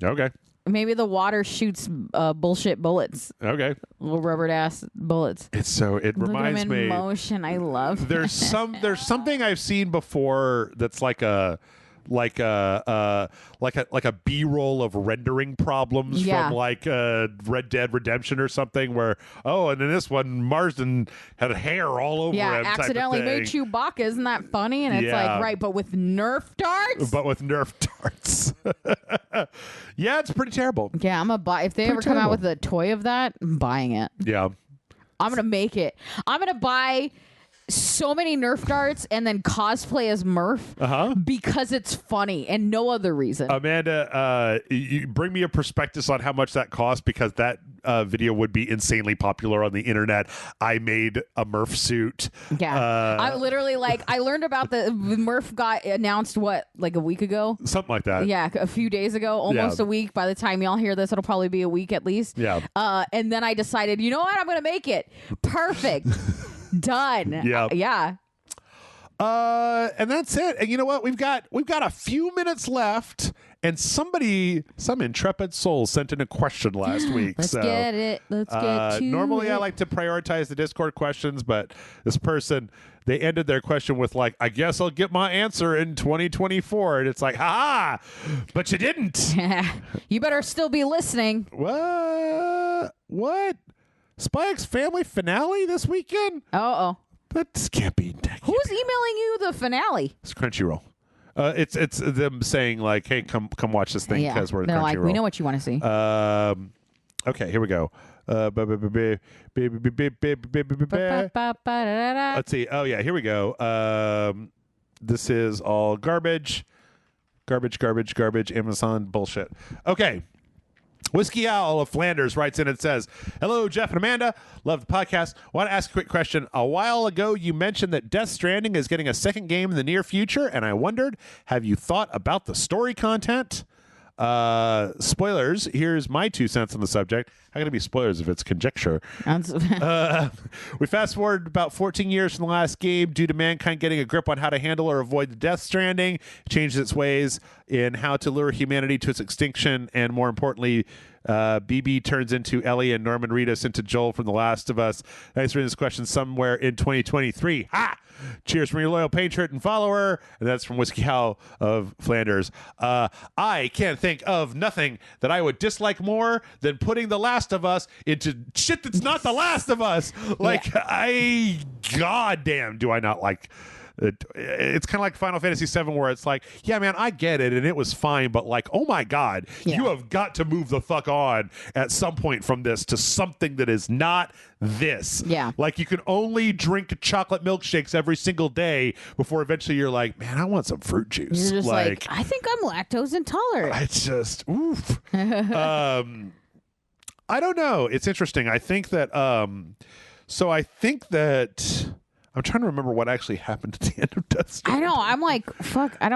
Okay. Maybe the water shoots bullshit bullets. Okay. Little rubbered ass bullets. It reminds me. Motion. I love. There's something I've seen before that's like a B-roll of rendering problems from like Red Dead Redemption or something, where and in this one Marsden had hair all over him. Accidentally made Chewbacca. Isn't that funny? And it's like, right, but with Nerf darts. Yeah, it's pretty terrible. Yeah, I'm gonna buy. If they ever come out with a toy of that, I'm buying it. Yeah, I'm gonna make it. I'm gonna buy so many Nerf darts and then cosplay as Murph because it's funny and no other reason. Amanda, you bring me a prospectus on how much that costs, because that video would be insanely popular on the internet. I made a Murph suit. Yeah. I literally I learned about the Murph got announced like a week ago? Something like that. Yeah, a few days ago, almost a week. By the time y'all hear this, it'll probably be a week at least. Yeah. And then I decided, you know what? I'm going to make it. Perfect. Done. Yeah. And that's it. And you know what? We've got a few minutes left, and some intrepid soul sent in a question last week. Let's get it. Let's get to normally it. I like to prioritize the Discord questions, but this person, they ended their question with like, I guess I'll get my answer in 2024. And it's like, ha! But you didn't. You better still be listening. What? Spy X Family finale this weekend? Uh-oh. That can't be. Who's emailing you the finale? It's Crunchyroll. It's them saying like, "Hey, come watch this thing because we're They're Crunchyroll." Like, we know what you want to see. Okay, here we go. Let's see. Oh yeah, here we go. This is all garbage. Amazon bullshit. Okay. Whiskey Owl of Flanders writes in and says, hello, Jeff and Amanda. Love the podcast. Want to ask a quick question. A while ago, you mentioned that Death Stranding is getting a second game in the near future, and I wondered, have you thought about the story content? Spoilers. Here's my 2 cents on the subject. How can it be spoilers if it's conjecture? We fast forward about 14 years from the last game due to mankind getting a grip on how to handle or avoid the Death Stranding. It changes its ways in how to lure humanity to its extinction, and more importantly, BB turns into Ellie and Norman Reedus into Joel from The Last of Us. Answering this question somewhere in 2023. Ha! Cheers from your loyal patron and follower. And that's from Whiskey Owl of Flanders. I can't think of nothing that I would dislike more than putting The Last of Us into shit that's not The Last of Us. Like, goddamn, do I not like it. It's kind of like Final Fantasy VII, where it's like, yeah, man, I get it, and it was fine, but like, oh my God, you have got to move the fuck on at some point from this to something that is not this. Yeah. Like, you can only drink chocolate milkshakes every single day before eventually you're like, man, I want some fruit juice. You're just like I think I'm lactose intolerant. It's just, oof. I don't know. It's interesting. I think that, I'm trying to remember what actually happened at the end of Death Stranding. I know. I'm like, fuck. I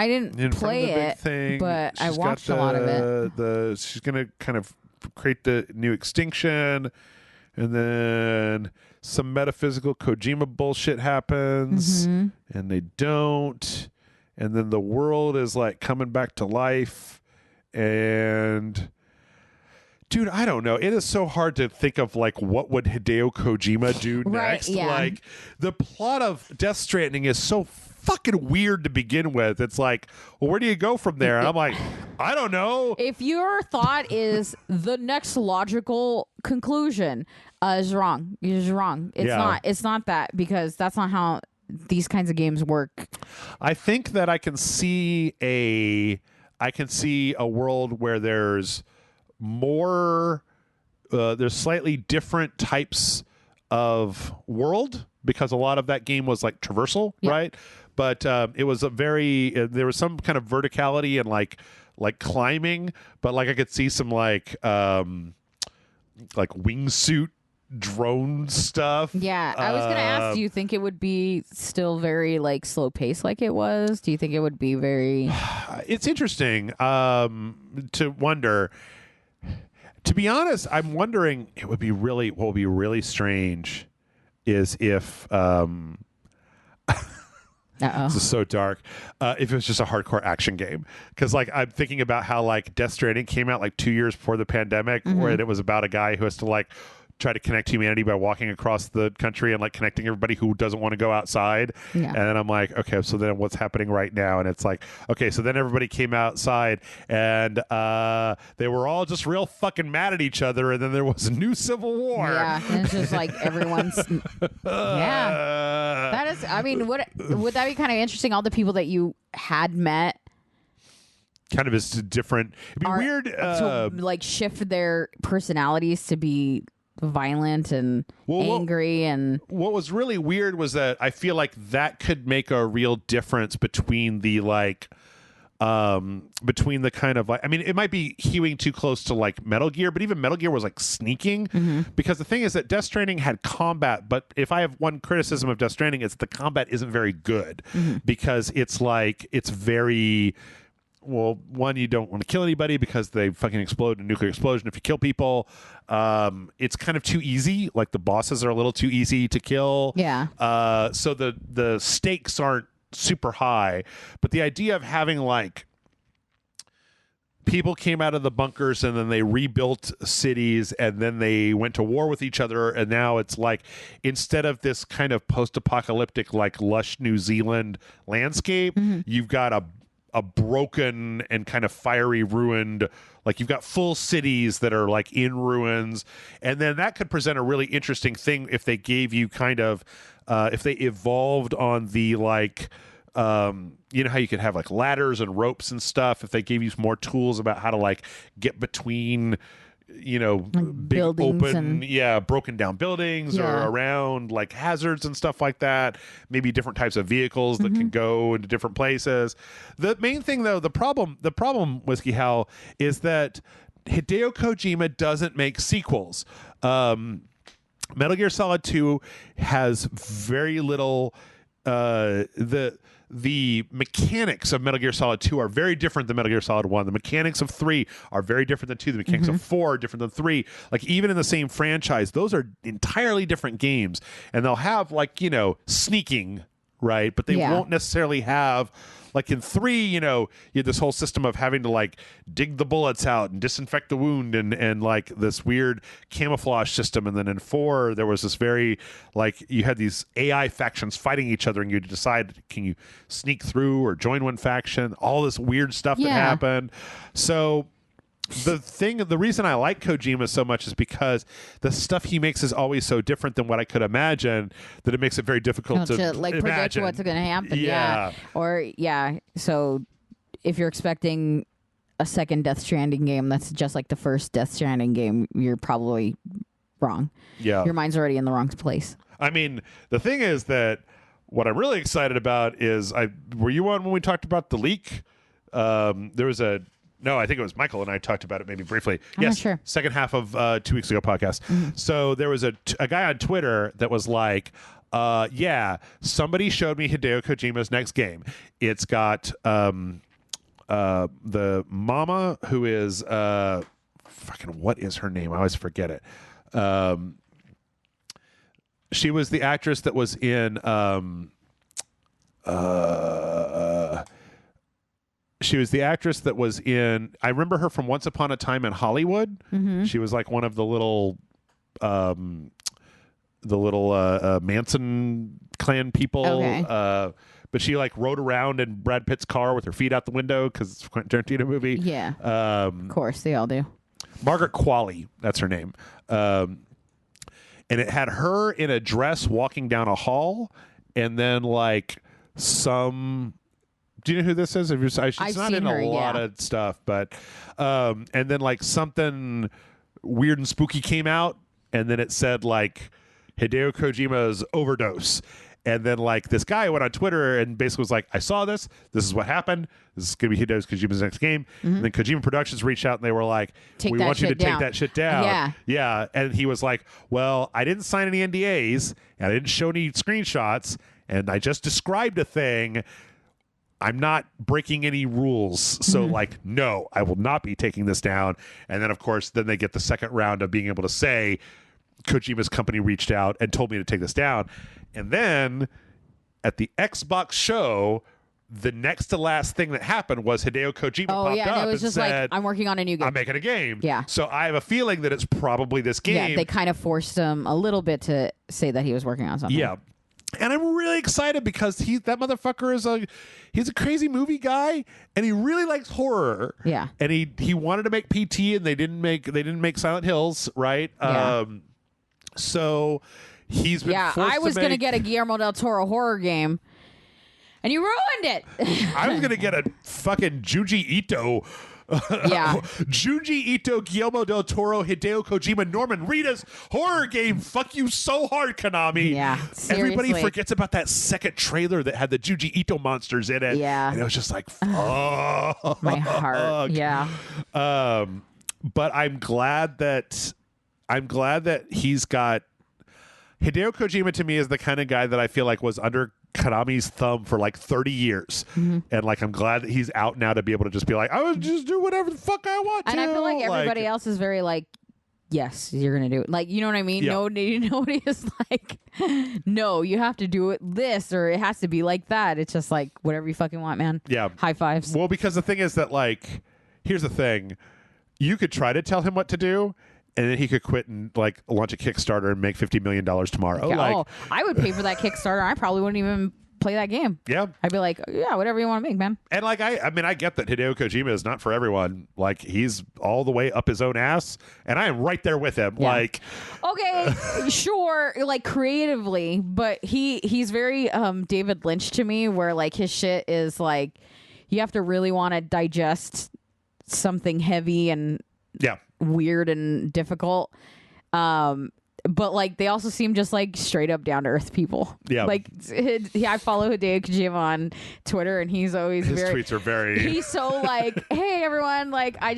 didn't play it, but I watched a lot of it. She's gonna kind of create the new extinction, and then some metaphysical Kojima bullshit happens, and they don't. and then the world is like coming back to life, and dude, I don't know. It is so hard to think of like what would Hideo Kojima do next. Yeah. Like the plot of Death Stranding is so fucking weird to begin with. It's like, well, where do you go from there? And I'm like, I don't know. If your thought is the next logical conclusion, is wrong. You're just wrong. It's not. It's not that, because that's not how these kinds of games work. I think that I can see a world where there's more, there's slightly different types of world, because a lot of that game was like traversal, right? But it was a very there was some kind of verticality and like climbing, but like I could see some like wingsuit drone stuff. Yeah, I was gonna ask, do you think it would be still very like slow pace like it was? Do you think it would be very? It's interesting to wonder. To be honest, I'm wondering what would be really strange is if this is so dark. If it was just a hardcore action game, because like I'm thinking about how like Death Stranding came out like 2 years before the pandemic, where it was about a guy who has to like try to connect humanity by walking across the country and like connecting everybody who doesn't want to go outside. And then I'm like, okay, so then what's happening right now? And it's like, okay, so then everybody came outside and they were all just real fucking mad at each other, and then there was a new civil war. Yeah, and it's just like everyone's that is, I mean, would that be kind of interesting, all the people that you had met kind of is different. It'd be weird to like shift their personalities to be violent and angry. And what was really weird was that I feel like that could make a real difference between the like between the kind of like, I mean, it might be hewing too close to like Metal Gear, but even Metal Gear was like sneaking, because the thing is that Death Stranding had combat, but if I have one criticism of Death Stranding, it's the combat isn't very good, because it's like, it's very, well, one, you don't want to kill anybody because they fucking explode in a nuclear explosion if you kill people. It's kind of too easy. Like the bosses are a little too easy to kill. Yeah. So the stakes aren't super high. But the idea of having like people came out of the bunkers and then they rebuilt cities and then they went to war with each other, and now it's like, instead of this kind of post-apocalyptic like lush New Zealand landscape, you've got a broken and kind of fiery ruined, like you've got full cities that are like in ruins. And then that could present a really interesting thing if they gave you kind of if they evolved on the like you know how you could have like ladders and ropes and stuff, if they gave you more tools about how to like get between, you know, like big buildings open broken down buildings or around like hazards and stuff like that, maybe different types of vehicles that can go into different places. The main thing though, the problem Whiskey Hal, is that Hideo Kojima doesn't make sequels. Metal Gear Solid 2 has very little the mechanics of Metal Gear Solid 2 are very different than Metal Gear Solid 1. The mechanics of 3 are very different than 2. The mechanics of 4 are different than 3. Like, even in the same franchise, those are entirely different games. And they'll have, like, you know, sneaking, right? But they won't necessarily have, like in 3, you know, you had this whole system of having to like dig the bullets out and disinfect the wound and like this weird camouflage system. And then in 4, there was this very like, you had these AI factions fighting each other, and you decide, can you sneak through or join one faction? All this weird stuff that happened. So the reason I like Kojima so much is because the stuff he makes is always so different than what I could imagine, that it makes it very difficult to like predict what's going to happen. So if you're expecting a second Death Stranding game that's just like the first Death Stranding game, you're probably wrong. Your mind's already in the wrong place. I mean, the thing is that what I'm really excited about is, were you on when we talked about the leak? There was no, I think it was Michael and I talked about it maybe briefly. I'm not sure. Second half of 2 weeks ago podcast. So there was a guy on Twitter that was like, somebody showed me Hideo Kojima's next game. It's got the mama who is fucking, what is her name? I always forget it. She was the actress that was in She was the actress that was in. I remember her from Once Upon a Time in Hollywood. She was like one of the little Manson clan people. Okay. But she like rode around in Brad Pitt's car with her feet out the window because it's a Quentin Tarantino movie. Yeah. Of course, they all do. Margaret Qualley, that's her name. And it had her in a dress walking down a hall, and then like some. Do you know who this is? She's not in a lot of stuff, but and then like something weird and spooky came out, and then it said like Hideo Kojima's overdose. And then like this guy went on Twitter and basically was like, I saw this. This is what happened. This is going to be Hideo Kojima's next game. And then Kojima Productions reached out and they were like, we want you to take that shit down. Yeah. Yeah. And he was like, well, I didn't sign any NDAs and I didn't show any screenshots and I just described a thing. I'm not breaking any rules. So like, no, I will not be taking this down. And then of course, then they get the second round of being able to say Kojima's company reached out and told me to take this down. And then at the Xbox show, the next to last thing that happened was Hideo Kojima popped up and it was just said, like, I'm working on a new game. I'm making a game. Yeah. So I have a feeling that it's probably this game. Yeah, they kind of forced him a little bit to say that he was working on something. Yeah. And I'm really excited because that motherfucker he's a crazy movie guy and he really likes horror. Yeah. And he wanted to make PT and they didn't make Silent Hills, right? Yeah. So he's been forced I was to going to get a Guillermo del Toro horror game, and you ruined it. I was going to get a fucking Junji Ito. Yeah. Junji Ito, Guillermo del Toro, Hideo Kojima, Norman Reedus horror game. Fuck you so hard, Konami. Yeah, Everybody seriously. forgets about that second trailer that had the Junji Ito monsters in it. Yeah. And it was just like, fuck. My heart. Yeah. But I'm glad that he's got Hideo Kojima. To me is the kind of guy that I feel like was under Konami's thumb for like 30 years. And like I'm glad that he's out now to be able to just be like, I would just do whatever the fuck I want to. And I feel like everybody else is very like, yes, you're gonna do it. Like, you know what I mean? Yeah. Nobody is like, no, you have to do it this or it has to be like that. It's just like whatever you fucking want, man. Yeah. High fives. Well, because the thing is that like, here's the thing. You could try to tell him what to do, and then he could quit and like launch a Kickstarter and make $50 million tomorrow. Yeah, Like, I would pay for that Kickstarter. I probably wouldn't even play that game. yeah. I'd be like, yeah, whatever you want to make, man. And like, I mean, I get that Hideo Kojima is not for everyone. Like, he's all the way up his own ass, and I am right there with him. Yeah. Like, Okay, sure, like creatively, but he's very David Lynch to me, where like his shit is like you have to really want to digest something heavy and yeah. weird and difficult. But like they also seem just like straight up down to earth people. Yeah. Like I follow Hideo Kojima on Twitter, and he's always His tweets are very. He's so like, hey everyone, like I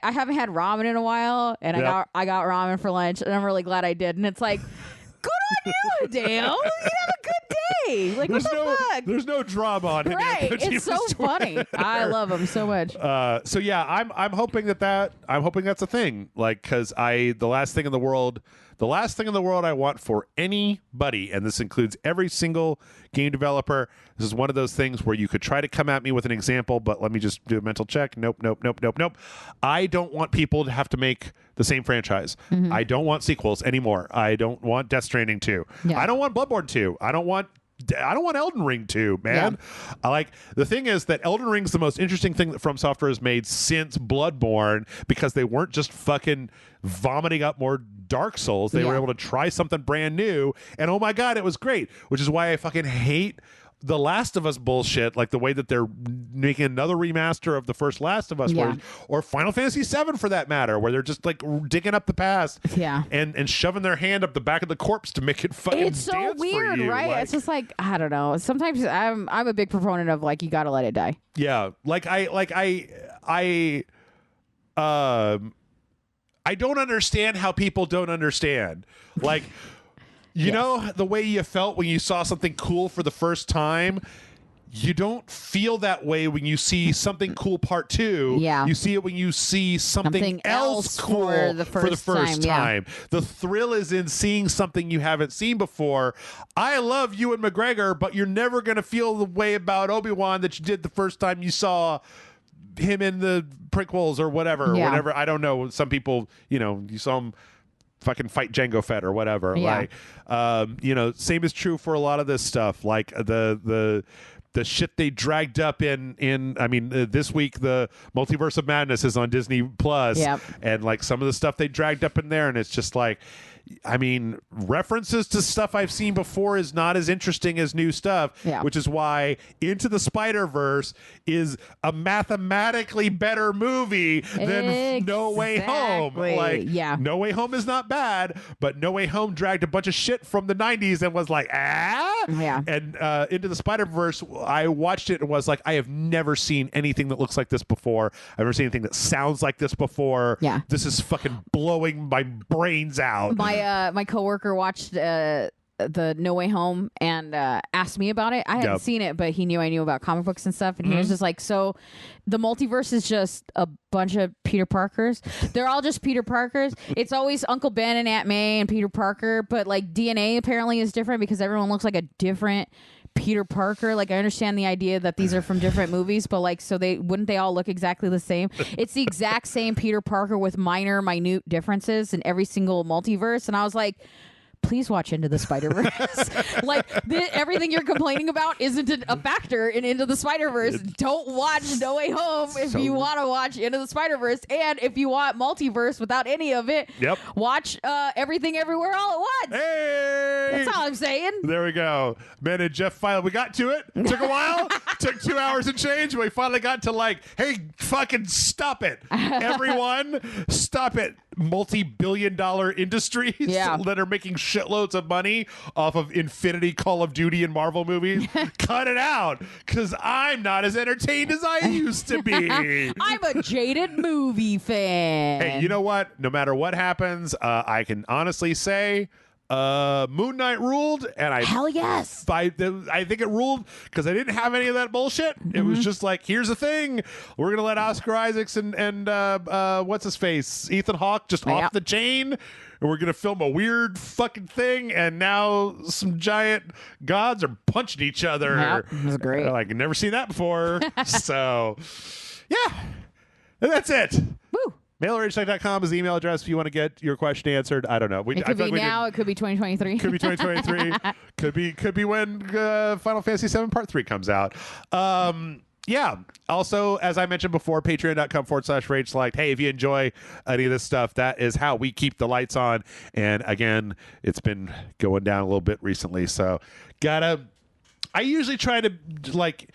haven't had ramen in a while, and Yep. I got ramen for lunch, and I'm really glad I did. And it's like, good on you, Hideo. You have a good day. Like what the fuck? There's no drama on Hideo Right? Kojima's It's so Twitter. funny. I love him so much. So yeah, I'm hoping that's a thing. Like, because the last thing in the world I want for anybody, and this includes every single game developer. This is one of those things where you could try to come at me with an example, but let me just do a mental check. Nope. I don't want people to have to make the same franchise. I don't want sequels anymore. I don't want Death Stranding 2. Yeah. I don't want Bloodborne 2. I don't want Elden Ring 2, man. I like the thing is that Elden Ring's the most interesting thing that From Software has made since Bloodborne, because they weren't just fucking vomiting up more Dark Souls. They were able to try something brand new, and oh my god, it was great. Which is why I fucking hate the Last of Us bullshit, like the way that they're making another remaster of the first Last of Us, or Final Fantasy VII for that matter, where they're just like digging up the past, and shoving their hand up the back of the corpse to make it fucking. It's so dance weird, for you. right? Like, it's just like I don't know. Sometimes I'm a big proponent of like you got to let it die. yeah, I don't understand how people don't understand. Like, you know, the way you felt when you saw something cool for the first time, you don't feel that way when you see something cool part 2. Yeah. You see it when you see something else cool for the first time. The thrill is in seeing something you haven't seen before. I love Ewan McGregor, but you're never going to feel the way about Obi-Wan that you did the first time you saw him in the prequels or whatever. I don't know. Some people, you saw him fucking fight Jango Fett or whatever. Yeah. Like, same is true for a lot of this stuff. Like the shit they dragged up this week the Multiverse of Madness is on Disney Plus. Yep. And like some of the stuff they dragged up in there, and it's just like, references to stuff I've seen before is not as interesting as new stuff, which is why Into the Spider-Verse is a mathematically better movie than No Way Home. Like, No Way Home is not bad, but No Way Home dragged a bunch of shit from the 90s and was like, Yeah. And Into the Spider-Verse, I watched it and was like, I have never seen anything that looks like this before. I've never seen anything that sounds like this before. Yeah. This is fucking blowing my brains out. My coworker watched the No Way Home and asked me about it. I hadn't seen it, but he knew I knew about comic books and stuff, and he was just like, so the multiverse is just a bunch of Peter Parkers. They're all just Peter Parkers. It's always Uncle Ben and Aunt May and Peter Parker, but like DNA apparently is different because everyone looks like a different Peter Parker. Like, I understand the idea that these are from different movies, but like, so they all look exactly the same? It's the exact same Peter Parker with minute differences in every single multiverse. And I was like, please watch Into the Spider-Verse. Like, everything you're complaining about isn't a factor in Into the Spider-Verse. Don't watch No Way Home if you want to watch Into the Spider-Verse. And if you want multiverse without any of it, watch Everything Everywhere All at Once. Hey! That's all I'm saying. There we go. Man, and Jeff finally, we got to it. Took a while. Took 2 hours and change. We finally got to like, hey, fucking stop it. Everyone, stop it. Multi-billion-dollar industries that are making shitloads of money off of Infinity, Call of Duty, and Marvel movies. Cut it out, because I'm not as entertained as I used to be. I'm a jaded movie fan. Hey, you know what? No matter what happens, I can honestly say Moon Knight ruled, and hell yes. I think it ruled because I didn't have any of that bullshit. It was just like, here's the thing: we're gonna let Oscar Isaacs and what's his face, Ethan Hawke, just off the chain, and we're gonna film a weird fucking thing. And now some giant gods are punching each other. Yep, it was great. Like, never seen that before. So, yeah, and that's it. Woo. MailRageSelect.com is the email address if you want to get your question answered. I don't know. It could be now. It could be 2023. Could be 2023. could be when Final Fantasy VII Part 3 comes out. Yeah. Also, as I mentioned before, patreon.com/RageSelect. Hey, if you enjoy any of this stuff, that is how we keep the lights on. And again, it's been going down a little bit recently. So I usually try to like,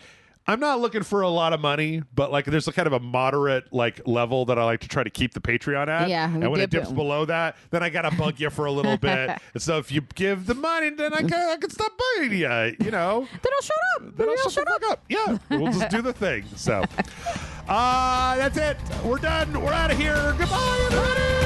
I'm not looking for a lot of money, but like there's a kind of a moderate like level that I like to try to keep the Patreon at. Yeah. And when it dips below that, then I gotta bug you for a little bit. And so if you give the money, then I can stop bugging you. You know. Then I'll shut up. Then I'll shut the fuck up. Yeah. We'll just do the thing. So that's it. We're done. We're out of here. Goodbye, everybody.